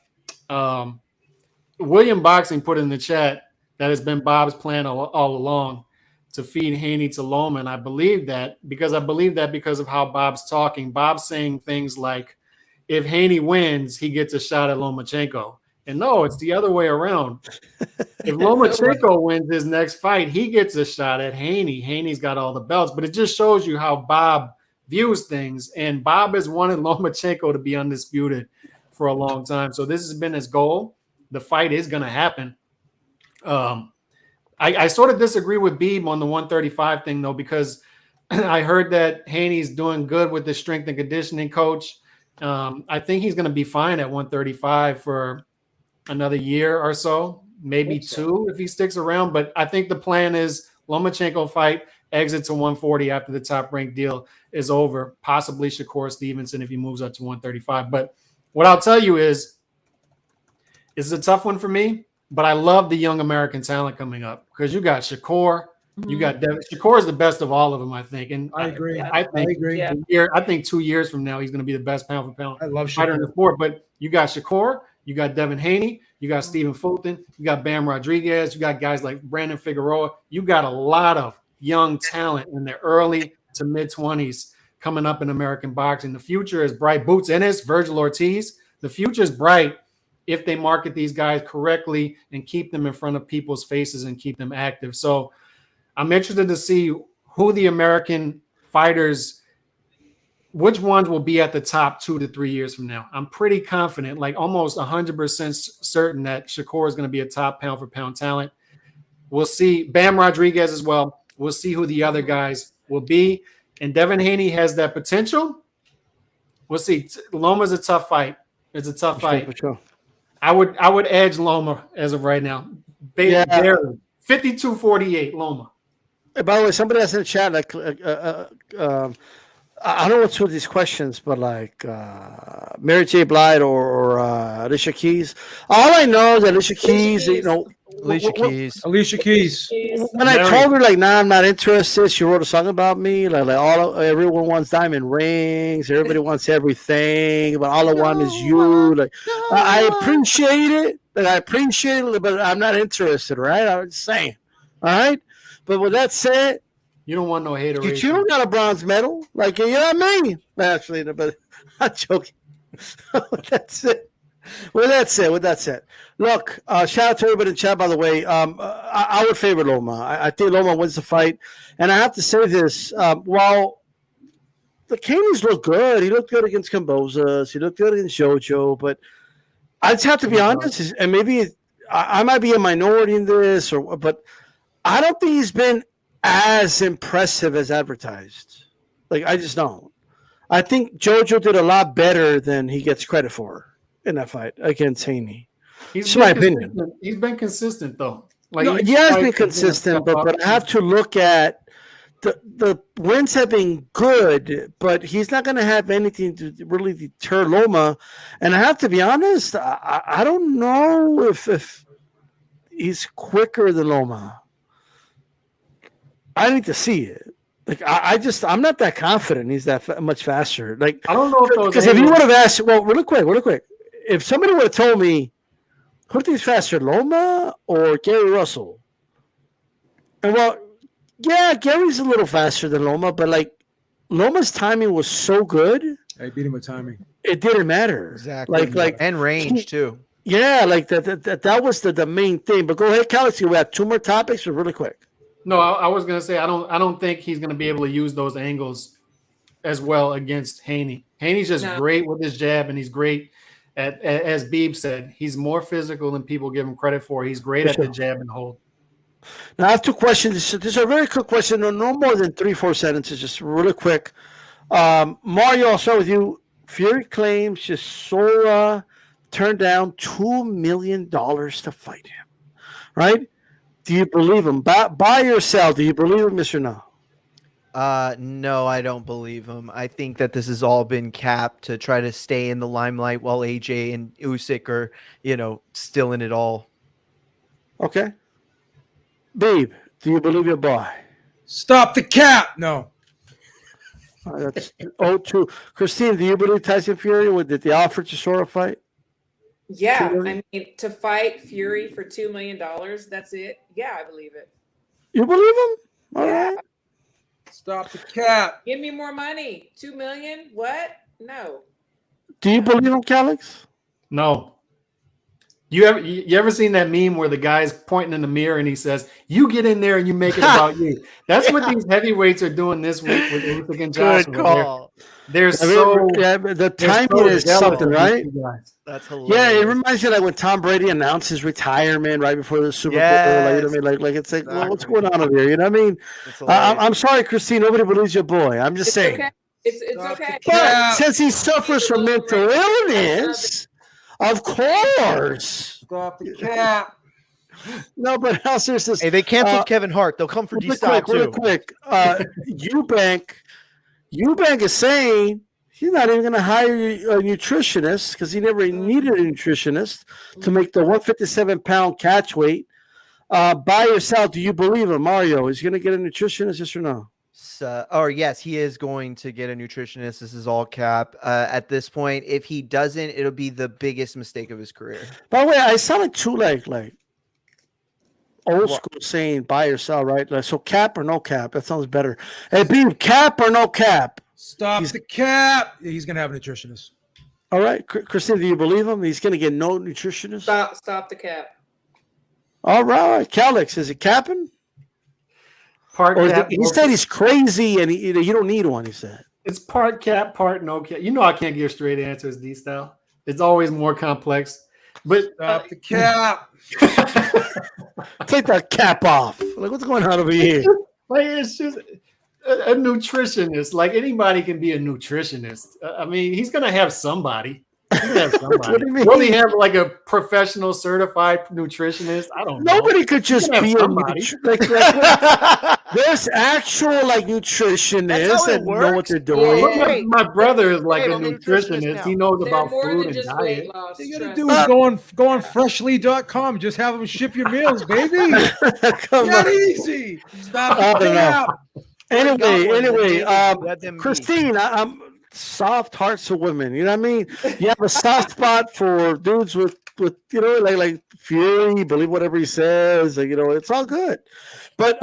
S6: William Boxing put in the chat that has been Bob's plan all along to feed Haney to Loma. And I believe that because of how Bob's talking. Bob's saying things like, if Haney wins, he gets a shot at Lomachenko. And no, it's the other way around. If Lomachenko wins his next fight, he gets a shot at Haney. Haney's got all the belts. But it just shows you how Bob views things. And Bob has wanted Lomachenko to be undisputed for a long time. So this has been his goal. The fight is going to happen. I sort of disagree with Beeb on the 135 thing, though, because I heard that Haney's doing good with the strength and conditioning coach. I think he's going to be fine at 135 for another year or so, maybe two if he sticks around. But I think the plan is Lomachenko fight, exit to 140 after the top rank deal is over, possibly Shakur Stevenson if he moves up to 135. But what I'll tell you is, it's a tough one for me, but I love the young American talent coming up because you got Shakur, you got Devin. Shakur is the best of all of them, I think. And
S3: I agree.
S6: I think 2 years from now, he's going to be the best pound for pound
S3: I love
S6: fighter in
S3: Shakur.
S6: the sport. But you got Shakur, you got Devin Haney, you got Stephen Fulton, you got Bam Rodriguez, you got guys like Brandon Figueroa. You got a lot of young talent in their early to mid-20s coming up in American boxing. The future is bright. Boots Ennis, Virgil Ortiz. The future is bright if they market these guys correctly and keep them in front of people's faces and keep them active. So I'm interested to see who the American fighters, which ones will be at the top 2 to 3 years from now. I'm pretty confident, like almost 100% certain that Shakur is going to be a top pound for pound talent. We'll see Bam Rodriguez as well. We'll see who the other guys will be. And Devin Haney has that potential. We'll see. Loma's a tough fight. It's a tough fight.
S1: For sure.
S6: I would edge Loma as of right now.
S1: Yeah.
S6: 52-48 Loma.
S1: By the way, somebody asked in the chat, like, I don't know what's with these questions, but like Mary J. Blige or Alicia Keys. All I know is that Alicia Keys,
S4: Alicia Keys.
S3: Alicia Keys.
S1: When I told her, like, nah, I'm not interested, she wrote a song about me. Like everyone wants diamond rings, everybody wants everything, but all I want is you. Like, I appreciate it, but I'm not interested, right? I'm just saying, all right. But with that said,
S6: You don't want no hater.
S1: you don't got a bronze medal, like, you know what I mean? Actually, but I'm joking. That's it. With that said, look, shout out to everybody in chat, by the way. I would favor Loma. I think Loma wins the fight. And I have to say this, while the Caneys look good, he looked good against Cambozas, he looked good against JoJo, but I just have to be honest, and maybe I might be a minority in this, but I don't think he's been as impressive as advertised. Like, I just don't. I think JoJo did a lot better than he gets credit for in that fight against Haney. It's my opinion.
S6: He's been consistent, though. Like,
S1: No, he has been consistent, but I have to look at the wins have been good, but he's not going to have anything to really deter Loma. And I have to be honest, I don't know if he's quicker than Loma. I need to see it. Like, I'm not that confident he's that much faster. Like,
S6: I don't know if those
S1: because if you would have asked, well, really quick, if somebody would have told me who thinks faster, Loma or Gary Russell, and well, yeah, Gary's a little faster than Loma, but like Loma's timing was so good,
S3: I beat him with timing.
S1: It didn't matter.
S4: Exactly.
S1: Like
S4: and range too.
S1: Yeah, like that was the main thing. But go ahead, Galaxy. We have 2 more topics, but really quick.
S6: No, I was gonna say I don't think he's gonna be able to use those angles as well against Haney. Haney's just great with his jab, and he's great at, as Beeb said, he's more physical than people give him credit for. He's great at the jab and hold.
S1: Now I have 2 questions. These are very quick questions, no more than 3-4 sentences, just really quick. Mario, I'll start with you. Fury claims Chisora turned down $2 million to fight him. Right? Do you believe him? Buy or sell? Do you believe him, Mr. No?
S4: No, I don't believe him. I think that this has all been capped to try to stay in the limelight while AJ and Usyk are, still in it all.
S1: Okay. Babe, do you believe your boy?
S3: Stop the cap. No.
S1: That's 0-2. Christine, do you believe Tyson Fury did the offer Chisora fight?
S2: Yeah,
S1: $2
S2: I
S1: million?
S2: mean, to fight Fury for $2 million, that's it. Yeah, I believe it.
S1: You believe him? All
S2: Yeah.
S1: right.
S3: Stop the cap.
S2: Give me more money. $2 million? What? No.
S1: Do you believe him, Calix?
S6: No. You ever seen that meme where the guy's pointing in the mirror and he says, "You get in there and you make it about you"? That's what these heavyweights are doing this week with Usyk and Joshua.
S4: Good call.
S6: They're
S1: I
S6: so
S1: mean, yeah, but the
S6: they're
S1: timing
S6: so
S1: is
S6: jealous
S1: something,
S6: of these
S1: right?
S6: two guys.
S4: That's hilarious.
S1: Yeah, it reminds me like when Tom Brady announced his retirement right before the Super Bowl. Like, you know what I mean? Like it's like, well, what's going on over here? You know what I mean? I'm sorry, Christine. Nobody believes your boy. I'm just
S2: It's
S1: saying.
S2: okay. It's
S3: Stop
S2: okay.
S3: the
S1: But
S3: cap.
S1: since he suffers from mental illness, of course.
S3: Stop the cap.
S1: No, but how serious is
S4: Hey, they canceled Kevin Hart. They'll come for D-Style
S1: real
S4: too.
S1: quick. Eubank is saying he's not even going to hire a nutritionist because he never needed a nutritionist to make the 157-pound catch weight. Buy or sell? Do you believe him, Mario? Is he going to get a nutritionist, yes or no?
S4: Yes, he is going to get a nutritionist. This is all cap. At this point, if he doesn't, it'll be the biggest mistake of his career.
S1: By the way, I sound like two like old school saying buy or sell, right? Like, so cap or no cap? That sounds better. Hey, Beam, cap or no cap?
S3: Stop the cap. He's going to have a nutritionist.
S1: All right, Christine, do you believe him? He's going to get no nutritionist?
S2: Stop the cap.
S1: All right, Calix, is it capping?
S6: Part
S1: Or
S6: cap,
S1: he said he's crazy and you don't need one, he said.
S6: it's part cap, part no cap. You know I can't give straight answers, D-Style. It's always more complex. But
S3: Stop the cap.
S1: Take that cap off. Like, what's going on over here?
S6: like it's just a nutritionist. Like anybody can be a nutritionist. I mean, he's gonna have somebody. He's gonna have somebody.
S1: What do you mean?
S6: Will he have like a professional certified nutritionist? I don't know.
S1: Nobody could just
S6: You can
S1: be
S6: have
S1: a
S6: somebody.
S1: there's actual like nutritionists
S4: That's how it
S1: that know what
S4: works.
S1: they're doing.
S2: Yeah.
S6: Well, my brother is like
S4: Hey,
S6: a
S4: I'm a nutritionist
S6: nutritionist.
S4: now.
S6: He knows
S2: They're
S6: about
S2: more
S6: food
S2: than
S6: and
S2: just
S6: diet.
S2: weight loss.
S3: All you got to
S2: trust
S3: do
S2: me.
S3: is go on freshly.com. Just have them ship your meals, baby.
S1: Come
S3: Not
S1: on.
S3: easy. Stop
S1: I
S3: the
S1: don't know.
S3: cap.
S1: Anyway,
S4: Let them be.
S1: Christine, I'm soft hearts of women. You know what I mean? You have a soft spot for dudes with like Fury, believe whatever he says. Like, it's all good. But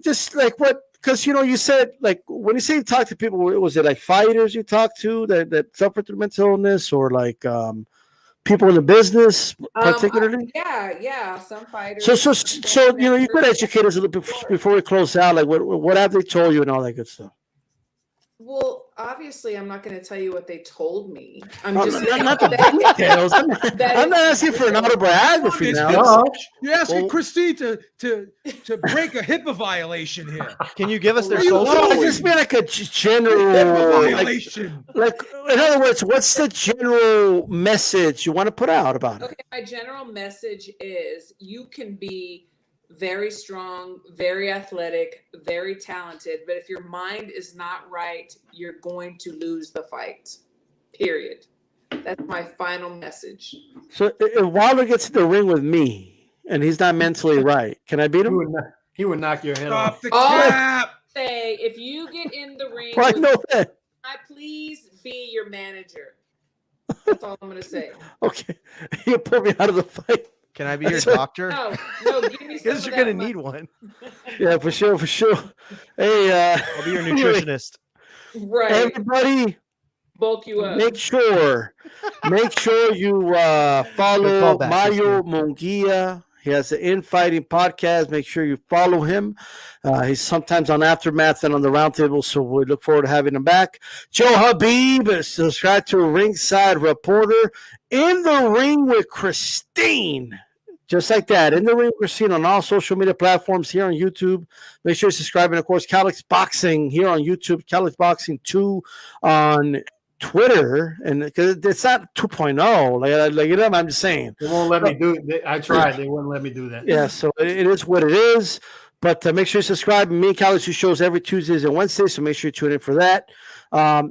S1: just like what? Because you said like when you say you talk to people, was it like fighters you talk to that suffer through mental illness, or like people in the business particularly?
S2: Yeah, some fighters.
S1: So you could educate us a little bit before we close out. Like what have they told you and all that good stuff?
S2: Well, obviously, I'm not going to tell you what they told me. I'm
S1: No,
S2: just
S1: not the details. I'm not asking for an autobiography now.
S3: You're asking Christine to break a HIPAA violation here.
S4: Can you give us their
S3: Well,
S4: social?
S1: I just mean like a general
S3: HIPAA violation.
S1: like in other words, what's the general message you want to put out about it?
S2: Okay, my general message is you can be very strong, very athletic, very talented, but if your mind is not right, you're going to lose the fight. Period. That's my final message.
S1: So if Wilder gets in the ring with me and he's not mentally right, can I beat him?
S6: He would knock your head off.
S3: Stop the cap.
S2: Say, if you get in the ring,
S1: Well, I know that.
S2: I please be your manager. That's all I'm going to say.
S1: Okay, you pull me out of the fight.
S4: Can I be your doctor?
S2: No, give me some
S4: Because
S2: of
S4: you're
S2: that
S4: gonna
S2: money.
S4: need one.
S1: Yeah, for sure. Hey,
S4: I'll be your nutritionist.
S2: Right.
S1: everybody,
S2: Bulk you up.
S1: make sure you follow
S4: call back,
S1: Mario Munguia. He has an infighting podcast. Make sure you follow him. He's sometimes on Aftermath and on the Roundtable, so we look forward to having him back. Joe Habib, subscribe to Ringside Reporter. In the Ring with Christine. Just like that. In the Ring, we're seen on all social media platforms here on YouTube. Make sure you subscribe. And, of course, Calix Boxing here on YouTube, Calix Boxing 2 on Twitter. And because it's not 2.0. Like, you know, I'm just saying.
S6: They won't let me do it. I tried. They wouldn't let me do that.
S1: Yeah, so it is what it is. But make sure you subscribe. Me and Calix do shows every Tuesdays and Wednesdays, so make sure you tune in for that.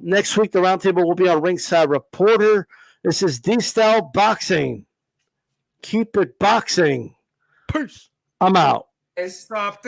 S1: Next week, the roundtable will be on Ringside Reporter. This is D-Style Boxing. Keep it boxing. Peace. I'm out.
S2: It's
S3: Stop the